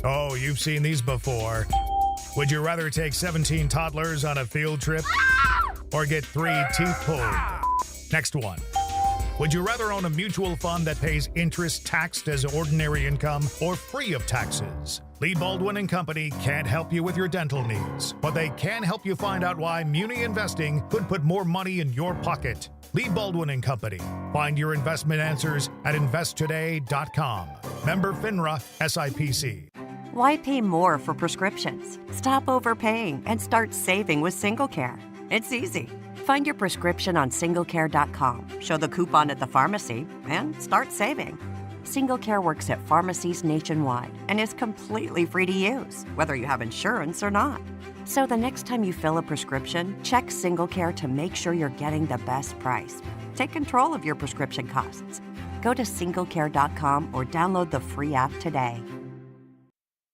Oh, you've seen these before. Would you rather take 17 toddlers on a field trip or get 3 teeth pulled? Next one. Would you rather own a mutual fund that pays interest taxed as ordinary income or free of taxes? Lee Baldwin & Company can't help you with your dental needs, but they can help you find out why Muni Investing could put more money in your pocket. Lee Baldwin & Company. Find your investment answers at investtoday.com. Member FINRA SIPC. Why pay more for prescriptions? Stop overpaying and start saving with SingleCare. It's easy. Find your prescription on singlecare.com, show the coupon at the pharmacy, and start saving. Single Care works at pharmacies nationwide and is completely free to use, whether you have insurance or not. So the next time you fill a prescription, check Single Care to make sure you're getting the best price. Take control of your prescription costs. Go to singlecare.com or download the free app today.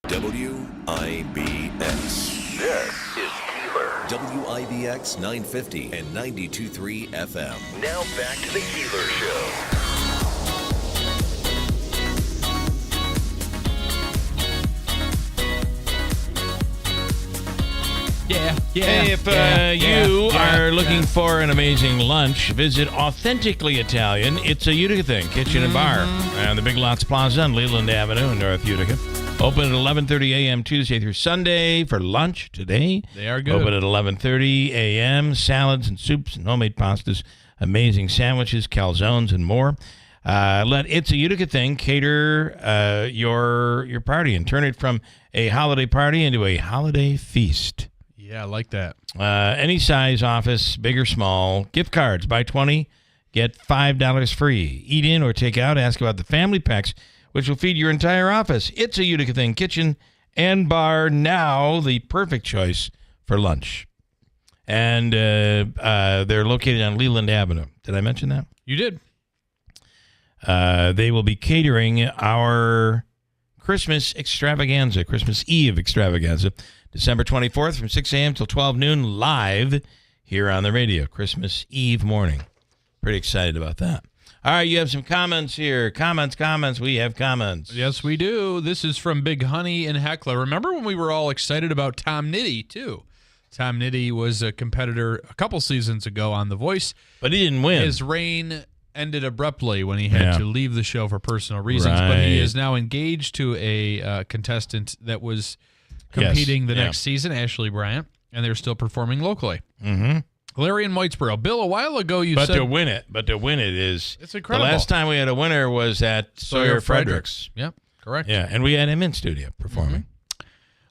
WIBX. This is Keeler. WIBX 950 and 92.3 FM. Now back to the Keeler Show. Hey, if you are looking for an amazing lunch, visit Authentically Italian. It's a Utica thing, kitchen and bar, and the Big Lots Plaza on Leland Avenue in North Utica. Open at 11:30 a.m. Tuesday through Sunday for lunch today. They are good. Open at 11:30 a.m. Salads and soups and homemade pastas, amazing sandwiches, calzones, and more. Let It's a Utica thing cater your party and turn it from a holiday party into a holiday feast. Yeah, I like that. Any size office, big or small. Gift cards. Buy 20, get $5 free. Eat in or take out. Ask about the family packs, which will feed your entire office. It's a Utica thing. Kitchen and bar, now the perfect choice for lunch. And they're located on Leland Avenue. Did I mention that? You did. They will be catering our Christmas extravaganza, Christmas Eve extravaganza, December 24th from 6 a.m. till 12 noon, live here on the radio, Christmas Eve morning. Pretty excited about that. All right, you have some comments here. Comments. We have comments. Yes, we do. This is from Big Honey and Heckler. Remember when we were all excited about Tom Nitty, too? Tom Nitty was a competitor a couple seasons ago on The Voice. But he didn't win. His reign ended abruptly when he had to leave the show for personal reasons. Right. But he is now engaged to a contestant that was competing the next season, Ashley Bryant, and they're still performing locally. Mm-hmm. Larry in Whitesboro. Bill, a while ago you said... But to win it is... It's incredible. The last time we had a winner was at Sawyer Fredericks. Yep, correct. Yeah, and we had him in studio performing. Mm-hmm.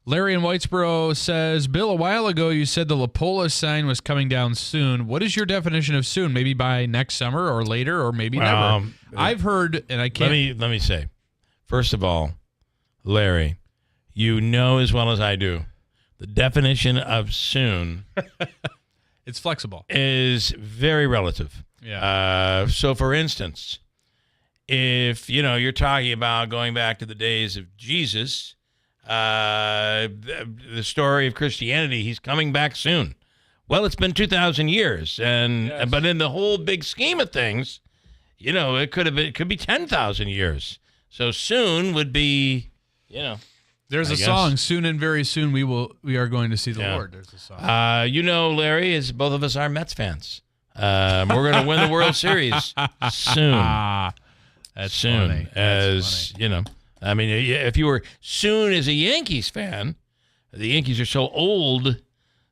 Larry in Whitesboro says, Bill, a while ago you said the La Pola sign was coming down soon. What is your definition of soon? Maybe by next summer or later or maybe never? I've heard, and I can't... Let me say, first of all, Larry, you know as well as I do, the definition of soon... It's flexible. Is very relative. Yeah. So, for instance, if, you're talking about going back to the days of Jesus, the story of Christianity, he's coming back soon. Well, it's been 2,000 years. But in the whole big scheme of things, it could be 10,000 years. So soon would be, There's a song, soon and very soon we are going to see the Lord. There's a song. Larry, as both of us are Mets fans. We're going to win the World Series soon. That's soon. Funny. As, I mean, if you were soon as a Yankees fan, the Yankees are so old,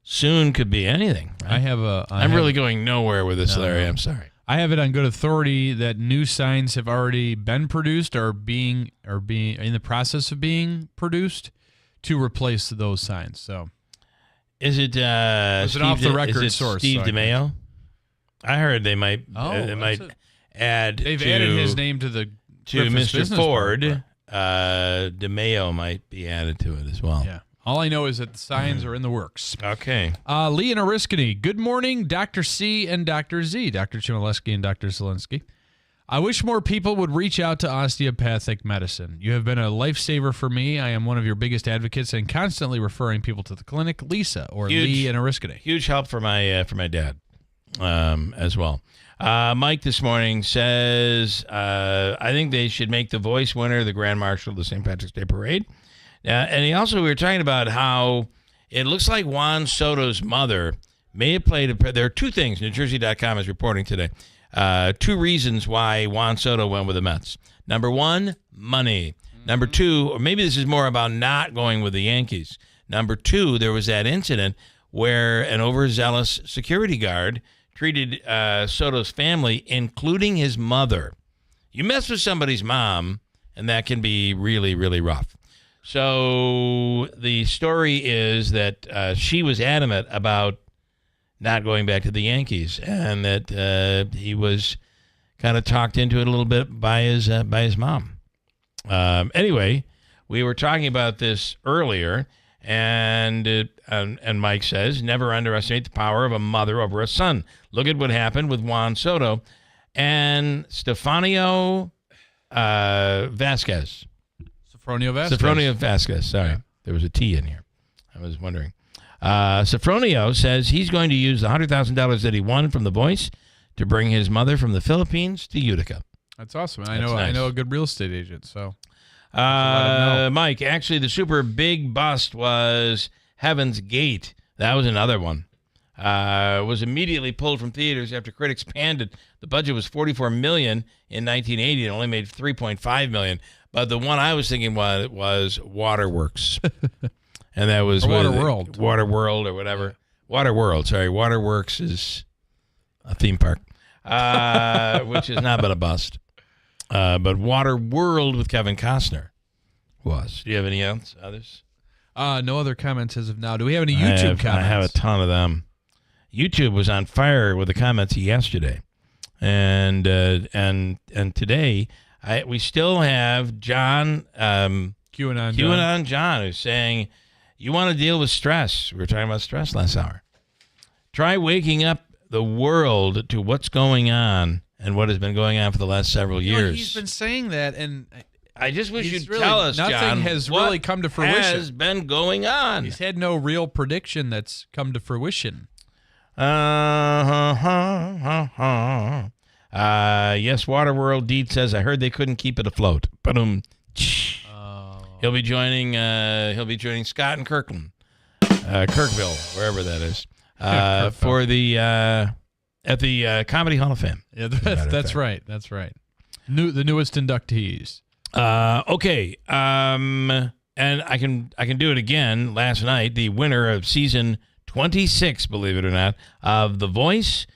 soon could be anything. Right? I'm really going nowhere with this, Larry. I'm sorry. I have it on good authority that new signs have already been produced or being in the process of being produced to replace those signs. So, is it an off the record source? Steve DeMaio? I heard they might add. They've added his name to Mr. Ford. DeMaio might be added to it as well. Yeah. All I know is that the signs are in the works. Okay. Lee and Oriskany. Good morning, Dr. C and Dr. Z, Dr. Chmielewski and Dr. Zelensky. I wish more people would reach out to osteopathic medicine. You have been a lifesaver for me. I am one of your biggest advocates and constantly referring people to the clinic. Lisa or Lee and Oriskany. Huge help for my dad as well. Mike this morning says, I think they should make the Voice winner the Grand Marshal of the St. Patrick's Day Parade. And we were talking about how it looks like Juan Soto's mother may have played there are two things NewJersey.com is reporting today. Two reasons why Juan Soto went with the Mets. Number one, money. Number two, or maybe this is more about not going with the Yankees. Number two, there was that incident where an overzealous security guard treated Soto's family, including his mother. You mess with somebody's mom, and that can be really, really rough. So the story is that she was adamant about not going back to the Yankees, and that he was kind of talked into it a little bit by his mom. Anyway, we were talking about this earlier, and Mike says, never underestimate the power of a mother over a son. Look at what happened with Juan Soto and Stefanio Vasquez. Sofronio Vasquez. Sorry. Yeah. There was a T in here. I was wondering. Sofronio says he's going to use the $100,000 that he won from The Voice to bring his mother from the Philippines to Utica. That's awesome. I know a good real estate agent. So, Mike, actually, the super big bust was Heaven's Gate. That was another one. Was immediately pulled from theaters after critics panned it. The budget was $44 million in 1980 and only made $3.5 million. But the one I was thinking was Waterworks, and that was Waterworld or whatever. Waterworld, sorry. Waterworks is a theme park, which has not been a bust. But Waterworld with Kevin Costner was. Do you have any others? No other comments as of now. Do we have any YouTube comments? I have a ton of them. YouTube was on fire with the comments yesterday, and today we still have John QAnon John who's saying, you want to deal with stress. We were talking about stress last hour. Try waking up the world to what's going on and what has been going on for the last several years. He's been saying that, and I just wish you'd tell us, nothing John, has really come to fruition. What has been going on? He's had no real prediction that's come to fruition. Yes, Waterworld Deed says, I heard they couldn't keep it afloat. Ba-dum. He'll be joining Scott and Kirkland, Kirkville, wherever that is, for the at the Comedy Hall of Fame. Yeah, that's right. That's right. The newest inductees. Okay. And I can do it again. Last night, the winner of season 26, believe it or not, of The Voice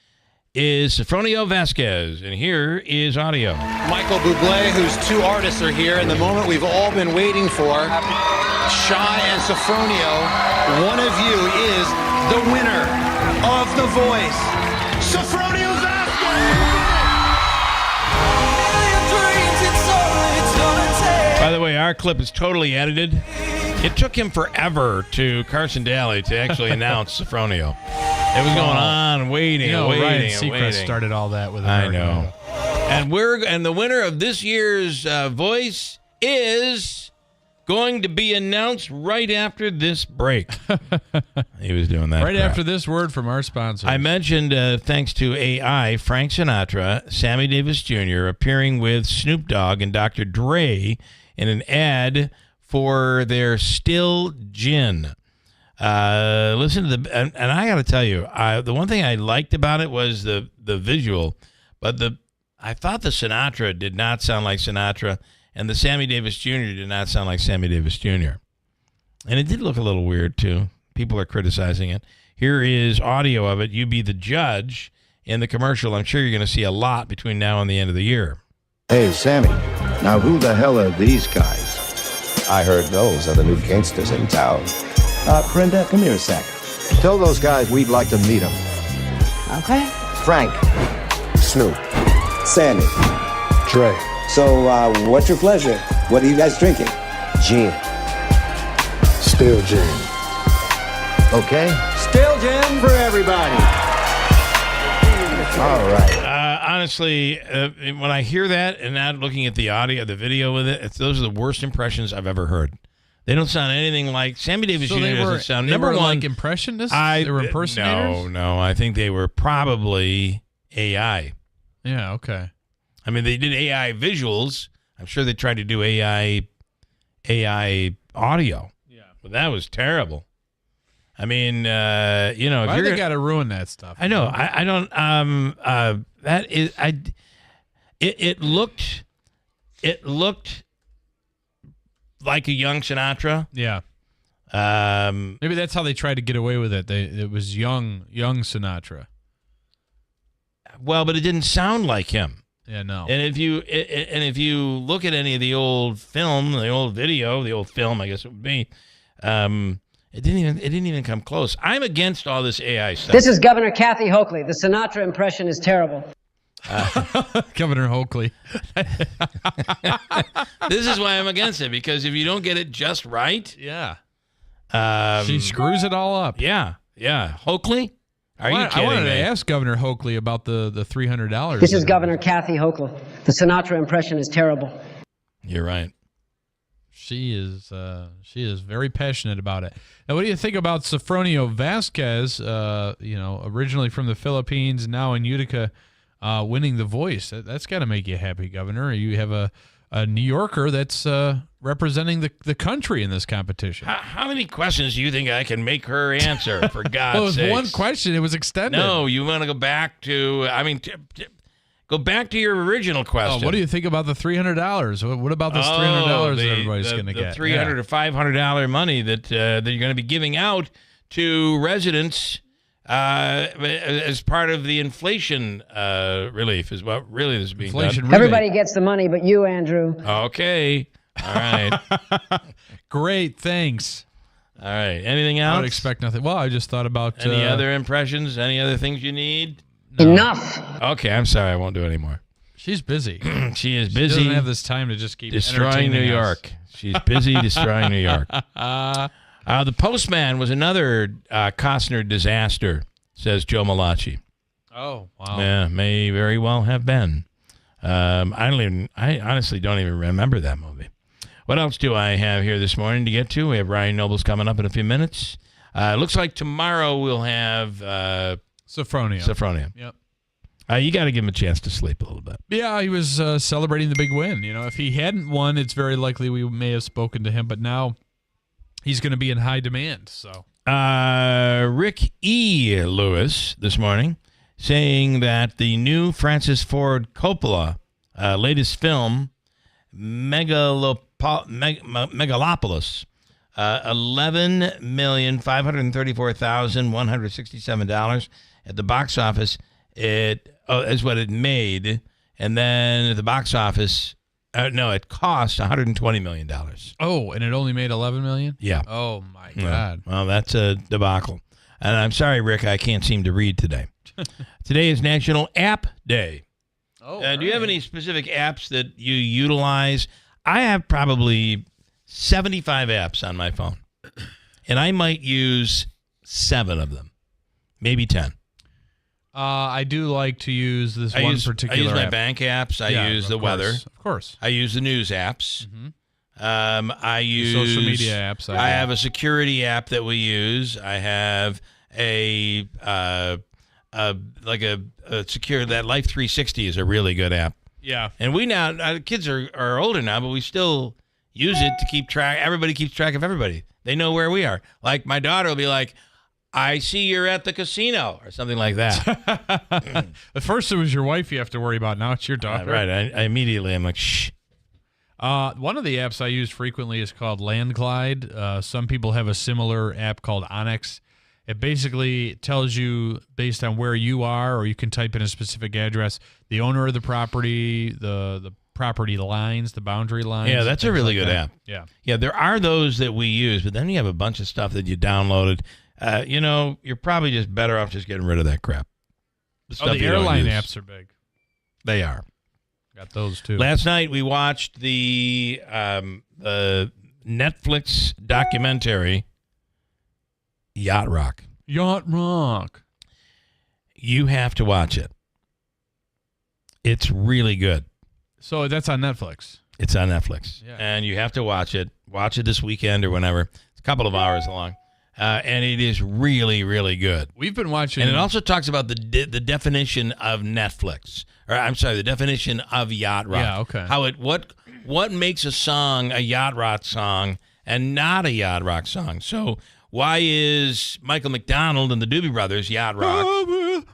is Sofronio Vasquez, and here is audio. Michael Bublé, whose two artists are here, and the moment we've all been waiting for. Shai and Sofronio, one of you is the winner of The Voice, Sofronio Vasquez! By the way, our clip is totally edited. It took him forever to Carson Daly to actually announce Sofronio. It was going on, waiting. Ryan Seacrest started all that with I know. And the winner of this year's Voice is going to be announced right after this break. He was doing that right after this word from our sponsor. I mentioned, thanks to AI, Frank Sinatra, Sammy Davis Jr. appearing with Snoop Dogg and Dr. Dre in an ad for their Still Gin. Listen to and I got to tell you, the one thing I liked about it was the visual, but I thought the Sinatra did not sound like Sinatra, and the Sammy Davis Jr. did not sound like Sammy Davis Jr. And it did look a little weird too. People are criticizing it. Here is audio of it. You be the judge in the commercial. I'm sure you're going to see a lot between now and the end of the year. Hey, Sammy. Now who the hell are these guys? I heard those are the new gangsters in town. Brenda, come here a sec. Tell those guys we'd like to meet them. Okay. Frank. Snoop. Sammy. Dre. So, what's your pleasure? What are you guys drinking? Gin. Still gin. Okay. Still gin for everybody. All right. Honestly, when I hear that and not looking at the audio, the video with it, those are the worst impressions I've ever heard. They don't sound anything like Sammy Davis Jr. doesn't sound. They Number were one, like impressionists. They were impersonators. No. I think they were probably AI. Yeah. Okay. I mean, they did AI visuals. I'm sure they tried to do AI audio. Yeah. But that was terrible. I mean, if why they got to ruin that stuff? I know. I don't. That is. It looked like a young Sinatra. Yeah. Maybe that's how they tried to get away with it. It was young Sinatra. Well, but it didn't sound like him. Yeah, no. And if you look at any of the old film, the old video, the old film, I guess it would be, it didn't even come close. I'm against all this AI stuff. This is Governor Kathy Hochuli. The Sinatra impression is terrible. Governor Hochuli. This is why I'm against it, because if you don't get it just right, yeah, she screws it all up. Yeah. Hochuli? Are you kidding I wanted me? to ask Governor Hochuli about the $300. This is Governor Kathy Hochul. The Sinatra impression is terrible. You're right. She is very passionate about it. Now, what do you think about Sofronio Vasquez? Originally from the Philippines, now in Utica, winning The Voice. That's got to make you happy, Governor. You have a New Yorker that's representing the country in this competition. How many questions do you think I can make her answer? For God's Well, it was sakes. one question. It was extended. No, you want to go back to? Go back to your original question. What do you think about the $300? What about this $300 that everybody's going to get? The $300 to $500 money that you're going to be giving out to residents as part of the inflation relief is what really is being done. Everybody gets the money, but you, Andrew. Okay. All right. Great. Thanks. All right. Anything else? I would expect nothing. Well, I just thought about any other impressions? Any other things you need? No. Enough. Okay, I'm sorry. I won't do any more. She's busy. She is busy. She doesn't have this time to just keep destroying New entertaining York. us. She's busy destroying New York. The postman was another Costner disaster, says Joe Malachi. Oh, wow. Yeah, may very well have been. I honestly don't even remember that movie. What else do I have here this morning to get to? We have Ryan Nobles coming up in a few minutes. Looks like tomorrow we'll have Sofronio. Yep. You got to give him a chance to sleep a little bit. Yeah, he was celebrating the big win. If he hadn't won, it's very likely we may have spoken to him, but now he's going to be in high demand. So, Rick E. Lewis this morning saying that the new Francis Ford Coppola latest film, Megalopolis, $11,534,167 at the box office. It is what it made, and then at the box office, it cost $120 million. Oh, and it only made $11 million? Yeah. Oh my God. Well, that's a debacle. And I'm sorry, Rick, I can't seem to read today. Today is National App Day. Oh, do you have any specific apps that you utilize? I have probably 75 apps on my phone, and I might use 7 of them, maybe 10. I do like to use this particular I use my app. bank apps. I use the weather. Of course. I use the news apps. Mm-hmm. I use social media apps. I have a security app that we use. I have a secure, that Life 360 is a really good app. Yeah. And we now, kids are older now, but we still use it to keep track. Everybody keeps track of everybody. They know where we are. Like my daughter will be like, I see you're at the casino or something like that. At first it was your wife you have to worry about. Now it's your daughter. Right. I immediately I'm like, shh. One of the apps I use frequently is called Landglide. Some people have a similar app called Onyx. It basically tells you based on where you are, or you can type in a specific address, the owner of the property, the property lines, the boundary lines. Yeah, that's a really good app. Yeah. Yeah, there are those that we use, but then you have a bunch of stuff that you downloaded. You're probably just better off just getting rid of that crap. The airline apps are big. They are. Got those too. Last night we watched the Netflix documentary Yacht Rock. Yacht Rock. You have to watch it. It's really good. So that's on Netflix. It's on Netflix. Yeah. And you have to watch it. Watch it this weekend or whenever. It's a couple of hours long. And it is really, really good. We've been watching. And it also talks about the definition of Netflix. Or I'm sorry, the definition of yacht rock. Yeah, okay. How what makes a song a yacht rock song and not a yacht rock song? So why is Michael McDonald and the Doobie Brothers yacht rock?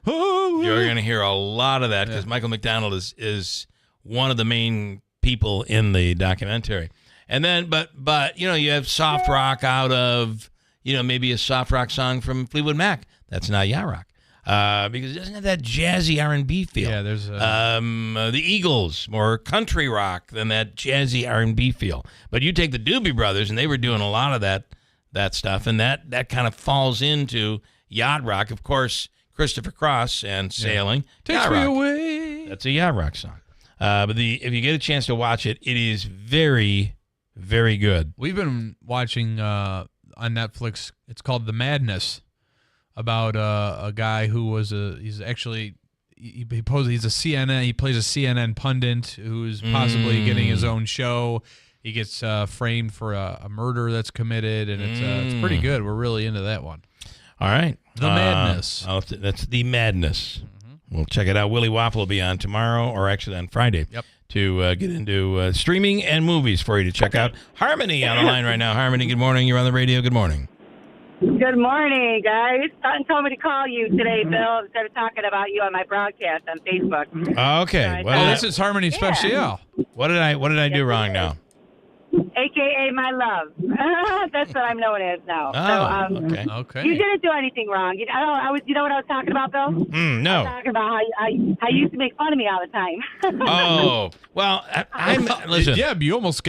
You're going to hear a lot of that because Michael McDonald is one of the main people in the documentary. And then, but you have soft rock out of, maybe a soft rock song from Fleetwood Mac. That's not yacht rock. Because it doesn't have that jazzy R&B feel. Yeah, there's the Eagles, more country rock than that jazzy R&B feel. But you take the Doobie Brothers, and they were doing a lot of that stuff, and that kind of falls into yacht rock. Of course, Christopher Cross and sailing. Takes me away. That's a yacht rock song. But if you get a chance to watch it, it is very, very good. We've been watching on Netflix. It's called The Madness, about a guy who was he's a CNN. He plays a CNN pundit who's possibly getting his own show. He gets framed for a murder that's committed, and it's pretty good. We're really into that one. All right. The Madness. That's The Madness. We'll check it out. Willie Waffle will be on tomorrow, or actually on Friday, to get into streaming and movies for you to check out. Harmony on the line right now. Harmony, good morning. You're on the radio. Good morning. Good morning, guys. Sutton told me to call you today, Bill, instead of talking about you on my broadcast on Facebook. Okay. This is Harmony Special. What did I do wrong now? AKA my love. That's what I'm known as now. Okay. You didn't do anything wrong. You know what I was talking about, Bill? No. I was talking about how you used to make fun of me all the time. Oh, well, listen. Yeah, you almost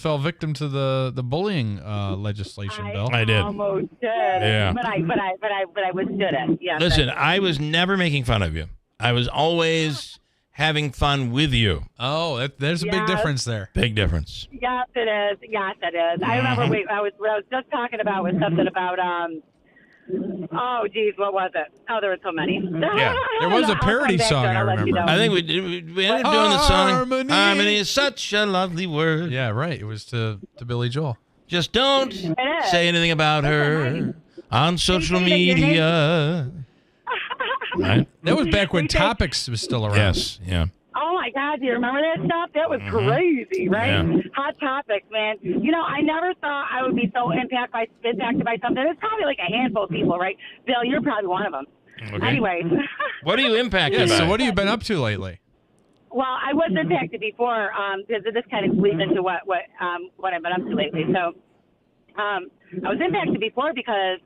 fell victim to the bullying legislation, Bill. I did. Almost did. Yeah. But I withstood it. Yeah. Listen, I was never making fun of you. I was always having fun with you. Oh, there's a big difference there. Big difference. Yes, it is. Yes, it is. I remember what I was just talking about was something about oh, geez, what was it? Oh, there were so many. Yeah, there was a parody song, I remember. I think we ended up doing the song. Harmony is such a lovely word. Yeah, right. It was to Billy Joel. Just don't say anything about her on social media. Right? That was back when Topics was still around. Yes, yeah. Oh, my God, do you remember that stuff? That was crazy, right? Yeah. Hot Topics, man. You know, I never thought I would be so impacted by something. It's probably like a handful of people, right? Bill, you're probably one of them. Okay. Anyway. What are you impacted by? So what have you been up to lately? Well, I was impacted before because this kind of leads into what I've been up to lately. So I was impacted before because,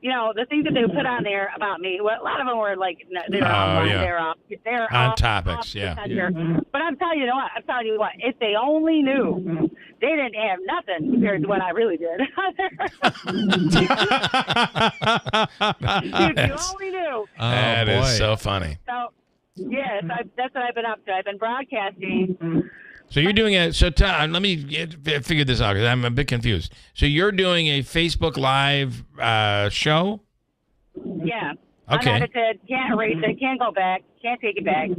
you know, the things that they put on there about me, well, a lot of them were like, they're on Topics, yeah. But I'm telling you what, if they only knew, they didn't have nothing compared to what I really did. If you only knew. That is so funny. So, yes, that's what I've been up to. I've been broadcasting. So you're doing it. So let me figure this out because I'm a bit confused. So you're doing a Facebook Live show? Yeah. Okay. Unedited, can't erase it, can't go back, can't take it back.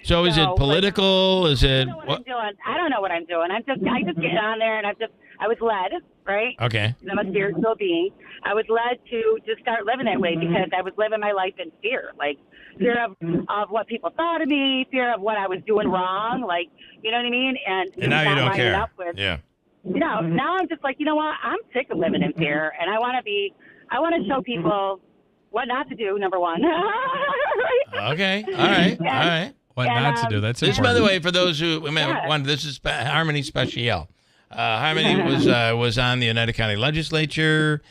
So is it political? Is it? I don't know what I'm doing. I just get on there and I was led, right? Okay. I'm a spiritual being. I was led to just start living that way because I was living my life in fear, like fear of what people thought of me, fear of what I was doing wrong, like, you know what I mean? And now you don't care. Yeah. You know, now I'm just like, you know what? I'm sick of living in fear, and I want to show people what not to do, number one. Okay. All right. All right. What not to do. That's this, by the way, for those who wonder, this is Harmony Special. Harmony was on the Oneida County Legislature.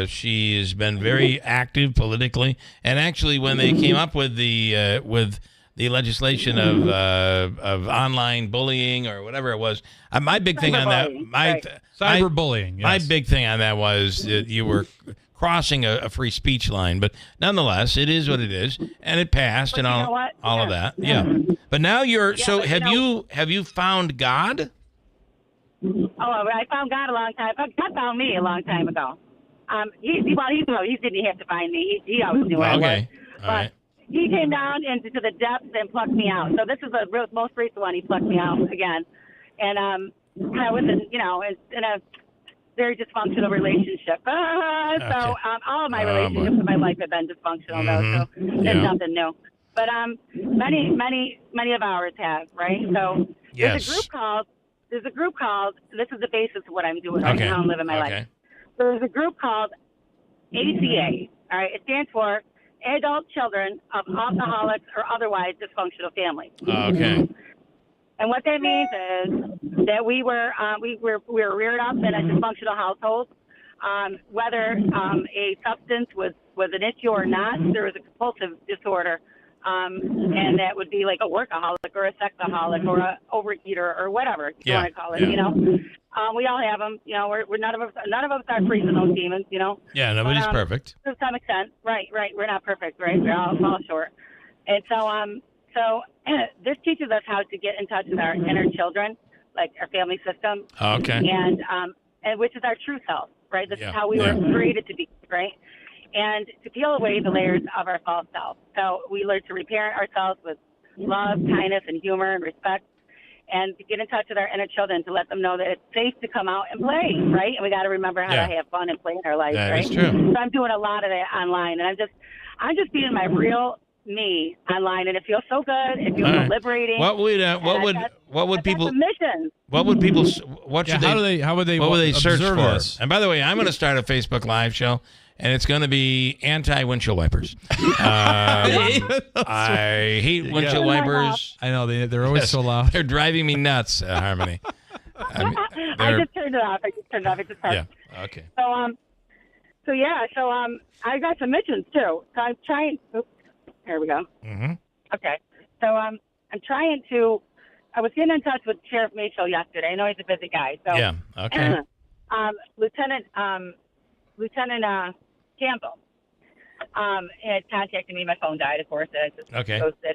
She has been very active politically, and actually, when they came up with the legislation of online bullying or whatever it was, my big thing on that, cyberbullying. My big thing on that was that you were crossing a free speech line, but nonetheless, it is what it is, and it passed, and all of that. Yeah. But now you're have you found God? Oh, I found God a long time. God found me a long time ago. He didn't have to find me. He always knew where I was. All But right. he came down into the depths and plucked me out. So this is the most recent one. He plucked me out again, and I was in a very dysfunctional relationship. So all of my relationships in my life have been dysfunctional, though. So there's nothing new. But many of ours have, right? So there's a group called. This is the basis of what I'm doing right now. I'm living my life. So there's a group called ACA. All right, it stands for Adult Children of Alcoholics or Otherwise Dysfunctional Families. Okay. And what that means is that we were reared up in a dysfunctional household. Whether a substance was an issue or not, there was a compulsive disorder, and that would be like a workaholic or a sexaholic or a overeater or whatever you want to call it. You know, we all have them. You know, we're none of us are free from those demons. You know. Yeah, nobody's perfect. To some extent, right. We're not perfect, right? We're all fall short. And so So this teaches us how to get in touch with our inner children, like our family system. Okay. And which is our true self, right? This Yeah. is how we were created to be, right? And to peel away the layers of our false self. So we learn to reparent ourselves with love, kindness, and humor and respect, and to get in touch with our inner children to let them know that it's safe to come out and play, right? And we got to remember how to have fun and play in our lives, That right? is true. So I'm doing a lot of that online, and I'm just being my real me online, and it feels so good. It feels so liberating. What would people search for this? And by the way, I'm going to start a Facebook Live show, and it's going to be anti-windshield wipers. I hate windshield wipers. I know they're always so loud. They're driving me nuts, Harmony. I just turned it off. It just started. Yeah. Okay. So I got submissions too. So I'm trying. Oops, there we go. Mm-hmm. Okay. So I'm trying to. I was getting in touch with Sheriff Mitchell yesterday. I know he's a busy guy. So yeah. Okay. Lieutenant Campbell had contacted me. My phone died, of course. That's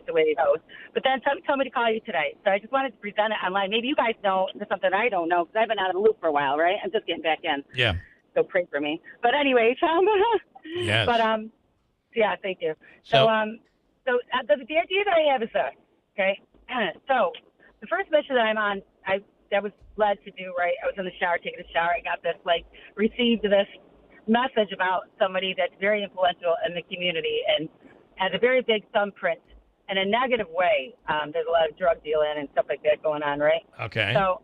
the way it goes. But then somebody told me to call you today. So I just wanted to present it online. Maybe you guys know something I don't know because I've been out of the loop for a while, right? I'm just getting back in. Yeah. So pray for me. But anyway, yes. But yeah, thank you. So the idea that I have is this, okay? So the first mission that I'm on, that was led to do, right? I was in the shower, taking a shower. I got this, received this message about somebody that's very influential in the community and has a very big thumbprint in a negative way. There's a lot of drug dealing and stuff like that going on, right? Okay. So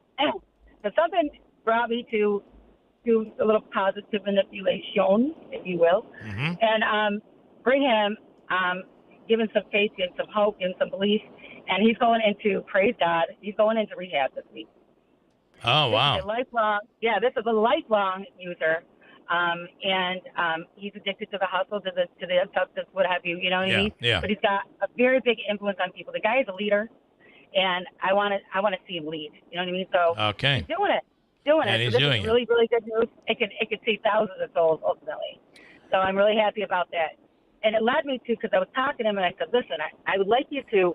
something brought me to a little positive manipulation, if you will, and bring him, give him some faith, give him some hope, give him some belief, and he's going into, praise God, he's going into rehab this week. Oh, wow. This is a lifelong user, and he's addicted to the hustle, to the substance, what have you, you know what I mean? Yeah. But he's got a very big influence on people. The guy is a leader, and I want to see him lead, you know what I mean? So okay. he's doing it. And he's so this doing is really, really good news. It could save thousands of souls ultimately. So I'm really happy about that. And it led me to, because I was talking to him and I said, listen, I would like you to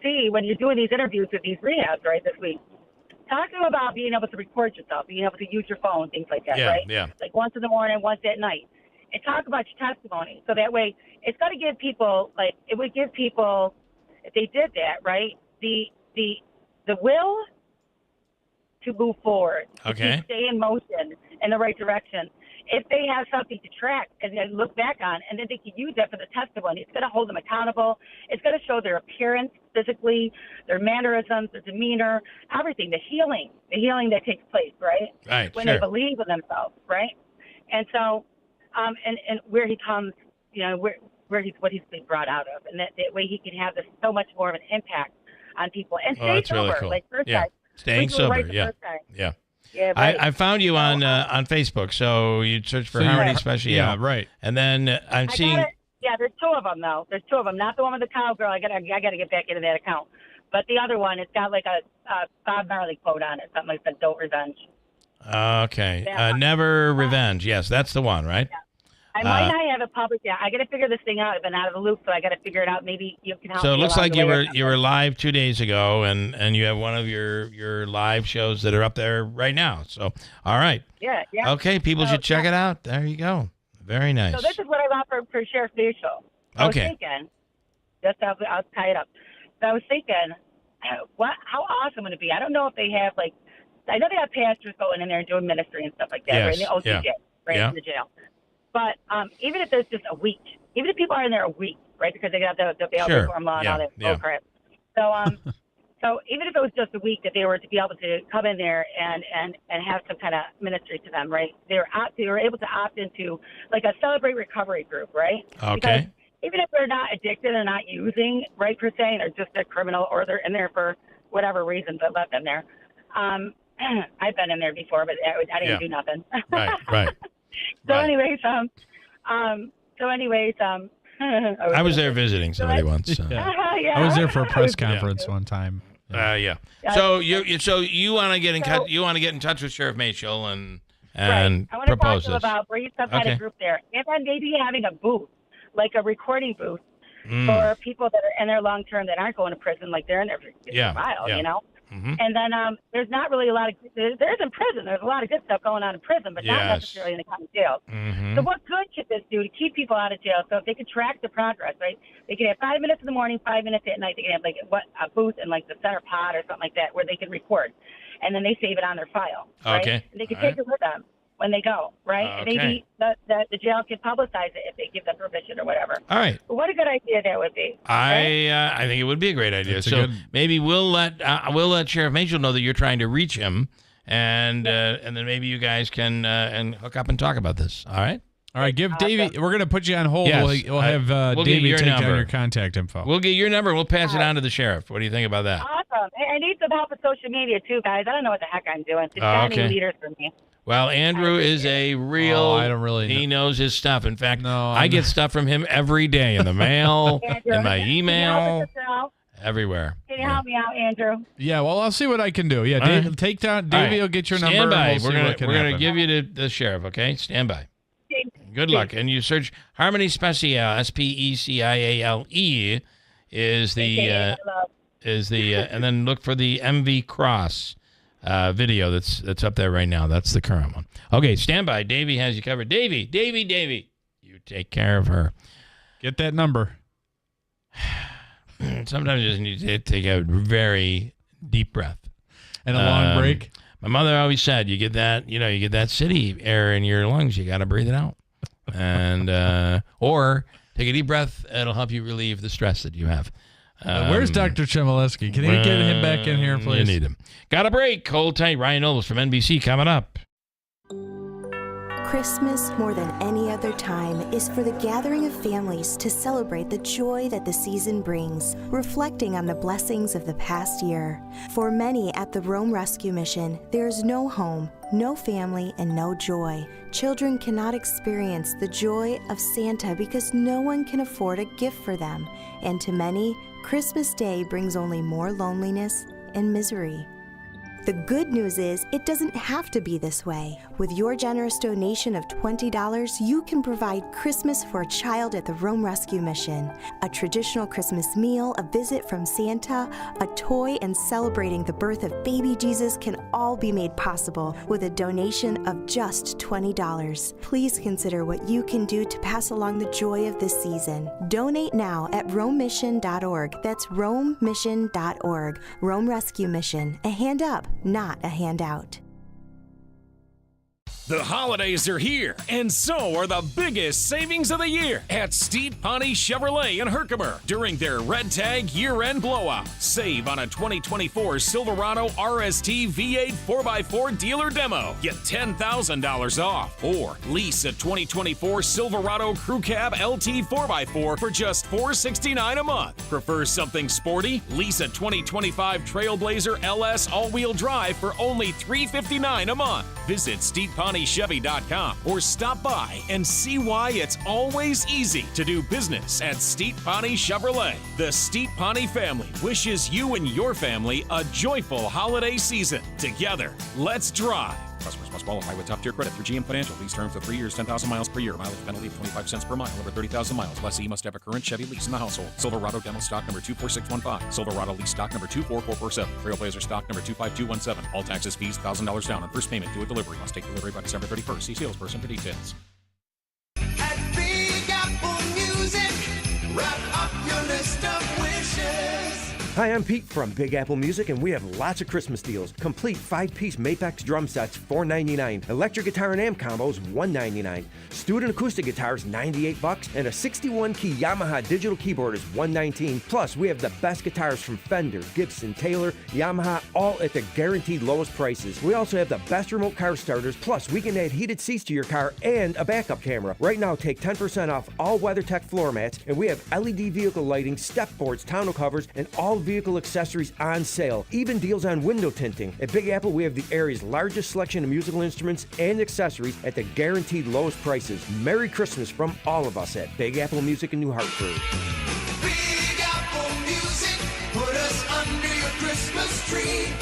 see when you're doing these interviews with these rehabs, right, this week, talk to him about being able to record yourself, being able to use your phone, things like that, right? Yeah. Like once in the morning, once at night. And talk about your testimony. So that way it's got to give people, it would give people, if they did that, right, the will to move forward, to stay in motion in the right direction. If they have something to track and they look back on, and then they can use that for the testimony, it's going to hold them accountable. It's going to show their appearance physically, their mannerisms, their demeanor, everything, the healing that takes place, right? Right. When they believe in themselves, right? And so, and where he comes, what he's been brought out of, and that way he can have so much more of an impact on people and stay that's sober, really cool. like first Yeah. time. Staying sober. Yeah. Yeah, right. I found you on Facebook, so you'd search for Harmony Special. Yeah, right. And then I'm seeing. There's two of them though. There's two of them. Not the one with the cowgirl. I gotta get back into that account. But the other one, it's got like a Bob Marley quote on it, something like the "Don't revenge." Okay. Never revenge. Yes, that's the one, right? Yeah. I might not have it public yet. I got to figure this thing out. I've been out of the loop, so I got to figure it out. Maybe you can help me. So it looks along like the way you were live 2 days ago, and you have one of your live shows that are up there right now. So all right. Yeah. Okay, people should check it out. There you go. Very nice. So this is what I offer for Sheriff Facial. I was thinking, I'll tie it up. So I was thinking, how awesome would it be? I don't know if they have I know they have pastors going in there and doing ministry and stuff like that, right? In the OCJ, right in the jail. But even if there's just a week, even if people are in there a week, right, because they got the bail reform law and all that bullcrap. So so even if it was just a week that they were to be able to come in there and have some kind of ministry to them, right? They were able to opt into like a Celebrate Recovery group, right? Okay. Because even if they're not addicted or not using, right, per se, or just a criminal, or they're in there for whatever reasons that left them there. I've been in there before, but I didn't do nothing. Right. So anyways, I was there visiting somebody once. I was there for a press conference one time. Yeah. So you want to get in touch? You want to get in touch with Sheriff Mitchell and I want to propose talk to this? about bringing some kind of group there, and then maybe having a booth, like a recording booth, for people that are in there long term that aren't going to prison, like they're in there for a while, you know. Mm-hmm. And then there's not really a lot of there's in prison. There's a lot of good stuff going on in prison, but not necessarily in the county jail. Mm-hmm. So what good could this do to keep people out of jail? So if they could track the progress, right? They could have 5 minutes in the morning, 5 minutes at night. They could have like a booth in like the center pod or something like that where they could record, and then they save it on their file. Right? Okay. And they could take it with them when they go, right? Okay. Maybe the jail could publicize it if they give them permission or whatever. All right. But what a good idea that would be. I think it would be a great idea. So maybe we'll let Sheriff Mitchell know that you're trying to reach him, and then maybe you guys can and hook up and talk about this. All right. All right. Give Davey. We're gonna put you on hold. Yes. We'll have we'll Davey your take down number. your contact info. We'll get your number and we'll pass it on to the sheriff. What do you think about that? Awesome. Hey, I need some help with social media too, guys. I don't know what the heck I'm doing. Just got okay. any leaders for me. Well, Andrew is a real. Oh, I don't really He knows his stuff. In fact, No, I get stuff from him every day in the mail, in my Can you email, help us, everywhere. Can you help me out, Andrew? Yeah. Well, I'll see what I can do. Yeah. All Dave, right. take down. All Davey right. will get your Stand number. by. And we'll see what can We're gonna happen. give you to the sheriff. Okay, stand by. Good luck. And you search Harmony Speciale, SPECIALE, is the and then look for the MV Cross video that's up there right now. That's the current one. Okay, stand by. Davey has you covered. Davey, you take care of her. Get that number. Sometimes you just need to take a very deep breath And a long break. My mother always said, you get that city air in your lungs. You got to breathe it out. And or take a deep breath. It'll help you relieve the stress that you have. Where's Dr. Chmielewski? Can you get him back in here, please? You need him. Got a break. Hold tight. Ryan Nobles from NBC coming up. Christmas, more than any other time, is for the gathering of families to celebrate the joy that the season brings, reflecting on the blessings of the past year. For many at the Rome Rescue Mission, there is no home, no family, and no joy. Children cannot experience the joy of Santa because no one can afford a gift for them. And to many, Christmas Day brings only more loneliness and misery. The good news is it doesn't have to be this way. With your generous donation of $20, you can provide Christmas for a child at the Rome Rescue Mission. A traditional Christmas meal, a visit from Santa, a toy, and celebrating the birth of baby Jesus can all be made possible with a donation of just $20. Please consider what you can do to pass along the joy of this season. Donate now at romemission.org. That's romemission.org. Rome Rescue Mission. A hand up, not a handout. The holidays are here, and so are the biggest savings of the year at Steve Pawnee Chevrolet in Herkimer during their Red Tag year-end blowout. Save on a 2024 Silverado RST V8 4x4 dealer demo. Get $10,000 off. Or lease a 2024 Silverado Crew Cab LT 4x4 for just $469 a month. Prefer something sporty? Lease a 2025 Trailblazer LS all-wheel drive for only $359 a month. Visit StevePawneeChevy.com or stop by and see why it's always easy to do business at Steve Pawnee Chevrolet. The Steve Pawnee family wishes you and your family a joyful holiday season. Together, let's drive. Customers must qualify with top-tier credit through GM Financial. Lease terms of 3 years, 10,000 miles per year. Mileage penalty of 25 cents per mile over 30,000 miles. Lessee must have a current Chevy lease in the household. Silverado demo stock number 24615. Silverado lease stock number 24447. Trailblazer stock number 25217. All taxes, fees, $1,000 down on first payment due at delivery. Must take delivery by December 31st. See salesperson for details. At Big Apple Music, wrap up your list of wishes. Hi, I'm Pete from Big Apple Music, and we have lots of Christmas deals. Complete 5-piece Mapex drum sets, $4.99. Electric guitar and amp combos, $1.99. Student acoustic guitars, $98. And a 61-key Yamaha digital keyboard is $119. Plus, we have the best guitars from Fender, Gibson, Taylor, Yamaha, all at the guaranteed lowest prices. We also have the best remote car starters. Plus, we can add heated seats to your car and a backup camera. Right now, take 10% off all WeatherTech floor mats, and we have LED vehicle lighting, step boards, tonneau covers, and all vehicle accessories on sale. Even deals on window tinting. At Big Apple, we have the area's largest selection of musical instruments and accessories at the guaranteed lowest prices. Merry Christmas from all of us at Big Apple Music in New Hartford. Big Apple Music, put us under your Christmas tree.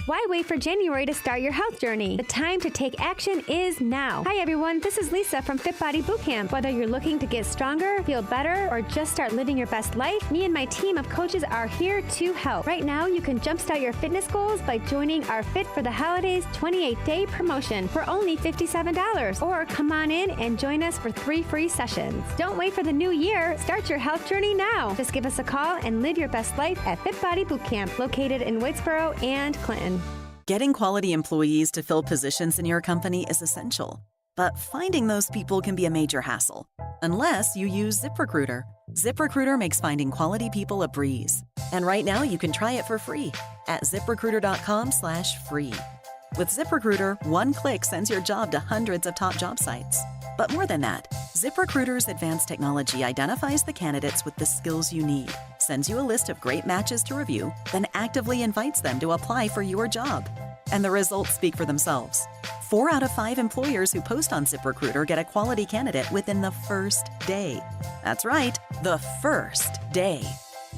Why wait for January to start your health journey? The time to take action is now. Hi everyone, this is Lisa from Fit Body Bootcamp. Whether you're looking to get stronger, feel better, or just start living your best life, me and my team of coaches are here to help. Right now, you can jumpstart your fitness goals by joining our Fit for the Holidays 28-day promotion for only $57. Or come on in and join us for 3 free sessions. Don't wait for the new year. Start your health journey now. Just give us a call and live your best life at Fit Body Bootcamp, located in Whitesboro and Clinton. Getting quality employees to fill positions in your company is essential, but finding those people can be a major hassle, unless you use ZipRecruiter. ZipRecruiter makes finding quality people a breeze. And right now you can try it for free at ZipRecruiter.com/free. With ZipRecruiter, one click sends your job to hundreds of top job sites. But more than that, ZipRecruiter's advanced technology identifies the candidates with the skills you need, sends you a list of great matches to review, then actively invites them to apply for your job. And the results speak for themselves. 4 out of 5 employers who post on ZipRecruiter get a quality candidate within the first day. That's right, the first day.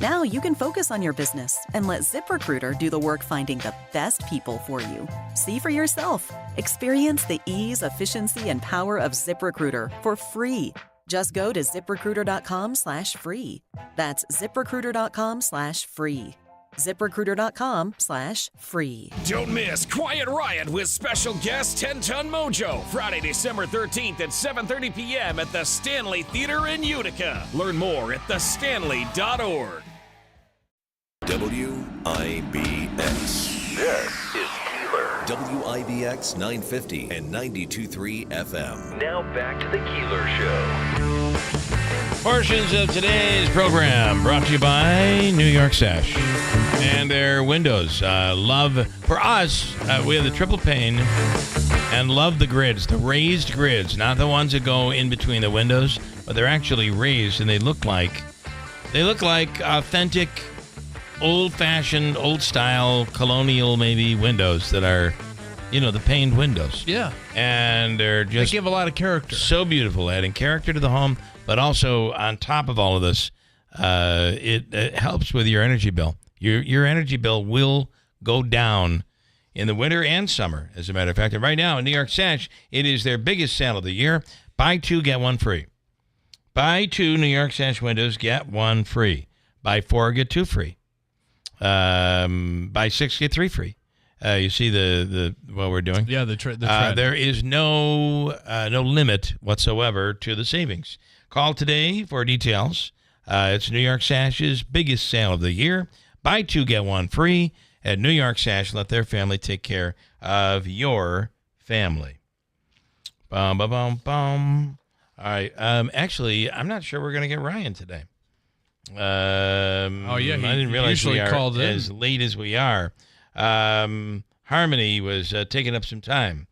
Now you can focus on your business and let ZipRecruiter do the work finding the best people for you. See for yourself. Experience the ease, efficiency, and power of ZipRecruiter for free. Just go to ZipRecruiter.com/free. That's ZipRecruiter.com/free. ZipRecruiter.com/free. Don't miss Quiet Riot with special guest 10 Ton Mojo, Friday, December 13th at 7:30 p.m. at the Stanley Theater in Utica. Learn more at thestanley.org. WIBX. This is Keeler. WIBX 950 and 92.3 FM. Now back to the Keeler Show. Portions of today's program brought to you by New York Sash and their windows. Love, for us, we have the triple pane and love the grids, the raised grids, not the ones that go in between the windows, but they're actually raised and they look like authentic, old-fashioned, old-style, colonial maybe windows that are, the paned windows. Yeah. And they give a lot of character. So beautiful, adding character to the home. But also, on top of all of this, it helps with your energy bill. Your energy bill will go down in the winter and summer, as a matter of fact. And right now, in New York Sash, it is their biggest sale of the year. Buy 2, get 1 free. Buy 2 New York Sash windows, get 1 free. Buy 4, get 2 free. Buy 6, get 3 free. You see the what we're doing? Yeah, the trend. There is no limit whatsoever to the savings. Call today for details. It's New York Sash's biggest sale of the year. Buy 2, get 1 free at New York Sash. Let their family take care of your family. Bum, bum, bum, bum. All right. Actually, I'm not sure we're going to get Ryan today. I didn't realize we are as late as we are. Harmony was taking up some time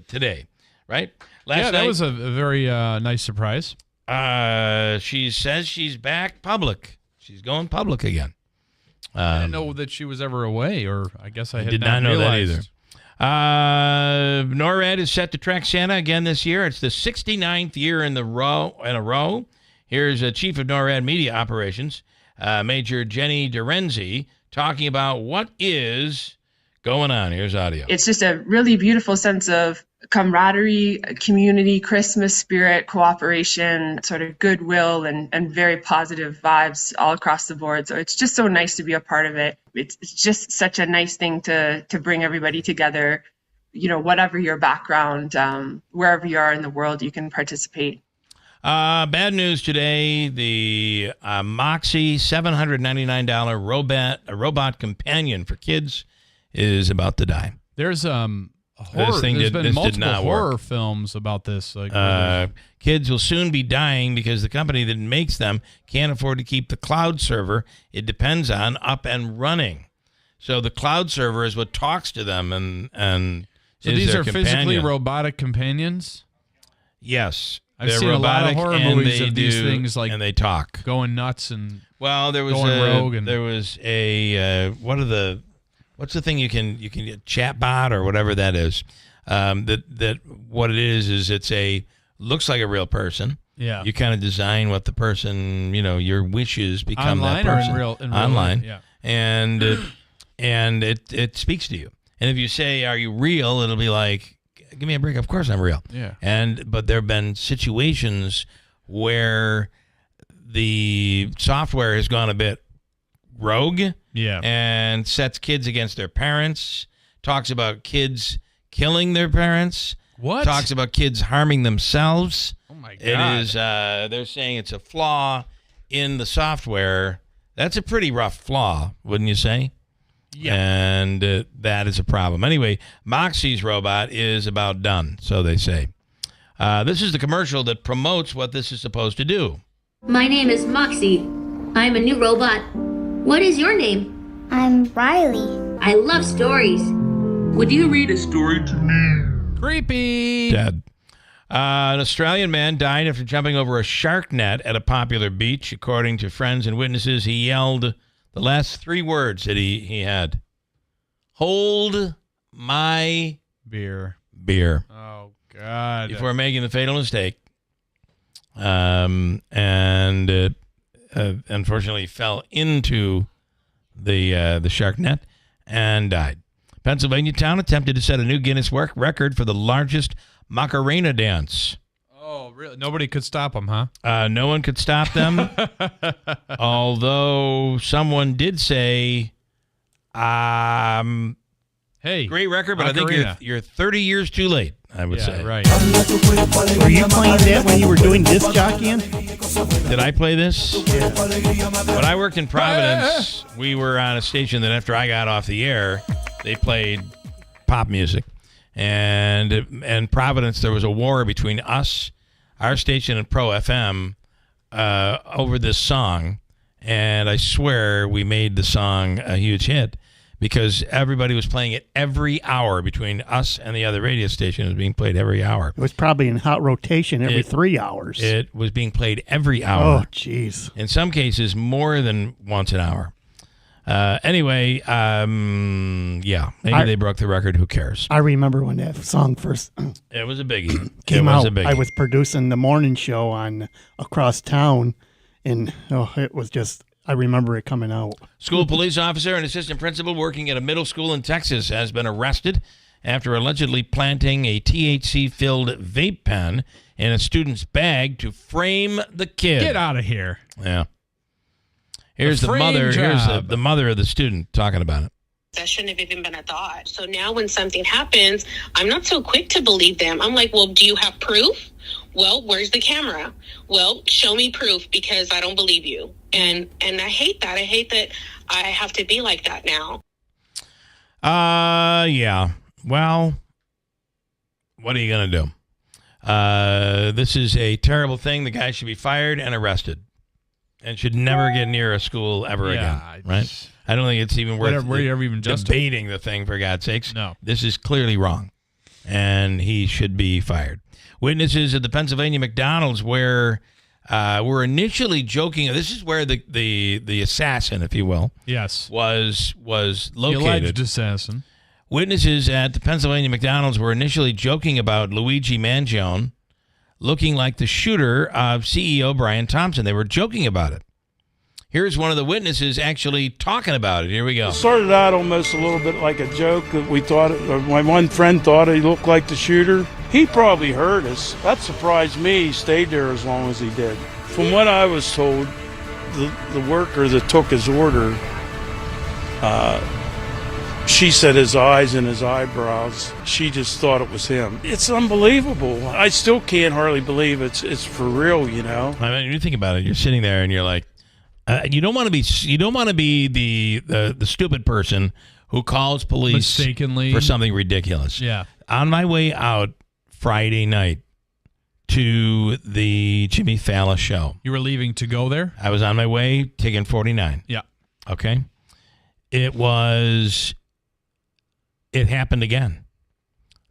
today, right? Last that night, was a very nice surprise. She says she's back public. She's going public again. I didn't know that she was ever away, or I guess I did not know realized. that either. NORAD is set to track Santa again this year. It's the 69th year in a row. Here's Chief of NORAD Media Operations, Major Jenny Dorenzi, talking about what is going on. Here's audio. It's just a really beautiful sense of camaraderie, community, Christmas spirit, cooperation, sort of goodwill, and very positive vibes all across the board. So it's just so nice to be a part of it. It's just such a nice thing to bring everybody together. Whatever your background, wherever you are in the world, you can participate. Bad news today. The Moxie $799 robot companion for kids is about to die. There's horror. There's been multiple horror films about this. Kids will soon be dying because the company that makes them can't afford to keep the cloud server it depends on up and running. So the cloud server is what talks to them and so is these their are companion. physically robotic companions? Yes. I've seen a lot of horror movies of these things and they talk. Going nuts and there was going rogue. And there was a what's the thing you can get, chatbot or whatever that is. That what it is it's looks like a real person. Yeah. You kind of design what the person, your wishes become online that person. or in real online. Life? Yeah. And and it speaks to you. And if you say, "Are you real?" it'll be like, "Give me a break. Of course I'm real." Yeah. But there have been situations where the software has gone a bit rogue. Yeah. And sets kids against their parents. Talks about kids killing their parents. What? Talks about kids harming themselves. Oh my God. It is. They're saying it's a flaw in the software. That's a pretty rough flaw, wouldn't you say? Yeah. And that is a problem. Anyway, Moxie's robot is about done, so they say. This is the commercial that promotes what this is supposed to do. My name is Moxie. I'm a new robot. What is your name? I'm Riley. I love stories. Would you read a story to me? Creepy. Dead. An Australian man died after jumping over a shark net at a popular beach. According to friends and witnesses, he yelled the last 3 words that he had. Hold my beer. Oh, God. Before making the fatal mistake. And unfortunately fell into the shark net and died. Pennsylvania town attempted to set a new Guinness World Record for the largest Macarena dance. Oh, really? Nobody could stop them, huh? No one could stop them. Although someone did say, hey, great record, but Macarena. I think you're 30 years too late, I would say. Right. Were you playing that when you were doing disc jockeying? Did I play this? Yeah. When I worked in Providence, we were on a station that after I got off the air, they played pop music. And in Providence, there was a war between us, our station, and Pro FM over this song. And I swear we made the song a huge hit because everybody was playing it every hour between us and the other radio station. It was being played every hour. It was probably in hot rotation every 3 hours. It was being played every hour. Oh, jeez. In some cases, more than once an hour. Anyway, yeah, maybe they broke the record. Who cares? I remember when that song first It was a biggie. came It was out. a biggie. I was producing the morning show on across town, and it was just, I remember it coming out. School police officer and assistant principal working at a middle school in Texas has been arrested after allegedly planting a THC-filled vape pen in a student's bag to frame the kid. Get out of here. Yeah. Here's the mother. Here's the mother of the student talking about it. That shouldn't have even been a thought. So now when something happens, I'm not so quick to believe them. I'm like, well, do you have proof? Well, where's the camera? Well, show me proof because I don't believe you. And I hate that. I hate that I have to be like that now. Yeah. Well, what are you going to do? This is a terrible thing. The guy should be fired and arrested and should never get near a school ever again. Right? I don't think it's even worth debating the thing, for God's sakes. No. This is clearly wrong, and he should be fired. Witnesses at the Pennsylvania McDonald's were initially joking. This is where the assassin, if you will, yes, was located. The alleged assassin. Witnesses at the Pennsylvania McDonald's were initially joking about Luigi Mangione looking like the shooter of CEO Brian Thompson. They were joking about it. Here's one of the witnesses actually talking about it. Here we go. It started out almost a little bit like a joke that we thought, or my one friend thought he looked like the shooter. He probably heard us. That surprised me. He stayed there as long as he did. From what I was told, the worker that took his order, she said his eyes and his eyebrows. She just thought it was him. It's unbelievable. I still can't hardly believe it's for real, you know. I mean, you think about it. You're sitting there and you're like, you don't want to be the stupid person who calls police mistakenly for something ridiculous. Yeah. On my way out Friday night to the Jimmy Fallon show. You were leaving to go there? I was on my way, taking 49. Yeah. Okay. It happened again.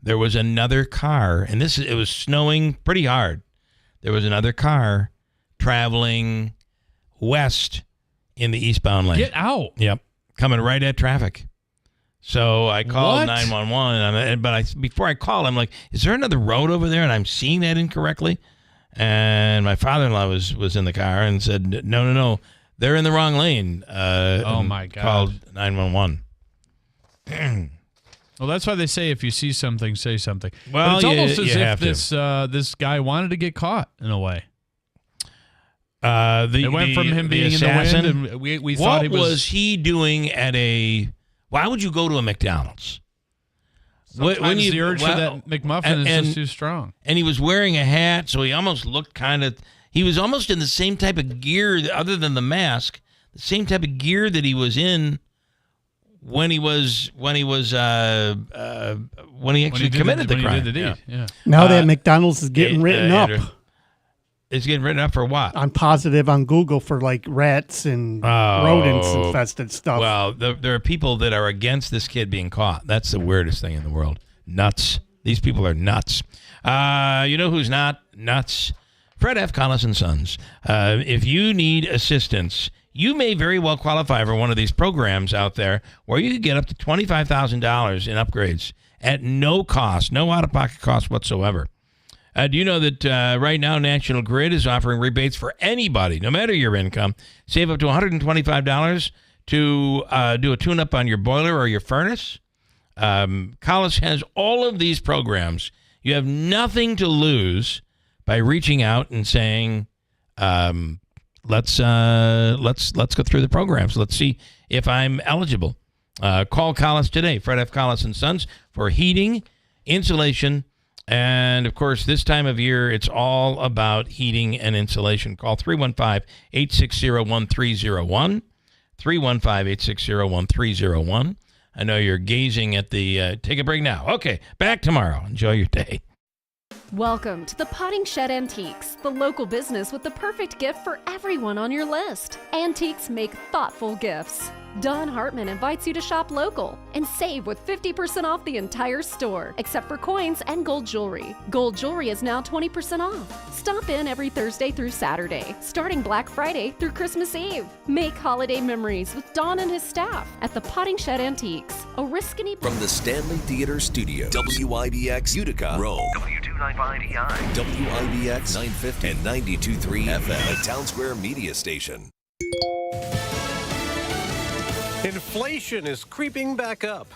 There was another car, and it was snowing pretty hard. There was another car traveling west in the eastbound lane. Get out. Yep. Coming right at traffic. So I called What? 911, but before I called, I'm like, is there another road over there? And I'm seeing that incorrectly. And my father-in-law was in the car and said, no, they're in the wrong lane. Oh, my God. Called 911. Well, that's why they say if you see something, say something. Well, but it's almost you as have if this guy wanted to get caught in a way. It went from him being assassin, in the wind, and we thought he was. What was he doing at a? Why would you go to a McDonald's? Sometimes the urge for that McMuffin is just too strong. And he was wearing a hat, so he almost looked kind of. He was almost in the same type of gear, other than the mask, the same type of gear that he was in when he actually committed the crime. Yeah. Now that McDonald's is getting written up. It's getting written up for what? I'm positive on Google for like rats and rodents infested stuff. Well, there are people that are against this kid being caught. That's the weirdest thing in the world. Nuts. These people are nuts. You know who's not nuts? Fred F. Collis & Sons. If you need assistance, you may very well qualify for one of these programs out there where you could get up to $25,000 in upgrades at no cost, no out-of-pocket cost whatsoever. Do you know that right now National Grid is offering rebates for anybody, no matter your income? Save up to $125 to do a tune-up on your boiler or your furnace. Collis has all of these programs. You have nothing to lose by reaching out and saying, let's go through the programs. Let's see if I'm eligible. Call Collis today, Fred F. Collis & Sons, for heating, insulation, and, of course, this time of year, it's all about heating and insulation. Call 315-860-1301, 315-860-1301. I know you're gazing at the take a break now. Okay, back tomorrow. Enjoy your day. Welcome to the Potting Shed Antiques, the local business with the perfect gift for everyone on your list. Antiques make thoughtful gifts. Don Hartman invites you to shop local and save with 50% off the entire store, except for coins and gold jewelry. Gold jewelry is now 20% off. Stop in every Thursday through Saturday, starting Black Friday through Christmas Eve. Make holiday memories with Don and his staff at the Potting Shed Antiques, Oriskany. From the Stanley Theater Studio, WIBX Utica, Rome, W295EI, WIBX 950 and 92.3 FM, a Town Square media station. Inflation is creeping back up.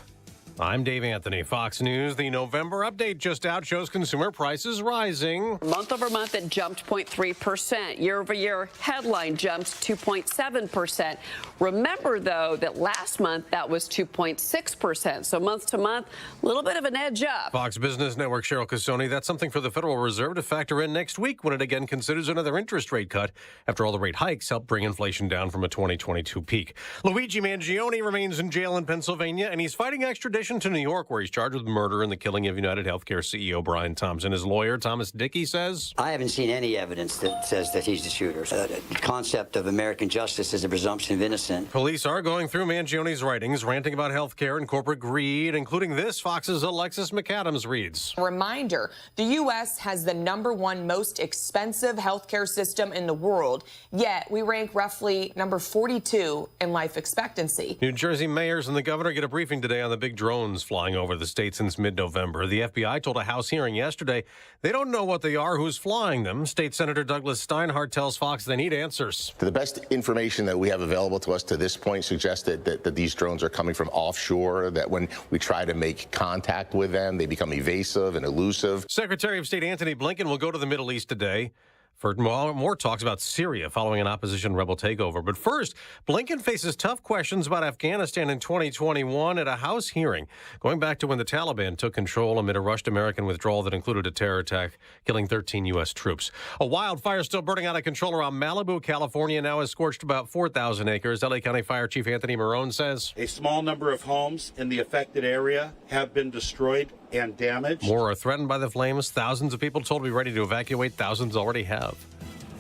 I'm Dave Anthony, Fox News. The November update just out shows consumer prices rising. Month over month, it jumped 0.3%. Year over year, headline jumped 2.7%. Remember, though, that last month that was 2.6%. So month to month, a little bit of an edge up. Fox Business Network Cheryl Casoni, that's something for the Federal Reserve to factor in next week when it again considers another interest rate cut after all the rate hikes helped bring inflation down from a 2022 peak. Luigi Mangione remains in jail in Pennsylvania, and he's fighting extradition to New York, where he's charged with murder and the killing of United Healthcare CEO Brian Thompson. His lawyer, Thomas Dickey, says, I haven't seen any evidence that says that he's the shooter. The concept of American justice is a presumption of innocence. Police are going through Mangione's writings, ranting about healthcare and corporate greed, including this. Fox's Alexis McAdams reads. Reminder, the U.S. has the #1 most expensive healthcare system in the world, yet we rank roughly number 42 in life expectancy. New Jersey mayors and the governor get a briefing today on the big drones flying over the state since mid-November. The FBI told a House hearing yesterday they don't know what they are, who's flying them. State Senator Douglas Steinhardt tells Fox they need answers. The best information that we have available to us to this point suggests that these drones are coming from offshore, that when we try to make contact with them, they become evasive and elusive. Secretary of State Antony Blinken will go to the Middle East today for more talks about Syria following an opposition rebel takeover. But first, Blinken faces tough questions about Afghanistan in 2021 at a House hearing, going back to when the Taliban took control amid a rushed American withdrawal that included a terror attack, killing 13 U.S. troops. A wildfire still burning out of control around Malibu, California, now has scorched about 4,000 acres. L.A. County Fire Chief Anthony Marone says a small number of homes in the affected area have been destroyed and damaged. More are threatened by the flames. Thousands of people told to be ready to evacuate. Thousands already have.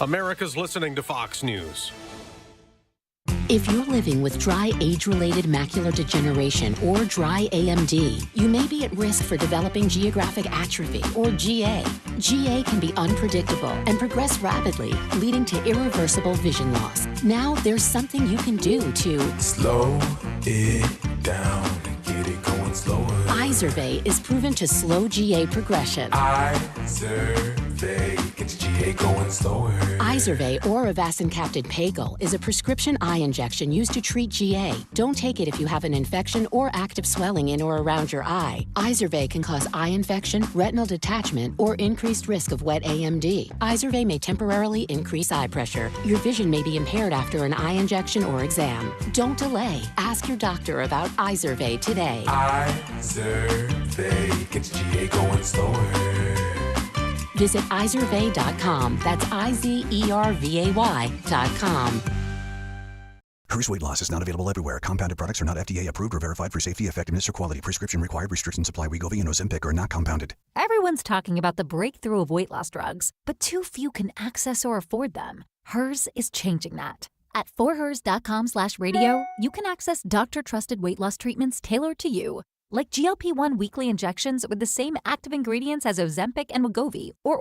America's listening to Fox News. If you're living with dry age-related macular degeneration or dry AMD, you may be at risk for developing geographic atrophy or GA. GA can be unpredictable and progress rapidly, leading to irreversible vision loss. Now there's something you can do to slow it down and get it going slower. Izervay is proven to slow GA progression. Izervay gets GA going slower. Izervay or avacincaptad pagel is a prescription eye injection used to treat GA. Don't take it if you have an infection or active swelling in or around your eye. Izervay can cause eye infection, retinal detachment, or increased risk of wet AMD. Izervay may temporarily increase eye pressure. Your vision may be impaired after an eye injection or exam. Don't delay. Ask your doctor about Izervay today. Izervay gets GA going slower. Visit Izervay.com. That's IZERVAY.com. Hers weight loss is not available everywhere. Compounded products are not FDA approved or verified for safety, effectiveness, or quality. Prescription required. Restrictions apply. Wegovy and Ozempic are not compounded. Everyone's talking about the breakthrough of weight loss drugs, but too few can access or afford them. Hers is changing that. At forhers.com/radio, you can access doctor-trusted weight loss treatments tailored to you, like GLP-1 weekly injections with the same active ingredients as Ozempic and Wegovy, or